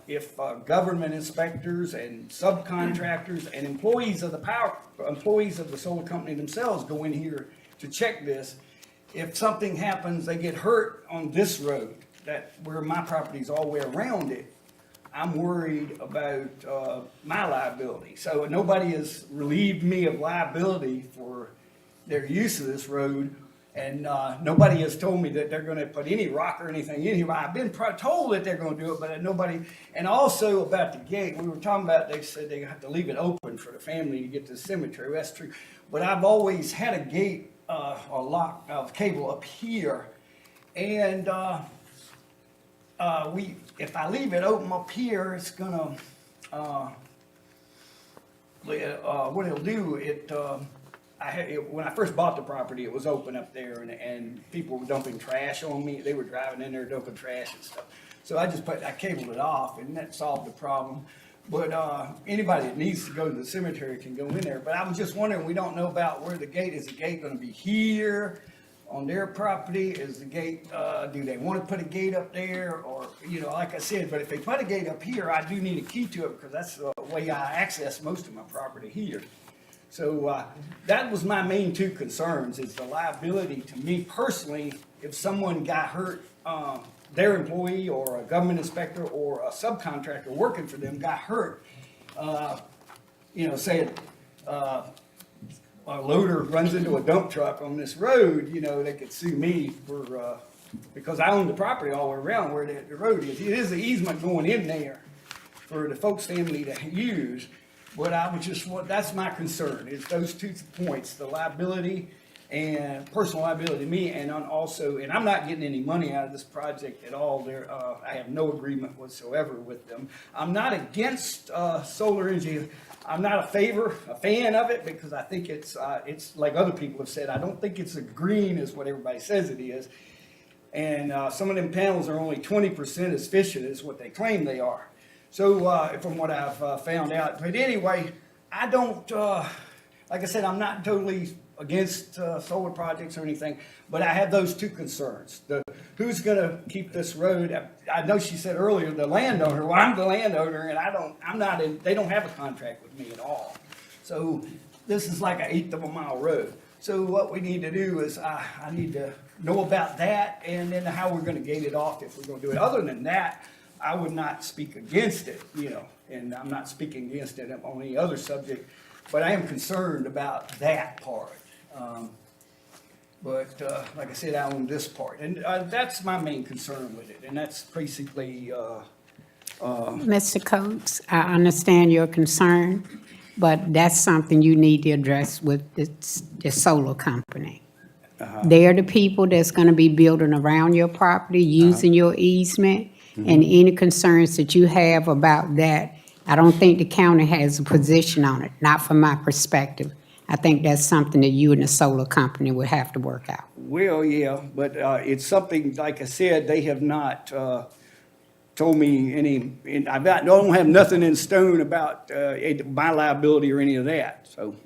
If government inspectors and subcontractors and employees of the solar company themselves go in here to check this, if something happens, they get hurt on this road, where my property is all the way around it, I'm worried about my liability. So nobody has relieved me of liability for their use of this road, and nobody has told me that they're going to put any rock or anything in here. I've been told that they're going to do it, but nobody. And also about the gate, we were talking about, they said they have to leave it open for the family to get to the cemetery. That's true. But I've always had a gate, a lock of cable up here, and if I leave it open up here, it's gonna, what it'll do, when I first bought the property, it was open up there and people were dumping trash on me. They were driving in there dumping trash and stuff. So I cabled it off and that solved the problem. But, anybody that needs to go to the cemetery can go in there. But I was just wondering, we don't know about where the gate, is the gate gonna be here on their property? Is the gate, do they wanna put a gate up there? Or, like I said, but if they put a gate up here, I do need a key to it because that's the way I access most of my property here. So that was my main two concerns, is the liability to me personally, if someone got hurt, their employee or a government inspector or a subcontractor working for them got hurt, say a loader runs into a dump truck on this road, they could sue me for, because I own the property all the way around where the road is. It is an easement going in there for the folks' family to use. But that's my concern, is those 2 points, the liability and personal liability to me, and I'm not getting any money out of this project at all. I have no agreement whatsoever with them. I'm not against solar energy. I'm not a fan of it, because I think it's like other people have said, I don't think it's as green as what everybody says it is. And some of them panels are only 20% as efficient as what they claim they are. So, from what I've found out, but anyway, I don't, like I said, I'm not totally against solar projects or anything, but I have those 2 concerns. Who's gonna keep this road? I know she said earlier, the landowner. Well, I'm the landowner, and they don't have a contract with me at all. So this is like an 1/8 of a mile road. So what we need to do is, I need to know about that, and then how we're gonna gate it off if we're gonna do it. Other than that, I would not speak against it, and I'm not speaking against it on any other subject, but I am concerned about that part. But like I said, I own this part, and that's my main concern with it, and that's basically, Mr. Coates, I understand your concern, but that's something you need to address with the solar company. They're the people that's gonna be building around your property, using your easement, and any concerns that you have about that, I don't think the county has a position on it, not from my perspective. I think that's something that you and the solar company would have to work out. well, yeah, but it's something, like I said, they have not told me any, and I don't have nothing in stone about my liability or any of that, so.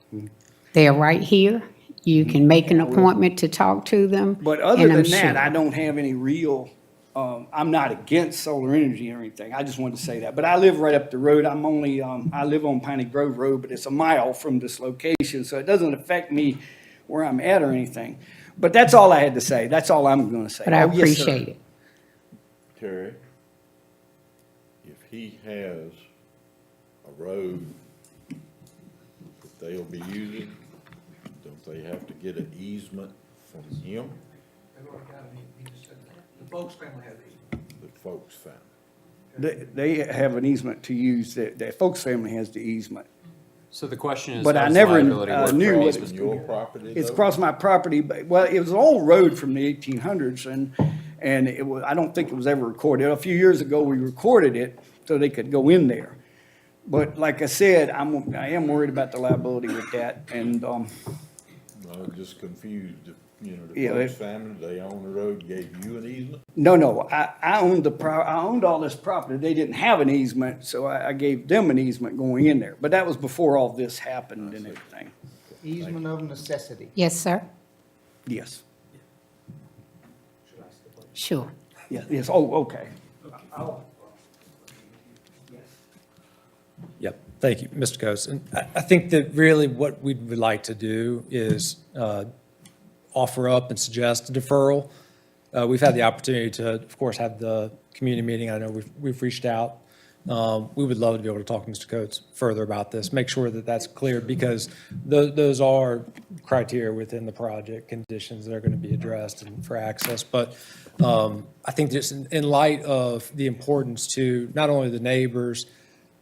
They're right here. You can make an appointment to talk to them. But other and I'm than that, sure- I don't have any real, I'm not against solar energy or anything. I just wanted to say that. But I live right up the road. I live on Piney Grove Road, but it's a mile from this location, so it doesn't affect me where I'm at or anything. But that's all I had to say. That's all I'm going to say. But I Oh, yes, sir. appreciate it. Terry, if he has a road that they'll be using, don't they have to get an easement from him? The folks family has The folks family. They have an easement to use, the folks family has the easement. So the question is, But how I does never liability work for knew what easement? It's your property, It's though? across my property, but, well, it was an old road from the 1800s, and it was, I don't think it was ever recorded. A few years ago, we recorded it so they could go in there. But like I said, I am worried about the liability with that, and, I'm just confused. The Yeah, folks family, they own the road, gave you an easement? no, I owned all this property. They didn't have an easement, so I gave them an easement going in there. But that was before all this happened and everything. Easement of necessity. Yes, sir? Yes, Sure. yes, oh, okay. Yep, thank you, Mr. Coates. And I think that really what we would like to do is offer up and suggest a deferral. We've had the opportunity to, of course, have the community meeting. I know we've reached out. We would love to be able to talk to Mr. Coates further about this, make sure that that's clear, because those are criteria within the project, conditions that are going to be addressed and for access. But I think just in light of the importance to not only the neighbors,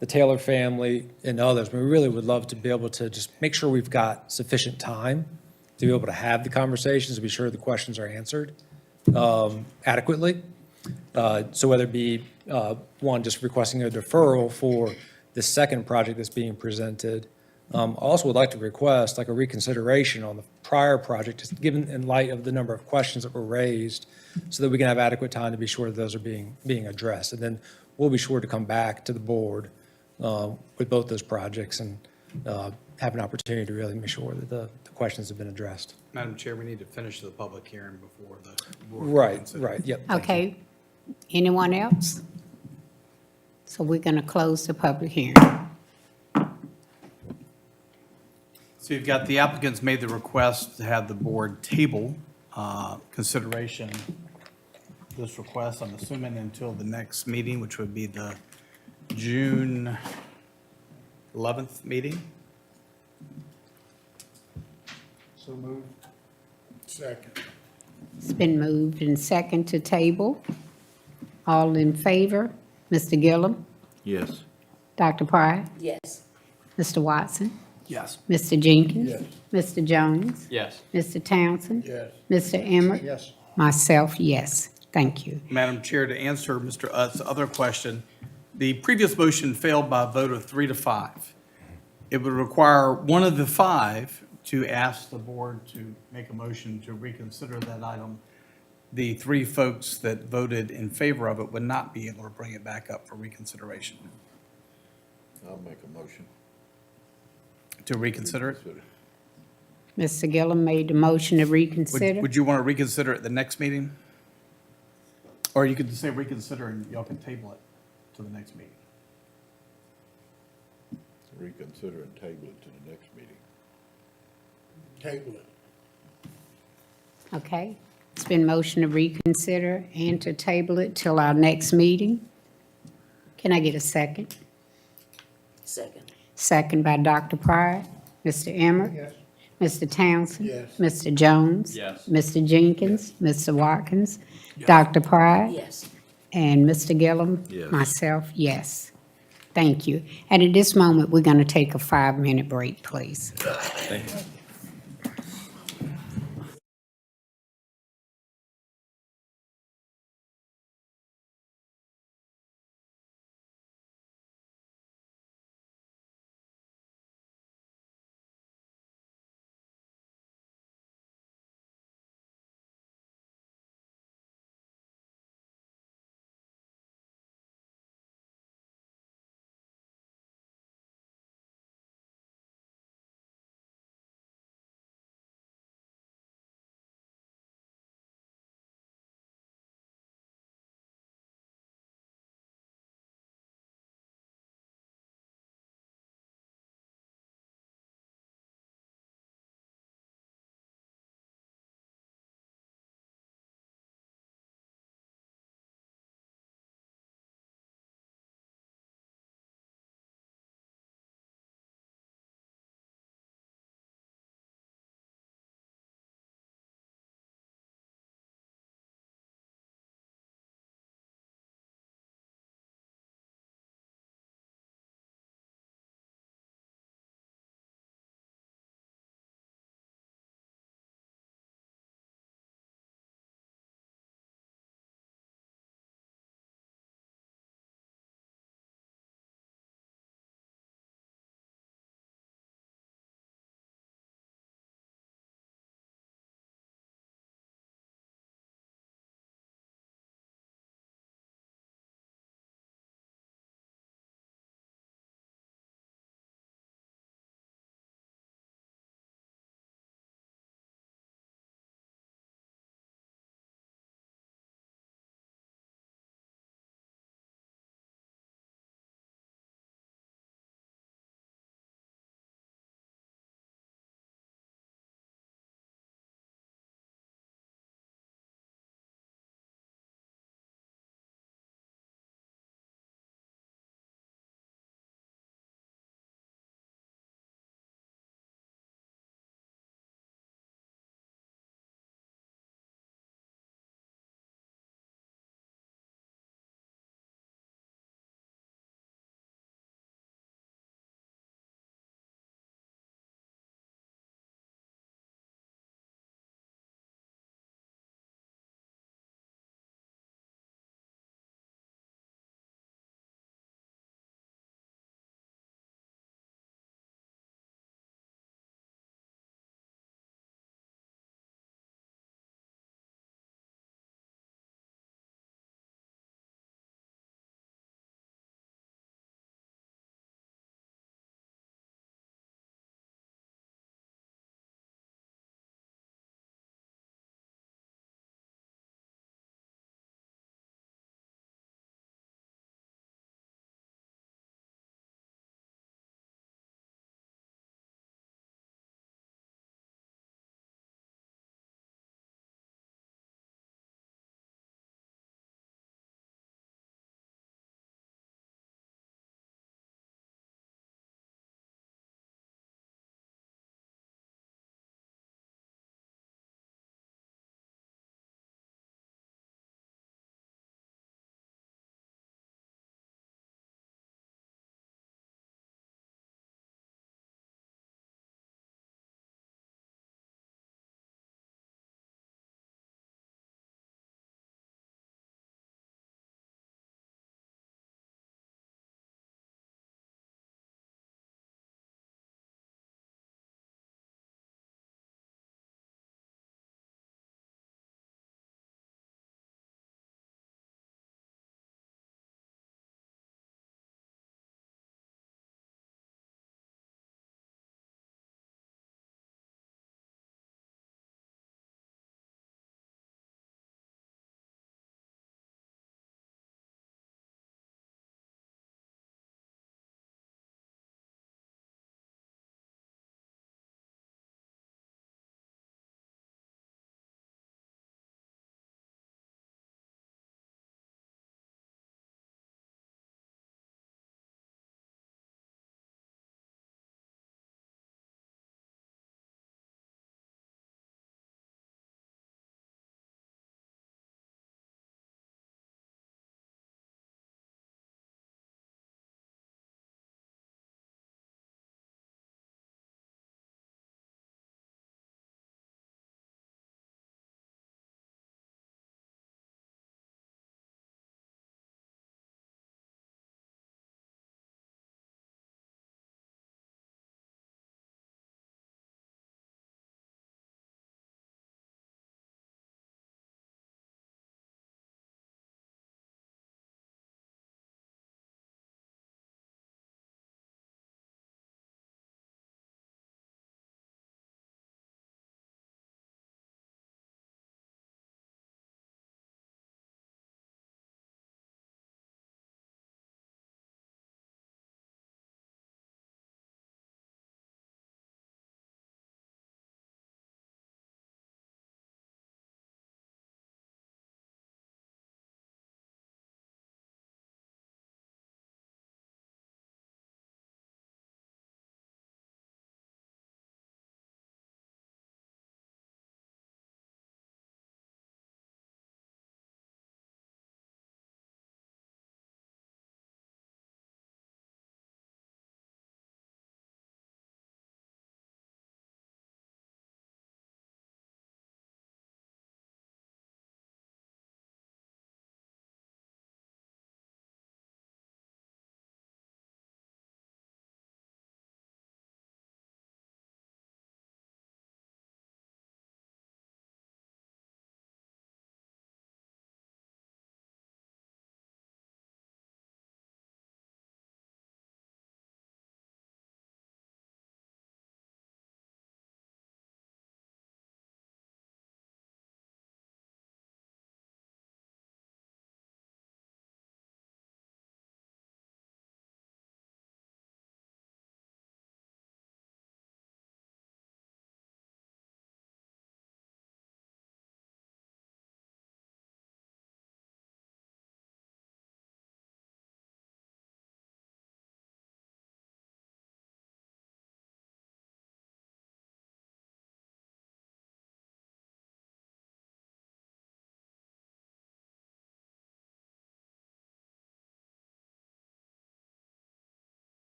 the Taylor family, and others, we really would love to be able to just make sure we've got sufficient time to be able to have the conversations, to be sure the questions are answered adequately. So whether it be, one, just requesting a deferral for the second project that's being presented. I also would like to request like a reconsideration on the prior project, just given in light of the number of questions that were raised, so that we can have adequate time to be sure that those are being addressed. And then we'll be sure to come back to the board with both those projects and have an opportunity to really make sure that the questions have been addressed. Madam Chair, we need to finish the public hearing before the board. Right, yep. thank you. Okay. Anyone else? So we're going to close the public hearing. So you've got the applicants made the request to have the board table consideration this request, I'm assuming, until the next meeting, which would be the June 11th meeting. So moved. Second. It's been moved and second to table. All in favor? Mr. Gillum? Yes. Dr. Pryor? Yes. Mr. Watson? Yes. Mr. Jenkins? Yes. Mr. Jones? Yes. Mr. Townsend? Yes. Mr. Emmert? Yes. Myself, yes. Thank you. Madam Chair, to answer Mr. Utt's other question, the previous motion failed by a vote of 3 to 5. It would require one of the 5 to ask the board to make a motion to reconsider that item. The 3 folks that voted in favor of it would not be able to bring it back up for reconsideration. I'll make a motion. To reconsider it? Mr. Gillum made the motion to reconsider. Would you want to reconsider it the next meeting? Or you could just say reconsider and y'all can table it to the next meeting. Reconsider and table it to the next meeting. Table it. Okay. It's been motion to reconsider and to table it till our next meeting. Can I get a second? Second. Second by Dr. Pryor. Mr. Emmert? Yes. Mr. Townsend? Yes. Mr. Jones? Yes. Mr. Jenkins? Mr. Watkins? Dr. Pryor? Yes. And Mr. Gillum? Yes. Myself, yes. Thank you. And at this moment, we're going to take a 5-minute break, please. Thank you.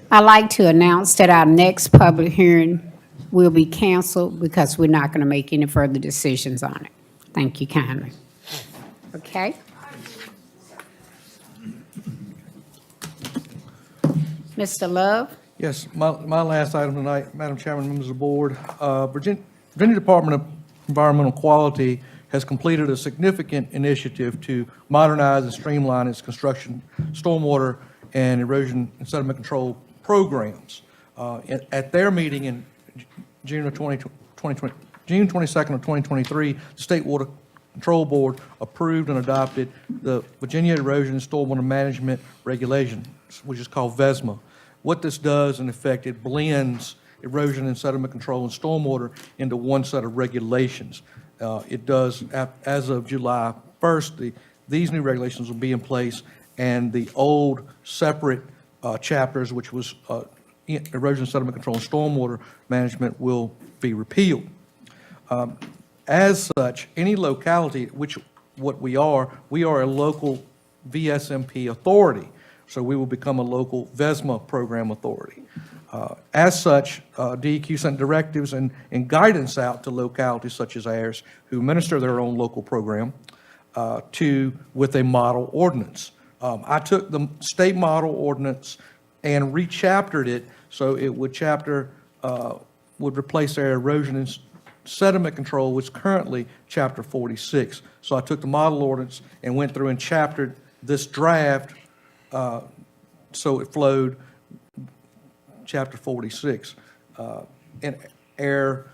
I'd like to announce that our next public hearing will be canceled because we're not going to make any further decisions on it. Thank you kindly. Okay? Mr. Love? Yes, my last item tonight, Madam Chairman, members of the board. Virginia Department of Environmental Quality has completed a significant initiative to modernize and streamline its construction, stormwater, and erosion and sediment control programs. At their meeting in June 22nd of 2023, the State Water Control Board approved and adopted the Virginia Erosion and Stormwater Management Regulation, which is called VESMA. What this does, in effect, it blends erosion and sediment control and stormwater into one set of regulations. It does, as of July 1st, these new regulations will be in place, and the old separate chapters, which was erosion, sediment control, and stormwater management, will be repealed. As such, any locality, we are a local VSMP authority, so we will become a local VESMA program authority. As such, DEQ sent directives and guidance out to localities such as ours who administer their own local program with a model ordinance. I took the state model ordinance and rechaptered it so it would replace their erosion and sediment control, which is currently Chapter 46. So I took the model ordinance and went through and chaptered this draft so it flowed Chapter 46. And our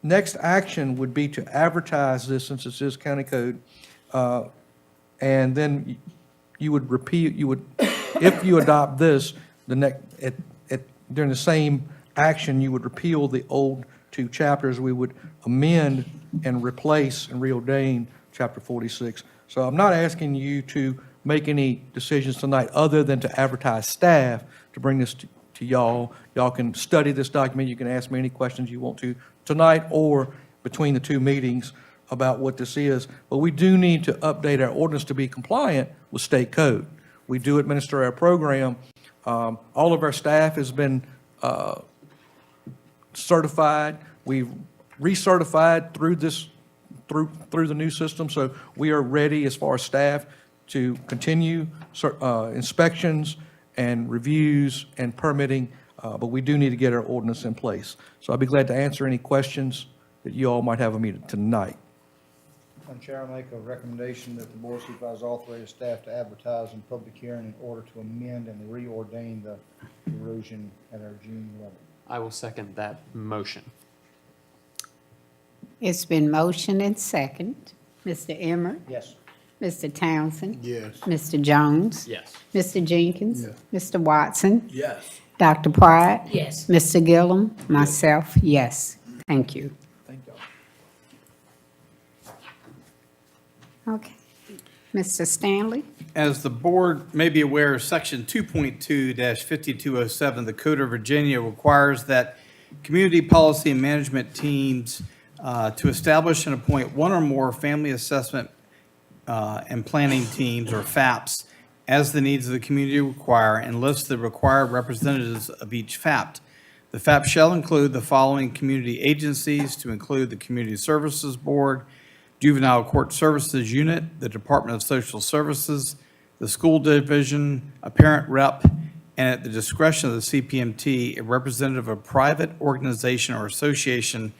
next action would be to advertise this, since it is county code, and then you would if you adopt this, during the same action, you would repeal the old two chapters. We would amend and replace and reordain Chapter 46. So I'm not asking you to make any decisions tonight other than to advertise staff to bring this to y'all. Y'all can study this document. You can ask me any questions you want to tonight or between the two meetings about what this is. But we do need to update our ordinance to be compliant with state code. We do administer our program. All of our staff has been certified. We've recertified through the new system, so we are ready as far as staff to continue inspections and reviews and permitting, but we do need to get our ordinance in place. So I'd be glad to answer any questions that you all might have of me tonight. Madam Chair, I make a recommendation that the Board of Supervisors authorize staff to advertise in public hearing in order to amend and reordain the erosion at our June level. I will second that motion. It's been motioned and second. Mr. Emmer? Yes. Mr. Townsend? Yes. Mr. Jones? Yes. Mr. Jenkins? Yes. Mr. Watson? Yes. Dr. Pride? Yes. Mr. Gillum? Myself, yes. Thank you. Thank y'all. Okay. Mr. Stanley? As the board may be aware, Section 2.2-5207, the Code of Virginia requires that community policy and management teams to establish and appoint one or more family assessment and planning teams, or FAPs, as the needs of the community require, and lists the required representatives of each FAP. The FAP shall include the following community agencies, to include the Community Services Board, Juvenile Court Services Unit, the Department of Social Services, the School Division, a parent rep, and at the discretion of the CPMT, a representative of a private organization or association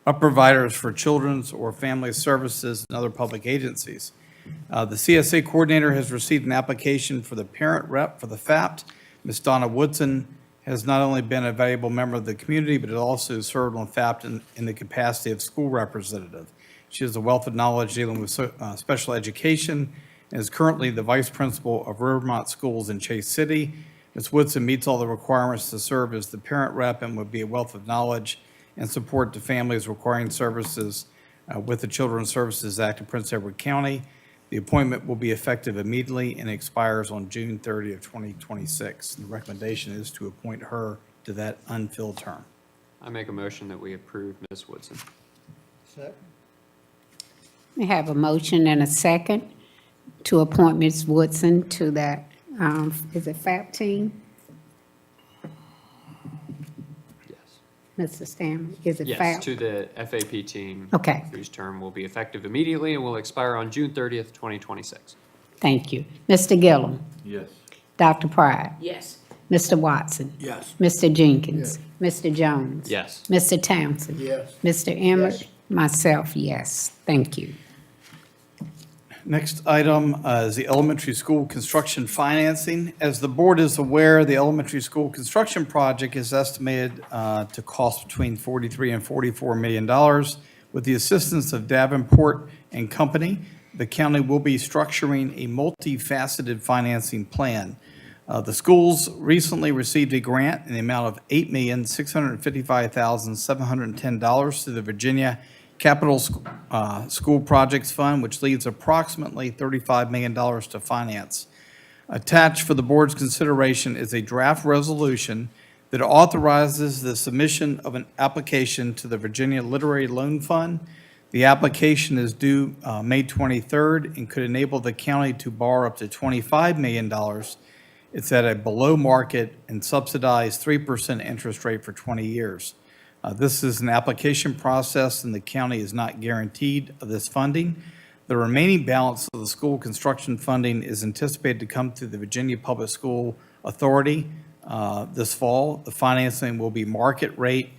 of providers for children's or family services and other public agencies. The CSA coordinator has received an application for the parent rep for the FAPT. Ms. Donna Woodson has not only been a valuable member of the community, but has also served on FAPT in the capacity of school representative. She has a wealth of knowledge dealing with special education and is currently the vice principal of Rivermont Schools in Chase City. Ms. Woodson meets all the requirements to serve as the parent rep and would be a wealth of knowledge and support to families requiring services with the Children's Services Act of Prince Edward County. The appointment will be effective immediately and expires on June 30 of 2026. The recommendation is to appoint her to that unfilled term. I make a motion that we approve Ms. Woodson. Second. We have a motion and a second to appoint Ms. Woodson to that, is it FAP team? Yes. Mr. Stanley, is it Yes, FAP? to the FAP team. Okay. Whose term will be effective immediately and will expire on June 30th, 2026. Thank you. Mr. Gillum, Yes. Dr. Pride, Yes. Mr. Watson, Yes. Mr. Jenkins, Mr. Jones. Yes. Mr. Townsend. Yes. Mr. Emmett, Yes. myself, yes. Thank you. Next item is the elementary school construction financing. As the board is aware, the elementary school construction project is estimated to cost between $43 and $44 million. With the assistance of Davenport and Company, the county will be structuring a multifaceted financing plan. The schools recently received a grant in the amount of $8,655,710 through the Virginia Capital School Projects Fund, which leaves approximately $35 million to finance. Attached for the board's consideration is a draft resolution that authorizes the submission of an application to the Virginia Literary Loan Fund. The application is due May 23rd and could enable the county to borrow up to $25 million. It's at a below-market and subsidized 3% interest rate for 20 years. This is an application process, and the county is not guaranteed of this funding. The remaining balance of the school construction funding is anticipated to come through the Virginia Public School Authority this fall. The financing will be market rate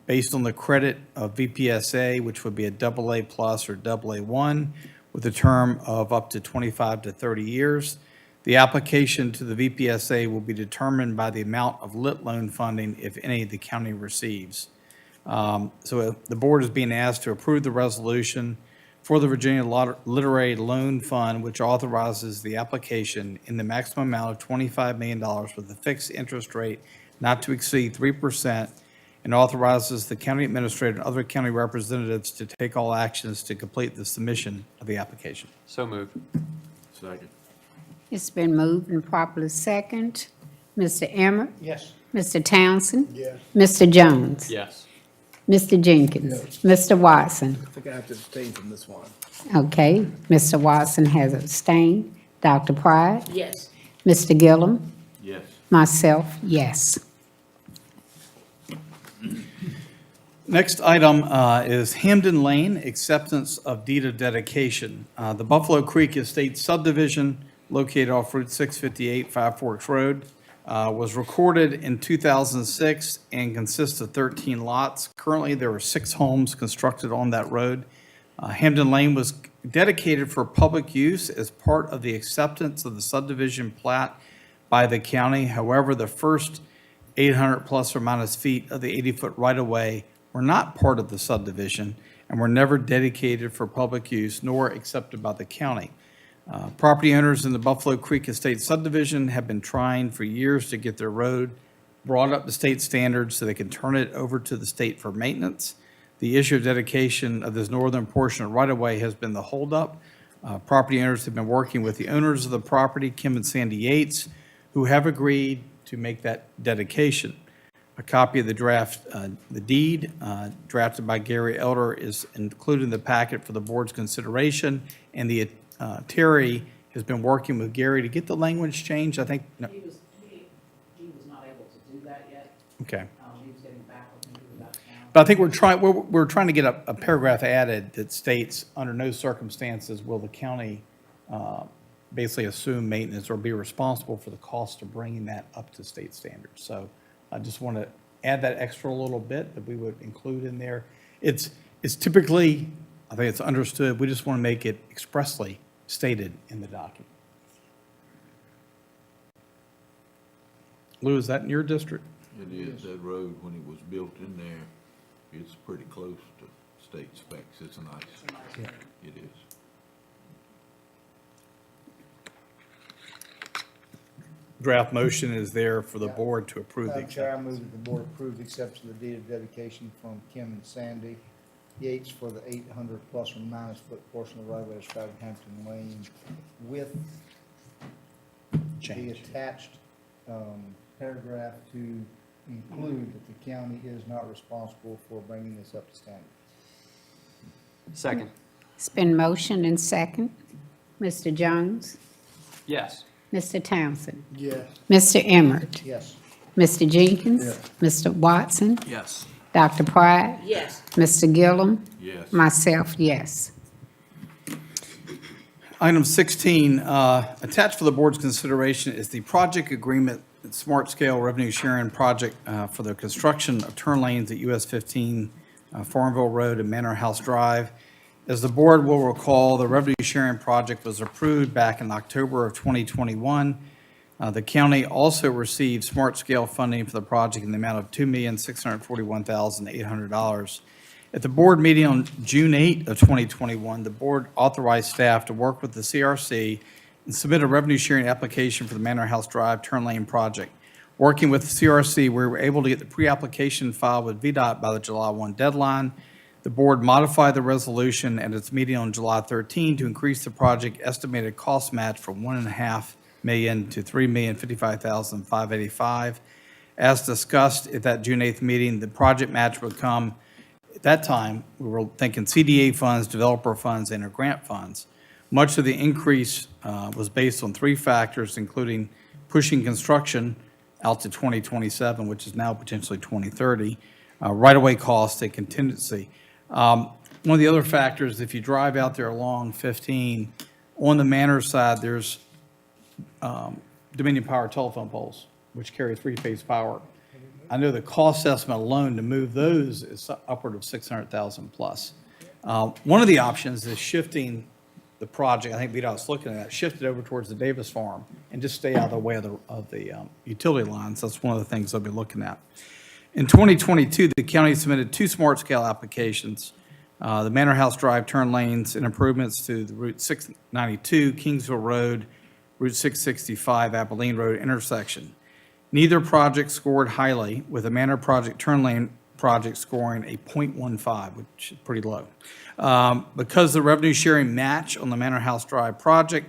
based on the credit of VPSA, which would be a AA plus or AA1, with a term of up to 25 to 30 years. The application to the VPSA will be determined by the amount of lit loan funding, if any, the county receives. So the board is being asked to approve the resolution for the Virginia Literary Loan Fund, which authorizes the application in the maximum amount of $25 million with a fixed interest rate not to exceed 3%, and authorizes the county administrator and other county representatives to take all actions to complete the submission of the application. So moved. Second. It's been moved and properly second. Mr. Emmett, Yes. Mr. Townsend, Yes. Mr. Jones, Yes. Mr. Jenkins, Mr. Watson. I think I have to abstain from this one. Okay, Mr. Watson has abstained. Dr. Pride, Yes. Mr. Gillum, Yes. myself, yes. Next item is Hamden Lane, acceptance of deed of dedication. The Buffalo Creek Estate subdivision located off Route 658, Five Forks Road, was recorded in 2006 and consists of 13 lots. Currently, there are 6 homes constructed on that road. Hamden Lane was dedicated for public use as part of the acceptance of the subdivision plat by the county. However, the first 800 plus or minus feet of the 80-foot right-of-way were not part of the subdivision and were never dedicated for public use nor accepted by the county. Property owners in the Buffalo Creek Estate subdivision have been trying for years to get their road brought up to state standards so they can turn it over to the state for maintenance. The issue of dedication of this northern portion of right-of-way has been the holdup. Property owners have been working with the owners of the property, Kim and Sandy Yates, who have agreed to make that dedication. A copy of the draft, the deed drafted by Gary Elder is included in the packet for the board's consideration, and the Terry has been working with Gary to get the language changed, I think. No. He was not able to do that yet. Okay. He was getting back with me about town. But I think we're trying to get a paragraph added that states, under no circumstances will the county basically assume maintenance or be responsible for the cost of bringing that up to state standards. So I just want to add that extra little bit that we would include in there. It's typically, I think it's understood, we just want to make it expressly stated in the document. Lou, is that in your district? It is, that road, when it was built in there, it's pretty close to state specs. It's nice. Yeah. It is. Draft motion is there for the board to approve the Madam Chair, I acceptance. move that the board approve the acceptance of the deed of dedication from Kim and Sandy Yates for the 800 plus or minus foot portion of the right-of-way described in Hampton Lane with the Change. attached paragraph to include that the county is not responsible for bringing this up to standard. Second. It's been motioned and second. Mr. Jones? Yes. Mr. Townsend? Yes. Mr. Emmert? Yes. Mr. Jenkins? Yes. Mr. Watson? Yes. Dr. Pride? Yes. Mr. Gillum? Yes. Myself, yes. Item 16, attached for the board's consideration is the project agreement, Smart Scale Revenue Sharing Project for the construction of turn lanes at US 15 Farmville Road and Manor House Drive. As the board will recall, the revenue sharing project was approved back in October of 2021. The county also received smart scale funding for the project in the amount of $2,641,800. At the board meeting on June 8 of 2021, the board authorized staff to work with the CRC and submit a revenue sharing application for the Manor House Drive turn lane project. Working with the CRC, we were able to get the pre-application filed with VDOT by the July 1 deadline. The board modified the resolution at its meeting on July 13 to increase the project estimated cost match from $1.5 million to $3,055,585. As discussed at that June 8th meeting, the project match would come, at that time, we were thinking CDA funds, developer funds, and grant funds. Much of the increase was based on three factors, including pushing construction out to 2027, which is now potentially 2030, right-of-way costs, and contingency. One of the other factors, if you drive out there along 15, on the Manor side, there's Dominion Power telephone poles, which carry three-phase power. I know the cost estimate alone to move those is upward of $600,000 plus. One of the options is shifting the project, I think VDOT's looking at that, shift it over towards the Davis Farm and just stay out of the way of the utility lines. That's one of the things they'll be looking at. In 2022, the county submitted two smart scale applications, the Manor House Drive turn lanes and improvements to the Route 692, Kingsville Road, Route 665, Abilene Road intersection. Neither project scored highly, with the Manor project turn lane project scoring a .15, which is pretty low. Because the revenue sharing match on the Manor House Drive project,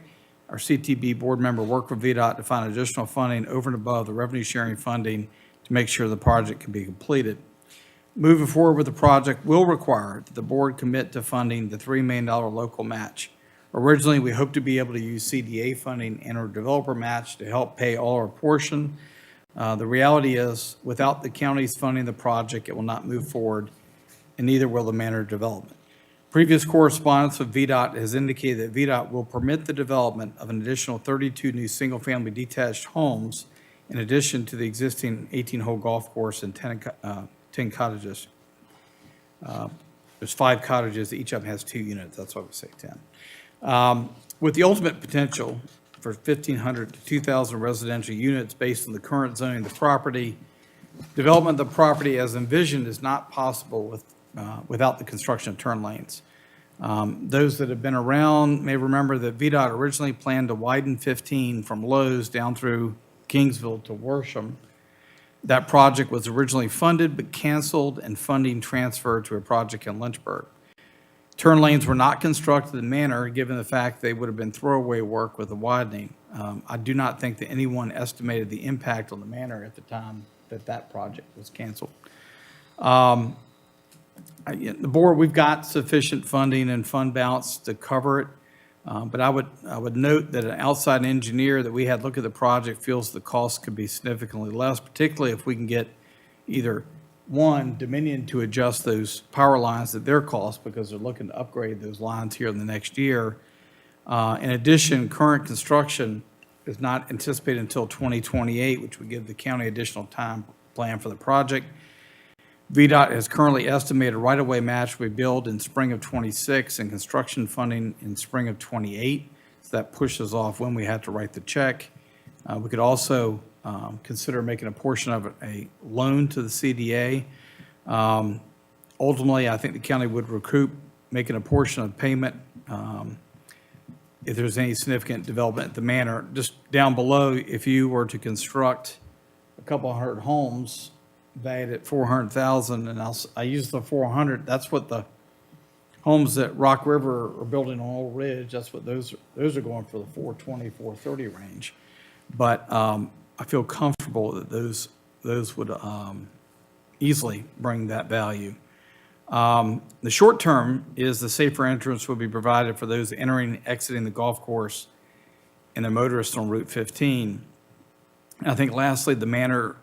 our CTB board member worked with VDOT to find additional funding over and above the revenue sharing funding to make sure the project can be completed. Moving forward with the project will require that the board commit to funding the $3 million local match. Originally, we hoped to be able to use CDA funding and our developer match to help pay all our portion. The reality is, without the county's funding the project, it will not move forward, and neither will the Manor development. Previous correspondence with VDOT has indicated that VDOT will permit the development of an additional 32 new single-family detached homes in addition to the existing 18-hole golf course and 10 cottages. There's 5 cottages, each of them has 2 units, that's why we say 10. With the ultimate potential for 1,500 to 2,000 residential units based on the current zoning of the property, development of the property as envisioned is not possible without the construction of turn lanes. Those that have been around may remember that VDOT originally planned to widen 15 from Lowe's down through Kingsville to Worsham. That project was originally funded but canceled and funding transferred to a project in Lynchburg. Turn lanes were not constructed in Manor, given the fact they would have been throwaway work with the widening. I do not think that anyone estimated the impact on the Manor at the time that project was canceled. The board, we've got sufficient funding and fund balance to cover it, but I would note that an outside engineer that we had look at the project feels the cost could be significantly less, particularly if we can get either Dominion to adjust those power lines at their cost because they're looking to upgrade those lines here in the next year. In addition, current construction is not anticipated until 2028, which would give the county additional time plan for the project. VDOT has currently estimated right-of-way match we build in spring of 26 and construction funding in spring of 28. So that pushes off when we have to write the check. We could also consider making a portion of it a loan to the CDA. Ultimately, I think the county would recoup making a portion of payment if there's any significant development at the Manor. Just down below, if you were to construct a couple hundred homes valued at $400,000, and I use the 400, that's what the homes that Rock River are building on Old Ridge, that's what those are going for, the 420, 430 range. But I feel comfortable that those would easily bring that value. The short term is the safer entrance will be provided for those entering and exiting the golf course and the motorists on Route 15. I think lastly, the manor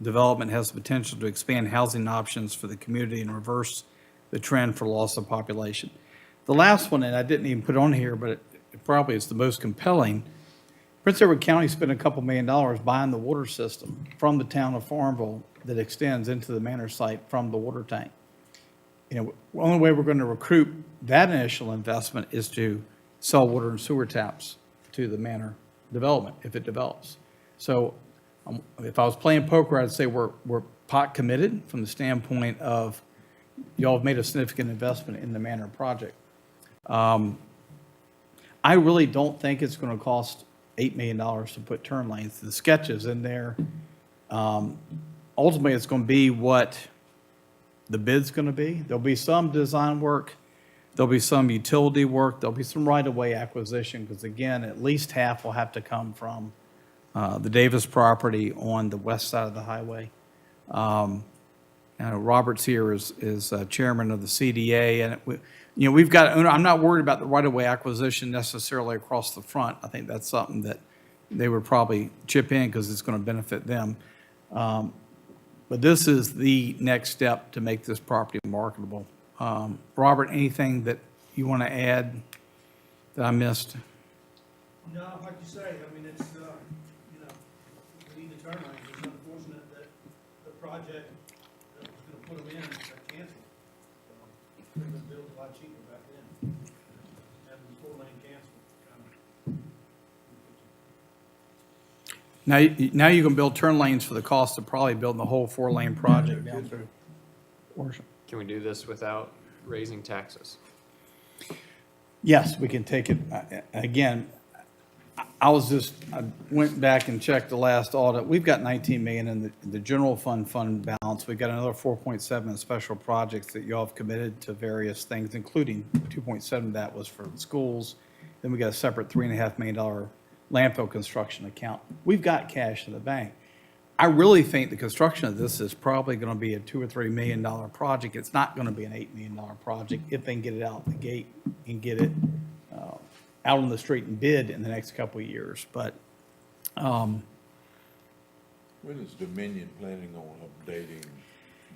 development has the potential to expand housing options for the community and reverse the trend for loss of population. The last one, and I didn't even put on here, but it probably is the most compelling. Prince Edward County spent a couple $1 million buying the water system from the town of Farmville that extends into the manor site from the water tank. You know, the only way we're going to recoup that initial investment is to sell water and sewer taps to the manor development if it develops. So if I was playing poker, I'd say we're pot committed from the standpoint of y'all have made a significant investment in the manor project. I really don't think it's going to cost $8 million to put turn lanes. The sketches in there, ultimately it's going to be what the bid's going to be. There'll be some design work, there'll be some utility work, there'll be some right-of-way acquisition, because again, at least half will have to come from the Davis property on the west side of the highway. Robert's here is chairman of the CDA, and we've got, I'm not worried about the right-of-way acquisition necessarily across the front. I think that's something that they would probably chip in because it's going to benefit them. But this is the next step to make this property marketable. Robert, anything that you want to add that I missed? No, like you say, I mean, it's, we need to turn lanes. It's unfortunate that the project that was gonna put them in got canceled. They were built a lot cheaper back then. Having the 4-lane canceled, Now you can build turn lanes for the cost of probably building the whole 4-lane project down through Worship. Can we do this without raising taxes? Yes, we can take it. Again, I went back and checked the last audit. We've got 19 million in the general fund balance. We've got another 4.7 in special projects that y'all have committed to various things, including 2.7 of that was for schools. Then we got a separate $3.5 million landfill construction account. We've got cash in the bank. I really think the construction of this is probably going to be a $2 or $3 million project. It's not going to be an $8 million project if they can get it out the gate and get it out on the street and bid in the next couple of years. But when is Dominion planning on updating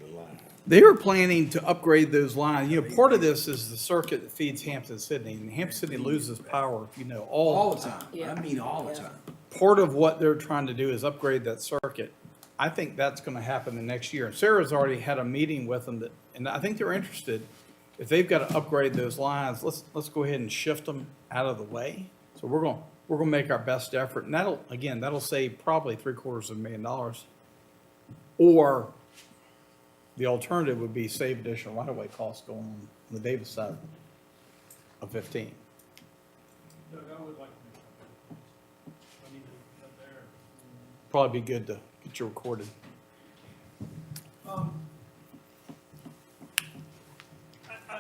the line? they are planning to upgrade those lines. Part of this is the circuit that feeds Hampton-Sydney, and Hampton-Sydney loses power, all the time. I mean, all the time. Part of what they're trying to do is upgrade that circuit. I think that's going to happen the next year. Sarah's already had a meeting with them, and I think they're interested. If they've got to upgrade those lines, let's go ahead and shift them out of the way. So we're going to make our best effort, and that'll save probably $750,000. Or the alternative would be save additional right-of-way costs going on the Davis side of 15. Doug, I would like to make something. I need to up there. Probably be good to get you recorded.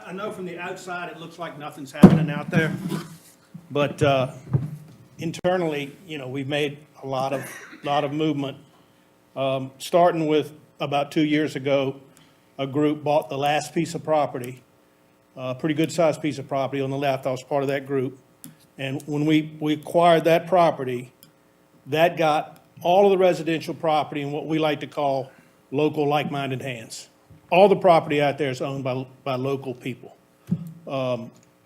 I know from the outside, it looks like nothing's happening out there, but internally, we've made a lot of movement. Starting with about 2 years ago, a group bought the last piece of property, a pretty good-sized piece of property on the left. I was part of that group. And when we acquired that property, that got all of the residential property in what we like to call local like-minded hands. All the property out there is owned by local people,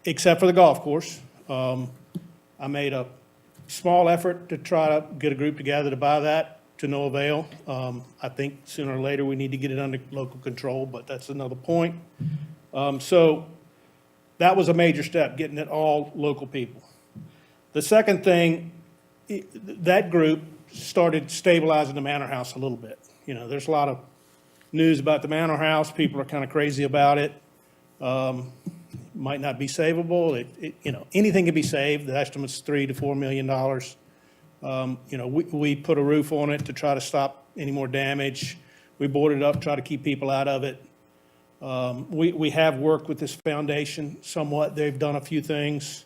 except for the golf course. I made a small effort to try to get a group together to buy that, to no avail. I think sooner or later we need to get it under local control, but that's another point. So that was a major step, getting it all local people. The second thing, that group started stabilizing the Manor House a little bit. There's a lot of news about the Manor House. People are kind of crazy about it. Might not be savable. Anything can be saved. The estimate's $3 to $4 million. We put a roof on it to try to stop any more damage. We boarded it up, try to keep people out of it. We have worked with this foundation somewhat. They've done a few things.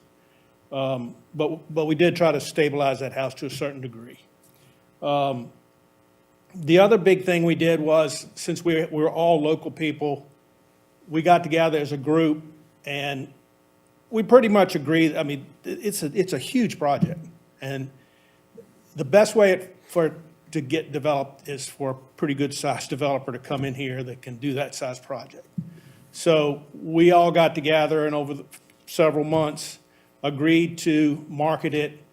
But we did try to stabilize that house to a certain degree. The other big thing we did was, since we're all local people, we got together as a group, and we pretty much agreed. I mean, it's a huge project, and the best way for it to get developed is for a pretty good-sized developer to come in here that can do that size project. So we all got together and over several months agreed to market it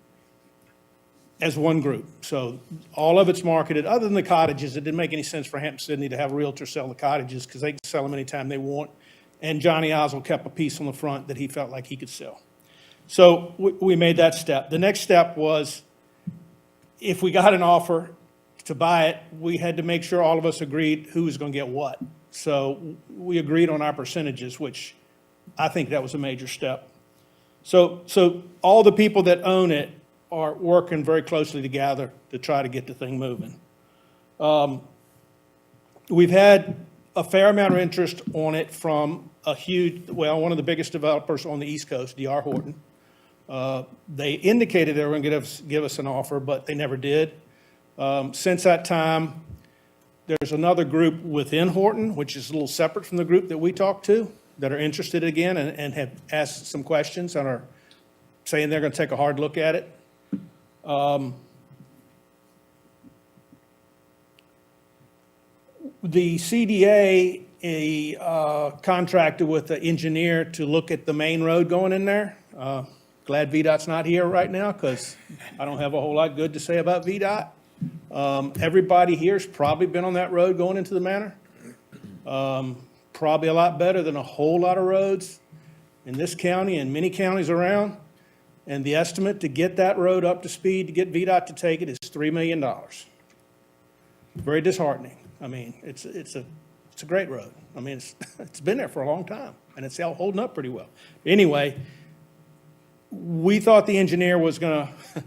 as one group. So all of it's marketed, other than the cottages. It didn't make any sense for Hampton-Sydney to have a realtor sell the cottages because they can sell them anytime they want. And Johnny Oswald kept a piece on the front that he felt like he could sell. So we made that step. The next step was, if we got an offer to buy it, we had to make sure all of us agreed who was going to get what. So we agreed on our percentages, which I think that was a major step. So all the people that own it are working very closely together to try to get the thing moving. We've had a fair amount of interest on it from one of the biggest developers on the East Coast, D.R. Horton. They indicated they were going to give us an offer, but they never did. Since that time, there's another group within Horton, which is a little separate from the group that we talked to, that are interested again and have asked some questions and are saying they're going to take a hard look at it. The CDA contracted with the engineer to look at the main road going in there. Glad VDOT's not here right now because I don't have a whole lot good to say about VDOT. Everybody here's probably been on that road going into the manor. Probably a lot better than a whole lot of roads in this county and many counties around. And the estimate to get that road up to speed, to get VDOT to take it, is $3 million. Very disheartening. I mean, it's a great road. I mean, it's been there for a long time, and it's holding up pretty well. Anyway, we thought the engineer was going to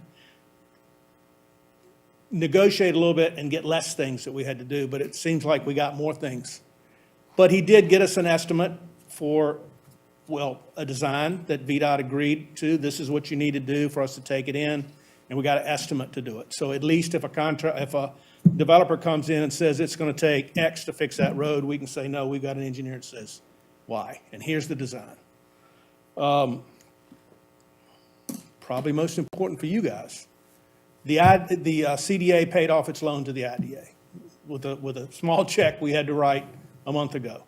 negotiate a little bit and get less things that we had to do, but it seems like we got more things. But he did get us an estimate for, a design that VDOT agreed to. This is what you need to do for us to take it in, and we got an estimate to do it. So at least if a developer comes in and says it's going to take X to fix that road, we can say, no, we've got an engineer that says Y, and here's the design. Probably most important for you guys, the CDA paid off its loan to the IDA with a small check we had to write a month ago.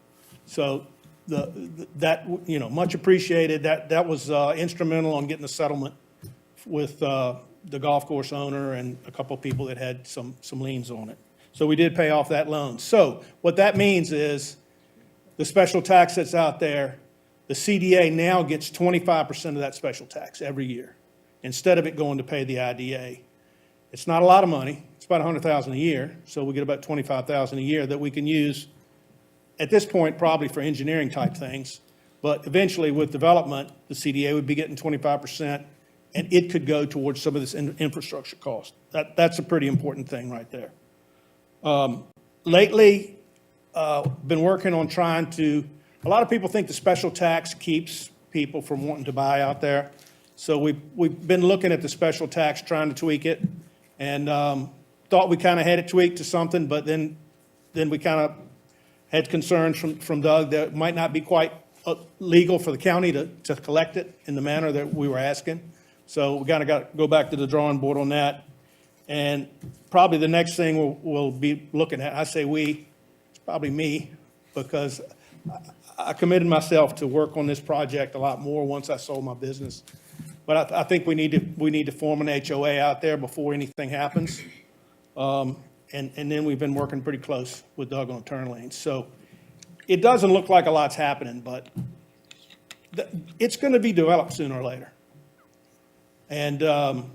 So much appreciated. That was instrumental on getting the settlement with the golf course owner and a couple of people that had some liens on it. So we did pay off that loan. So what that means is the special tax that's out there, the CDA now gets 25% of that special tax every year instead of it going to pay the IDA. It's not a lot of money. It's about $100,000 a year. So we get about $25,000 a year that we can use at this point probably for engineering type things. But eventually with development, the CDA would be getting 25%. And it could go towards some of this infrastructure cost. That's a pretty important thing right there. Lately, been working on trying to, a lot of people think the special tax keeps people from wanting to buy out there. So we've been looking at the special tax, trying to tweak it, and thought we kind of had it tweaked to something, but then we kind of had concerns from Doug that it might not be quite legal for the county to collect it in the manner that we were asking. So we kind of got to go back to the drawing board on that. And probably the next thing we'll be looking at, I say we, it's probably me, because I committed myself to work on this project a lot more once I sold my business. But I think we need to form an HOA out there before anything happens. And then we've been working pretty close with Doug on turn lanes. So it doesn't look like a lot's happening, but it's going to be developed sooner or later. And a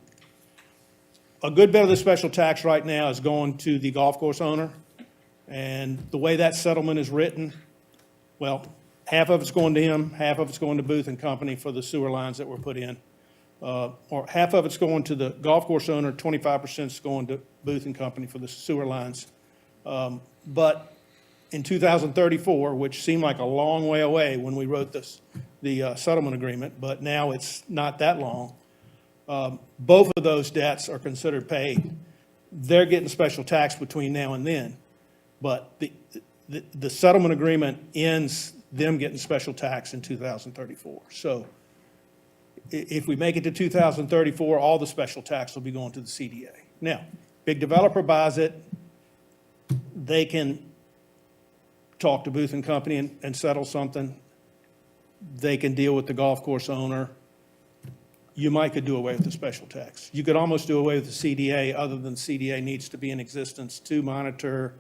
good bit of the special tax right now is going to the golf course owner. And the way that settlement is written, half of it's going to him, half of it's going to Booth and Company for the sewer lines that were put in. Or half of it's going to the golf course owner, 25% is going to Booth and Company for the sewer lines. But in 2034, which seemed like a long way away when we wrote the settlement agreement, but now it's not that long. Both of those debts are considered paid. They're getting special tax between now and then. But the settlement agreement ends them getting special tax in 2034. So if we make it to 2034, all the special tax will be going to the CDA. Now, big developer buys it, they can talk to Booth and Company and settle something. They can deal with the golf course owner. You might could do away with the special tax. You could almost do away with the CDA, other than CDA needs to be in existence to monitor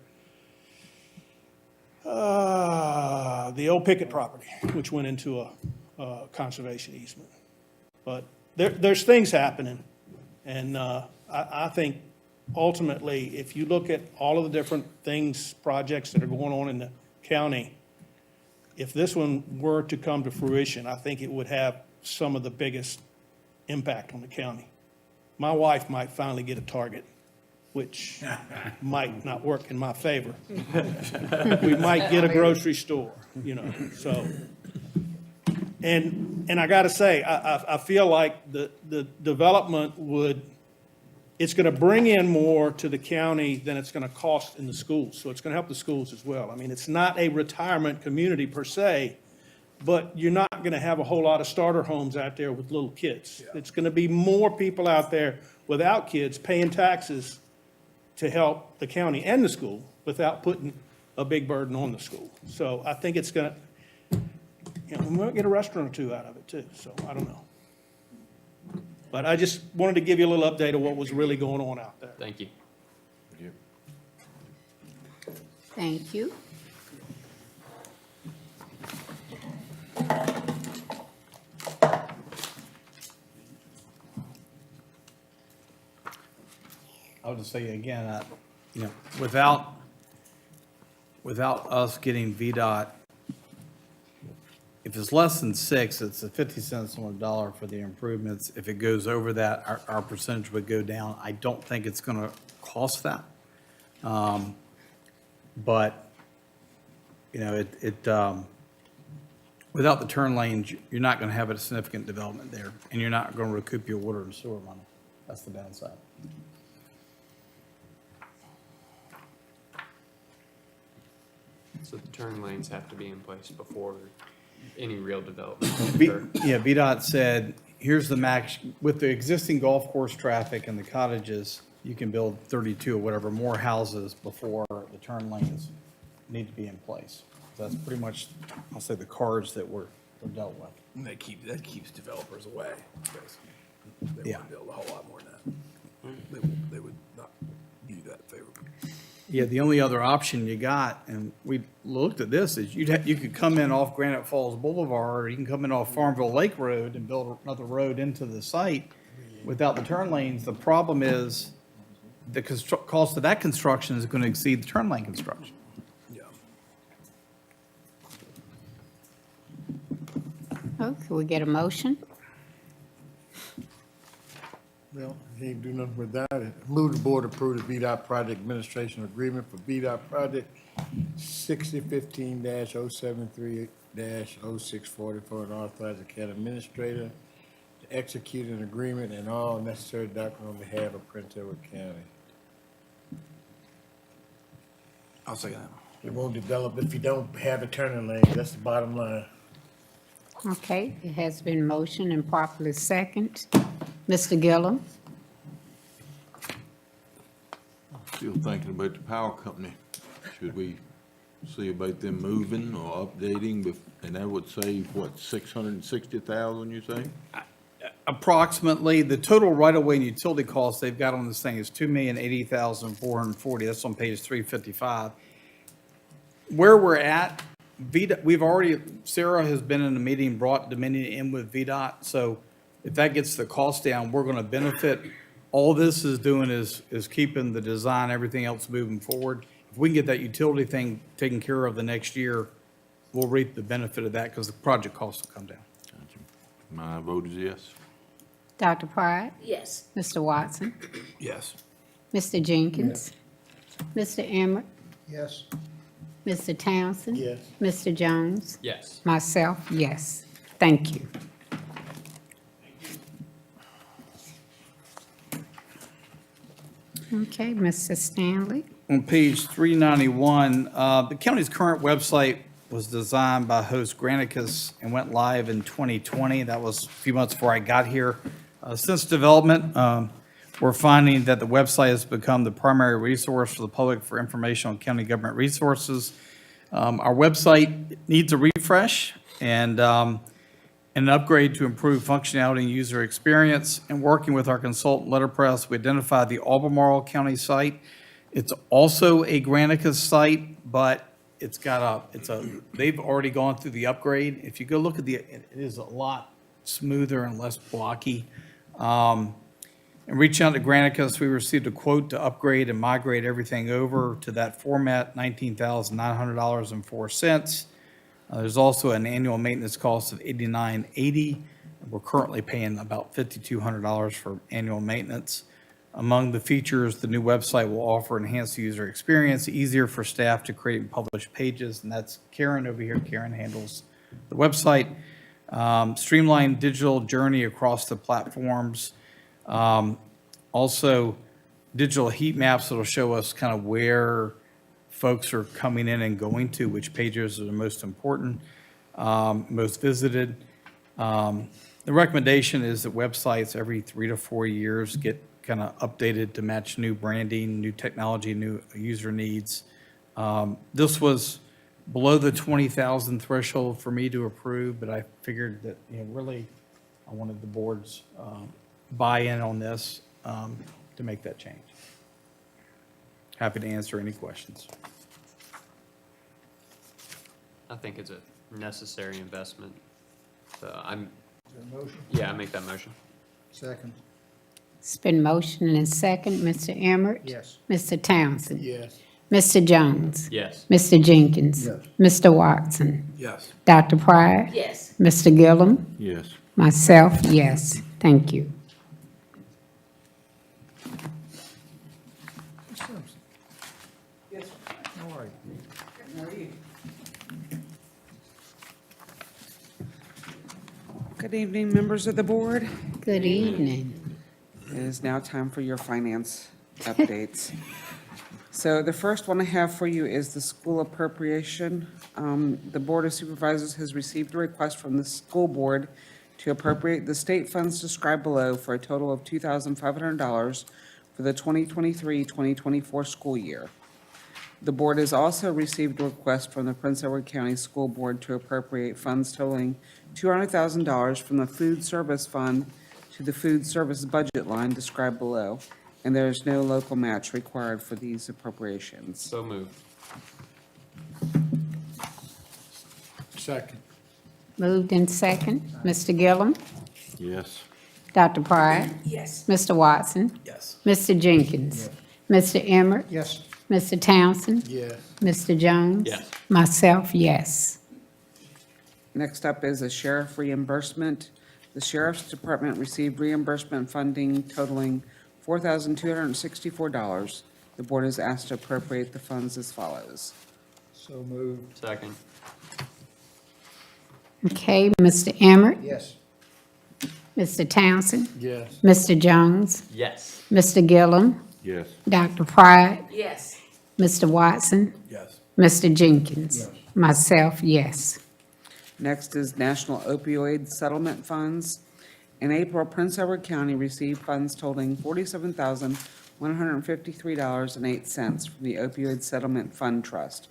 the old Pickett property, which went into a conservation easement. But there's things happening, and I think ultimately, if you look at all of the different things, projects that are going on in the county, if this one were to come to fruition, I think it would have some of the biggest impact on the county. My wife might finally get a Target, which might not work in my favor. We might get a grocery store, you know, so. And I gotta say, I feel like the development would, it's gonna bring in more to the county than it's gonna cost in the schools. So it's gonna help the schools as well. I mean, it's not a retirement community per se, but you're not gonna have a whole lot of starter homes out there with little kids. It's gonna be more people out there without kids paying taxes to help the county and the school without putting a big burden on the school. So I think it's gonna, you know, we might get a restaurant or two out of it too, so I don't know. But I just wanted to give you a little update of what was really going on out there. Thank you. Thank you. I'll just say again, you know, without us getting VDOT, if it's less than 6, it's a 50 cents on the dollar for the improvements. If it goes over that, our percentage would go down. I don't think it's going to cost that. But, you know, without the turn lanes, you're not going to have a significant development there, and you're not going to recoup your water and sewer money. That's the downside. So the turn lanes have to be in place before any real development. Yeah, VDOT said, here's the max, with the existing golf course traffic and the cottages, you can build 32 or whatever more houses before the turn lanes need to be in place. So that's pretty much, I'll say, the cards that were dealt with. And that keeps developers away, basically. They Yeah. want to build a whole lot more than that. They would not view that favorably. Yeah, the only other option you got, and we looked at this, is you could come in off Granite Falls Boulevard, or you can come in off Farmville Lake Road and build another road into the site without the turn lanes. The problem is the cost of that construction is going to exceed the turn lane construction. Yeah. Oh, can we get a motion? Well, he ain't do nothing without it. Move the board approve the VDOT project administration agreement for VDOT project 6015-073-0644 and authorize the county administrator to execute an agreement and all necessary documents on behalf of Prince Edward County. I'll say that. It won't develop if you don't have a turning lane. That's the bottom line. Okay, it has been motioned and properly second. Mr. Gillum? Still thinking about the power company. Should we see about them moving or updating? And that would save, what, 660,000, you say? Approximately, the total right-of-way and utility costs they've got on this thing is $2,080,440. That's on page 355. Where we're at, Sarah has been in a meeting, brought Dominion in with VDOT, so if that gets the cost down, we're gonna benefit. All this is doing is keeping the design, everything else moving forward. If we can get that utility thing taken care of the next year, we'll reap the benefit of that because the project costs will come down. My vote is yes. Dr. Pride? Yes. Mr. Watson? Yes. Mr. Jenkins? Mr. Emmett? Yes. Mr. Townsend? Yes. Mr. Jones? Yes. Myself, yes. Thank you. Okay, Mr. Stanley? On page 391, the county's current website was designed by host Granicus and went live in 2020. That was a few months before I got here. Since development, we're finding that the website has become the primary resource for the public for information on county government resources. Our website needs a refresh and an upgrade to improve functionality and user experience. And working with our consultant Letterpress, we identified the Albemarle County site. It's also a Granicus site, but they've already gone through the upgrade. If you go look at it is a lot smoother and less blocky. And reaching out to Granicus, we received a quote to upgrade and migrate everything over to that format, $19,900.04. There's also an annual maintenance cost of $89.80. We're currently paying about $5,200 for annual maintenance. Among the features, the new website will offer enhanced user experience, easier for staff to create and publish pages, and that's Karen over here. Karen handles the website. Streamlined digital journey across the platforms. Also, digital heat maps that'll show us kind of where folks are coming in and going to, which pages are the most important, most visited. The recommendation is that websites every 3 to 4 years get kind of updated to match new branding, new technology, new user needs. This was below the 20,000 threshold for me to approve, but I figured that, really, I wanted the board's buy-in on this to make that change. Happy to answer any questions. I think it's a necessary investment. So Is there a motion? I make that motion. Second. It's been motioned and second. Mr. Emmert? Yes. Mr. Townsend? Yes. Mr. Jones? Yes. Mr. Jenkins? Yes. Mr. Watson? Yes. Dr. Pryor? Yes. Mr. Gillum? Yes. Myself, yes. Thank you. Yes. How are you? How are you? Good evening, members of the board. Good evening. It is now time for your finance updates. So the first one I have for you is the school appropriation. The Board of Supervisors has received a request from the school board to appropriate the state funds described below for a total of $2,500 for the 2023-2024 school year. The board has also received a request from the Prince Edward County School Board to appropriate funds totaling $200,000 from the food service fund to the food service budget line described below, and there is no local match required for these appropriations. So moved. Second. Moved in second. Mr. Gillum? Yes. Dr. Pryor? Yes. Mr. Watson? Yes. Mr. Jenkins? Mr. Emmert? Yes. Mr. Townsend? Yes. Mr. Jones? Yes. Myself, yes. Next up is a sheriff reimbursement. The Sheriff's Department received reimbursement funding totaling $4,264. The board is asked to appropriate the funds as follows. So moved. Second. Okay, Mr. Emmert? Yes. Mr. Townsend? Yes. Mr. Jones? Yes. Mr. Gillum? Yes. Dr. Pryor? Yes. Mr. Watson? Yes. Mr. Jenkins? Yes. Myself, yes. Next is National Opioid Settlement Funds. In April, Prince Edward County received funds totaling $47,153.08 from the Opioid Settlement Fund Trust.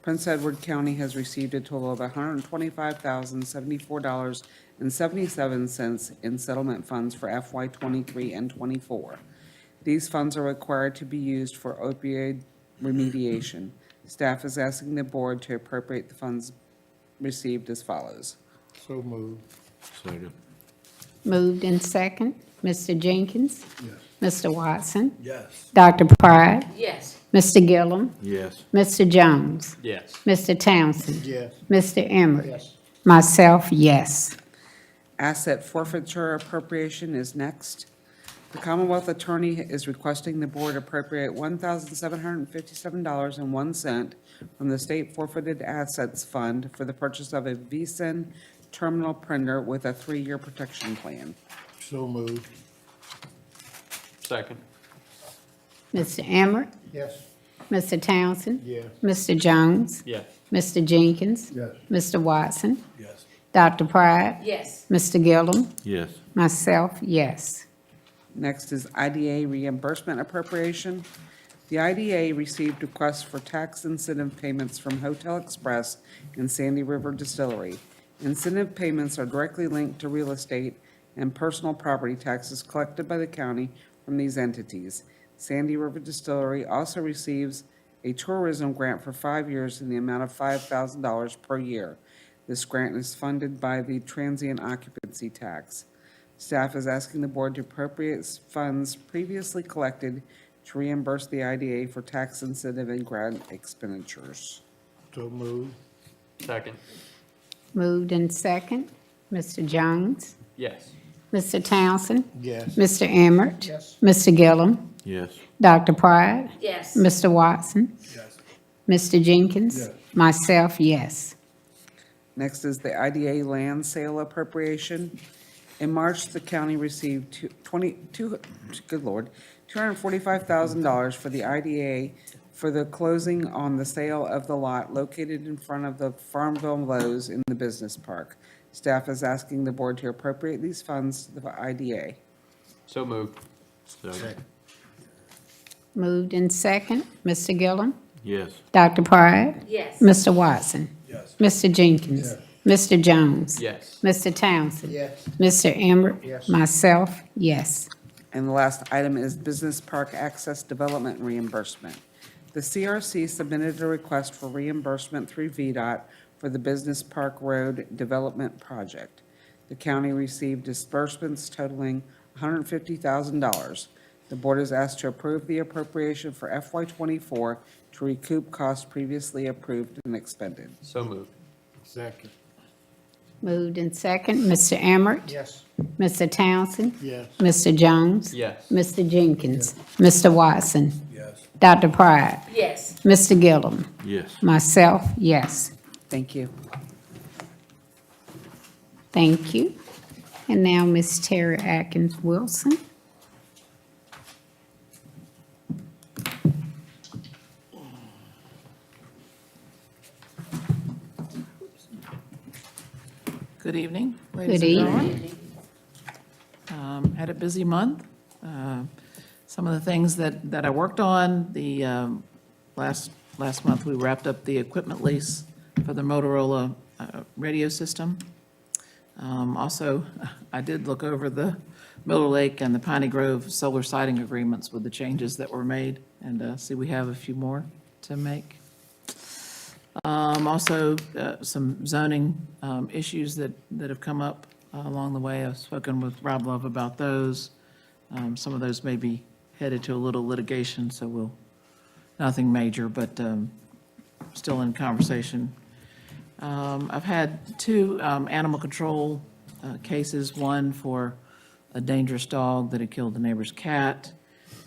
Prince Edward County has received a total of $125,074.77 in settlement funds for FY '23 and '24. These funds are required to be used for opioid remediation. Staff is asking the board to appropriate the funds received as follows. So moved. Second. Moved in second. Mr. Jenkins? Yes. Mr. Watson? Yes. Dr. Pryor? Yes. Mr. Gillum? Yes. Mr. Jones? Yes. Mr. Townsend? Yes. Mr. Emmert? Yes. Myself, yes. Asset forfeiture appropriation is next. The Commonwealth Attorney is requesting the board appropriate $1,757.01 from the State Forfeited Assets Fund for the purchase of a VSIN terminal printer with a 3-year protection plan. So moved. Second. Mr. Emmert? Yes. Mr. Townsend? Yes. Mr. Jones? Yes. Mr. Jenkins? Yes. Mr. Watson? Yes. Dr. Pride? Yes. Mr. Gillum? Yes. Myself, yes. Next is IDA reimbursement appropriation. The IDA received requests for tax incentive payments from Hotel Express and Sandy River Distillery. Incentive payments are directly linked to real estate and personal property taxes collected by the county from these entities. Sandy River Distillery also receives a tourism grant for 5 years in the amount of $5,000 per year. This grant is funded by the transient occupancy tax. Staff is asking the board to appropriate funds previously collected to reimburse the IDA for tax incentive and grant expenditures. So move. Second. Moved in second. Mr. Jones? Yes. Mr. Townsend? Yes. Mr. Emmert? Yes. Mr. Gillum? Yes. Dr. Pride? Yes. Mr. Watson? Yes. Mr. Jenkins? Yes. Myself, yes. Next is the IDA land sale appropriation. In March, the county received $245,000 for the IDA for the closing on the sale of the lot located in front of the Farmville Lowe's in the business park. Staff is asking the board to appropriate these funds to the IDA. So moved. Second. Moved in second. Mr. Gillum? Yes. Dr. Pride? Yes. Mr. Watson? Yes. Mr. Jenkins? Mr. Jones? Yes. Mr. Townsend? Yes. Mr. Emmert? Yes. Myself, yes. And the last item is Business Park Access Development Reimbursement. The CRC submitted a request for reimbursement through VDOT for the Business Park Road Development Project. The county received disbursements totaling $150,000. The board is asked to approve the appropriation for FY '24 to recoup costs previously approved and expended. So moved. Second. Moved in second. Mr. Emmert? Yes. Mr. Townsend? Yes. Mr. Jones? Yes. Mr. Jenkins? Mr. Watson? Yes. Dr. Pride? Yes. Mr. Gillum? Yes. Myself, yes. Thank you. Thank you. And now Ms. Terry Atkins Wilson. Good evening, ladies Good and gentlemen. evening. Had a busy month. Some of the things that I worked on, last month, we wrapped up the equipment lease for the Motorola radio system. Also, I did look over the Miller Lake and the Piney Grove solar siting agreements with the changes that were made, and see we have a few more to make. Also, some zoning issues that have come up along the way. I've spoken with Rob Love about those. Some of those may be headed to a little litigation, so nothing major, but still in conversation. I've had two animal control cases, one for a dangerous dog that had killed the neighbor's cat,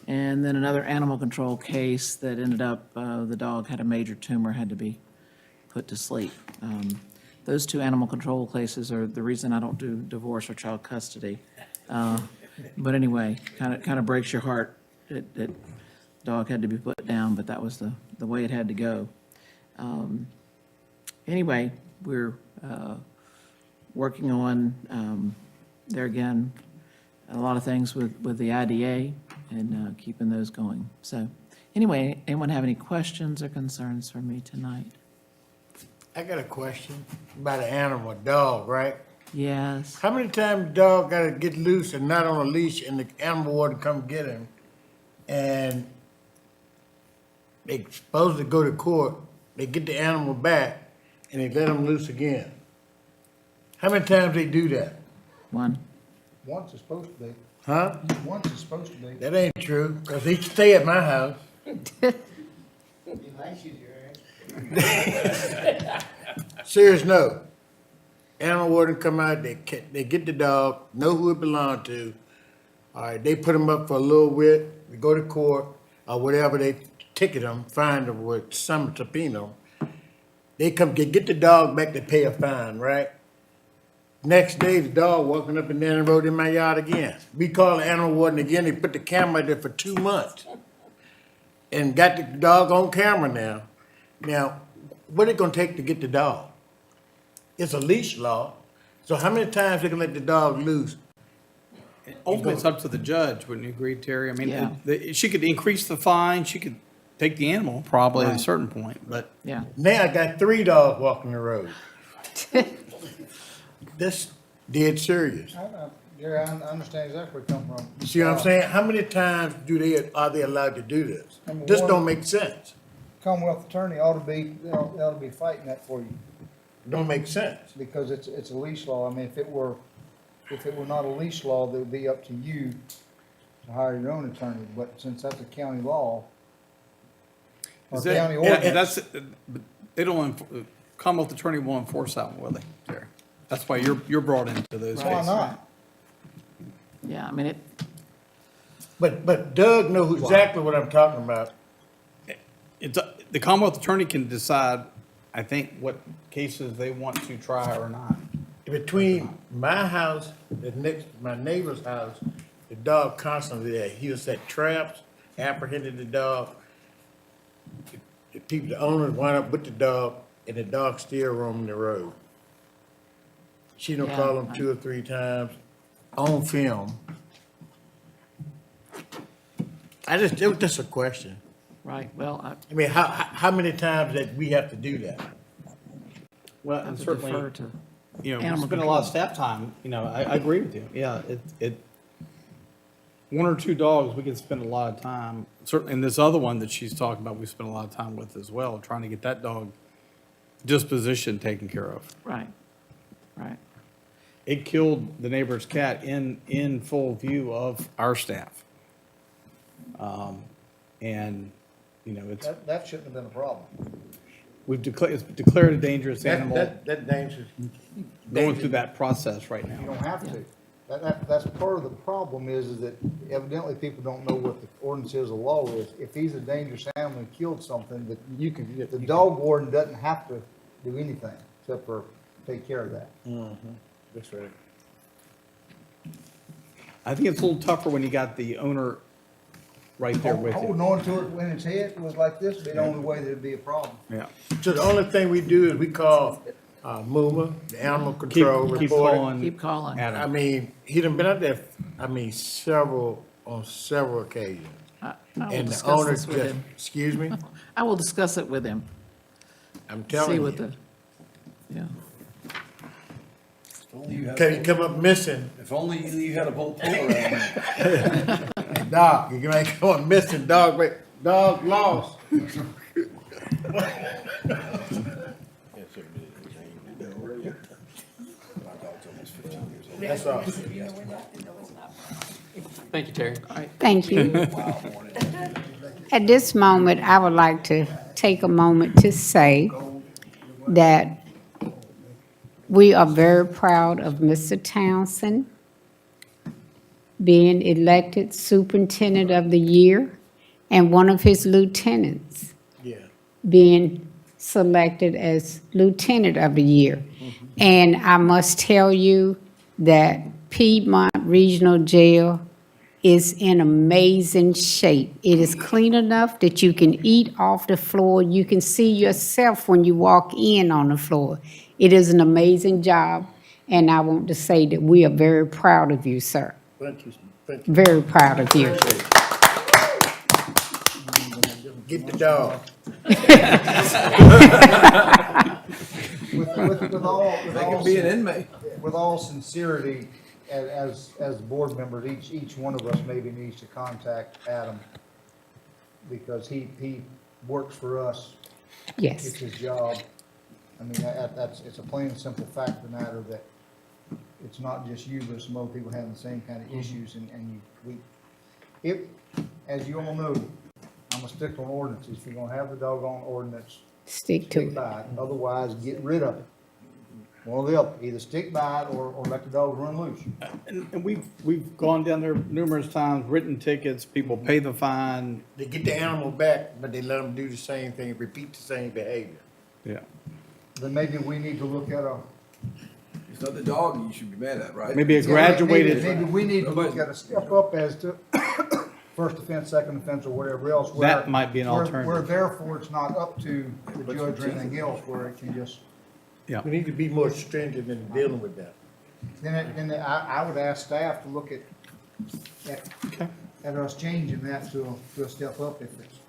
and then another animal control case that ended up, the dog had a major tumor, had to be put to sleep. Those two animal control cases are the reason I don't do divorce or child custody. But anyway, kind of breaks your heart that dog had to be put down, but that was the way it had to go. Anyway, we're working on, there again, a lot of things with the IDA and keeping those going. So anyway, anyone have any questions or concerns for me tonight? I got a question about an animal, a dog, right? Yes. How many times the dog gotta get loose and not on a leash and the animal warden come get him? And they supposed to go to court, they get the animal back and they let him loose again. How many times they do that? One. Once it's supposed to be. Huh? Once it's supposed to be. That ain't true, cause he stay at my house. Serious note. Animal warden come out, they get the dog, know who it belonged to. All right, they put him up for a little bit, we go to court, or whatever, they ticket him, fine him with some subpoena. They come get the dog back to pay a fine, right? Next day, the dog walking up and down the road in my yard again. We call the animal warden again, they put the camera there for 2 months. And got the dog on camera now. Now, what it gonna take to get the dog? It's a leash law, so how many times they can let the dog loose? Ultimately, it's up to the judge, wouldn't you agree, Terry? I mean, Yeah. she could increase the fine, she could take the animal probably at a Right. certain point, but Yeah. Now I got 3 dogs walking the road. That's dead serious. Gary, I understand exactly where you're coming from. You see what I'm saying? How many times are they allowed to do this? Number This one- don't make sense. Commonwealth attorney ought to be fighting that for you, Don't make sense. because it's a leash law. I mean, if it were not a leash law, it would be up to you to hire your own attorney, but since that's a county law, or is that- county yeah, ordinance. but they don't, Commonwealth attorney won't enforce that one, will they, Terry? That's why you're brought into those Why cases. not? Yeah, I mean, it, But Doug knows exactly what I'm talking about. It's, the Commonwealth attorney can decide, I think, what cases they want to try or not. Between my house and my neighbor's house, the dog constantly there. He was set traps, apprehended the dog. The owners wound up with the dog, and the dog still roaming the road. She done Yeah. called him 2 or 3 times on film. It was just a question. right, well, I mean, how many times that we have to do that? Well, I and would certainly, defer to you know, we animal spend a lot of control. staff time, you know, I agree with you, yeah, 1 or 2 dogs, we can spend a lot of time, certainly, and this other one that she's talking about, we spend a lot of time with as well, trying to get that dog disposition taken care of. Right, right. It killed the neighbor's cat in full view of our staff. And, you know, it's, That shouldn't have been a problem. it's declared a dangerous animal, That dangerous. going through that process right You now. don't have to. That's part of the problem is that evidently people don't know what the ordinance is, the law is. If he's a dangerous animal and killed something, that the dog warden doesn't have to do anything except for take care of that. That's right. I think it's a little tougher when you got the owner right there with Holding you. on to it when its head was like this, be the only way that it'd be a problem. Yeah. So the only thing we do is we call, MUMA, the animal control Keep reporter. calling. Keep calling. Adam. I mean, he done been out there, on several occasions. I will And the discuss owner this with just, him. excuse me, I will discuss it with him. I'm See telling what you. the, yeah. Can he come up missing? If only you had a bolt around. Dog, you might come up missing, dog lost. That's all. Thank you, Terry. Thank you. At this moment, I would like to take a moment to say that we are very proud of Mr. Townsend being elected Superintendent of the Year and one of his lieutenants Yeah. being selected as Lieutenant of the Year. And I must tell you that Piedmont Regional Jail is in amazing shape. It is clean enough that you can eat off the floor. You can see yourself when you walk in on the floor. It is an amazing job, and I want to say that we are very proud of you, sir. Thank you, thank you. Very proud of you. Get the dog. With all sincerity, as board members, each one of us maybe needs to contact Adam because he works for us. Yes. It's his job. I mean, it's a plain and simple fact of the matter that it's not just you, but some other people having the same kind of issues as you all know, I'm a stick on ordinances. If you're gonna have the doggone ordinance, Stick to it. by it. Otherwise, get rid of it. One or the other, either stick by it or let the dog run loose. And we've gone down there numerous times, written tickets, people pay the fine. They get the animal back, but they let them do the same thing, repeat the same behavior. Yeah. Then maybe we need to look at It's not the dog you should be mad at, right? Maybe a graduated. Maybe we need to look at a step up as to first offense, second offense, or whatever else. where- That might be an where- alternative. Where therefore it's not up to the judge or anything else, where it can just, Yeah. We need to be more stringent in dealing with that. then I would ask staff to look at us changing that to a step up if it's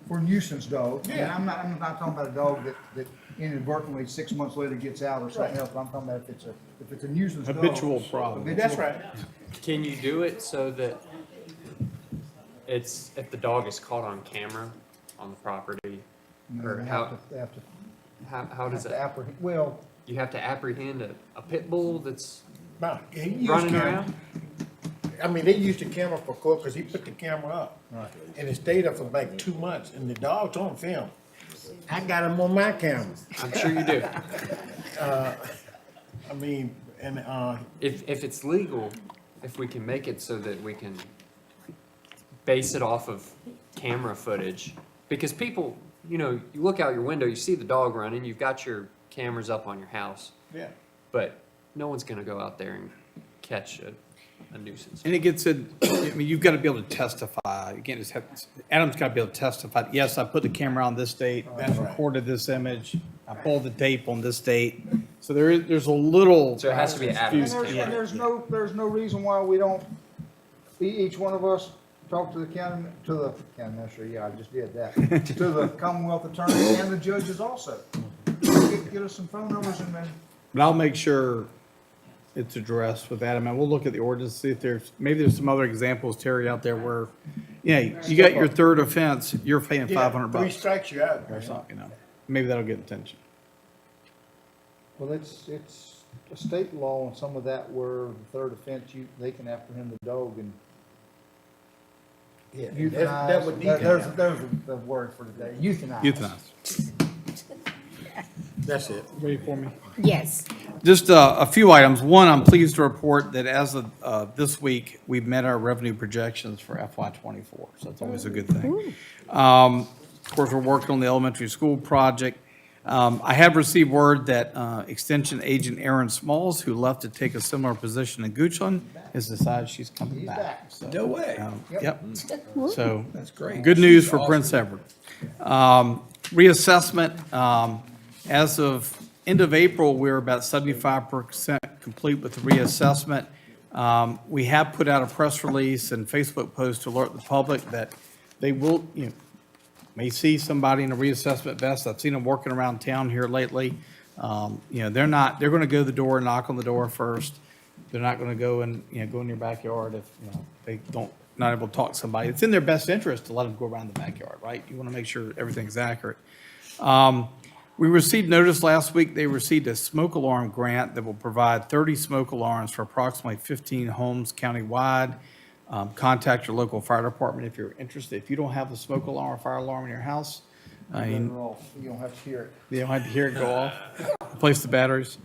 for nuisance dog. And I'm not talking about a dog that inadvertently 6 months later gets out or something else. I'm talking about if it's a nuisance dog. Habitual problem. That's right. Can you do it so that it's, if the dog is caught on camera on the property? Or They how, have to how does have to that, apprehend, well, you have to apprehend a pit bull that's No, he used running camera. around? I mean, they used the camera for court because he put the camera up. Right. And it stayed up for like 2 months, and the dog's on film. I got him on my camera. I'm sure you do. I mean, and, If it's legal, if we can make it so that we can base it off of camera footage, because people, you know, you look out your window, you see the dog running, you've got your cameras up on your house, yeah. but no one's gonna go out there and catch a nuisance. And it gets in, I mean, you've got to be able to testify. You can't just have, Adam's got to be able to testify. Yes, I put the camera on this date, I recorded this image, I pulled the tape on this date. So there's a little. So it has to be Adam's and camera. there's no reason why we don't, each one of us talk to the county administrator, yeah, I just did that, to the Commonwealth Attorney and the judges also. Get us some phone numbers and then, But I'll make sure it's addressed with Adam, and we'll look at the ordinance, see if maybe there's some other examples, Terry, out there where, yeah, you got your third offense, you're paying Yeah, $500 3 strikes you out. or something, you know. Maybe that'll get attention. well, it's a state law on some of that where the third offense, they can apprehend the dog and Yeah, euthanize. that would need to There's happen. the word for today, euthanize. Euthanize. That's it. Ready for me? Yes. Just a few items. One, I'm pleased to report that as of this week, we've met our revenue projections for FY '24, so that's always a good thing. Of course, we're working on the elementary school project. I have received word that Extension Agent Aaron Smalls, who left to take a similar position in Goochland, has decided she's coming He's back. back. So, No way. Yep. So, That's great. good news for Prince Edward. Reassessment, as of end of April, we're about 75% complete with the reassessment. We have put out a press release and Facebook post to alert the public that they will, may see somebody in a reassessment vest. I've seen them working around town here lately. They're going to go to the door, knock on the door first. They're not going to go and, go in your backyard if, they not able to talk to somebody. It's in their best interest to let them go around the backyard, right? You want to make sure everything's accurate. We received notice last week, they received a smoke alarm grant that will provide 30 smoke alarms for approximately 15 homes countywide. Contact your local fire department if you're interested. If you don't have a smoke alarm or fire alarm in your house, Better off. You don't have to hear it. you don't have to hear it go off. Replace the batteries.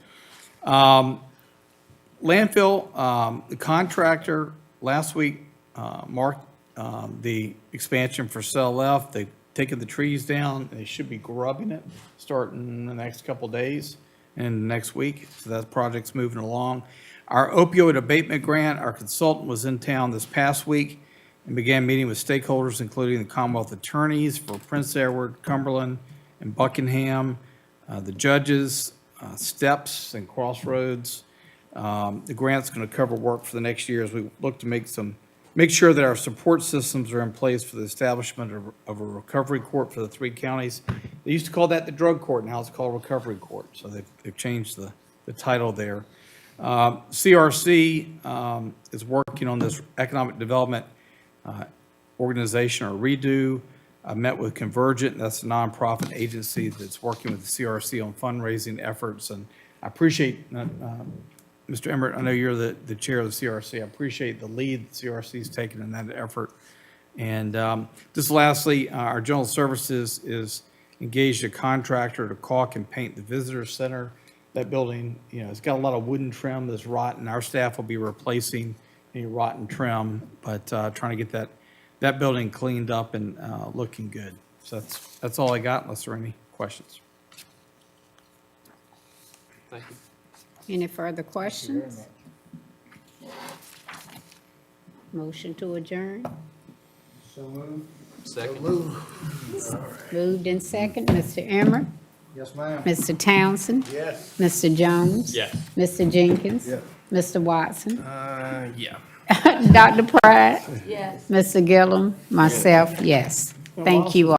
Landfill, the contractor last week marked the expansion for cell F. They've taken the trees down. They should be grubbing it starting in the next couple days and next week. So that project's moving along. Our opioid abatement grant, our consultant was in town this past week and began meeting with stakeholders, including the Commonwealth attorneys for Prince Edward, Cumberland, and Buckingham, the judges, Steps, and Crossroads. The grant's going to cover work for the next year as we look to make sure that our support systems are in place for the establishment of a recovery court for the 3 counties. They used to call that the drug court, now it's called recovery court, so they've changed the title there. CRC is working on this economic development organization, or redo. I met with Convergent, that's a nonprofit agency that's working with the CRC on fundraising efforts, and I appreciate, Mr. Emmert, I know you're the chair of the CRC. I appreciate the lead the CRC's taken in that effort. And just lastly, our general services is engaged a contractor to caulk and paint the visitor center. That building, it's got a lot of wooden trim that's rotten. Our staff will be replacing any rotten trim, but trying to get that building cleaned up and looking good. So that's all I got, unless there are any questions. Thank you. Any further questions? Motion to adjourn. So moved. Second. Moved in second. Mr. Emmer? Yes, ma'am. Mr. Townsend? Yes. Mr. Jones? Yes. Mr. Jenkins? Yes. Mr. Watson? Yeah. Dr. Pride? Yes. Mr. Gillum? Myself, yes. Thank you all.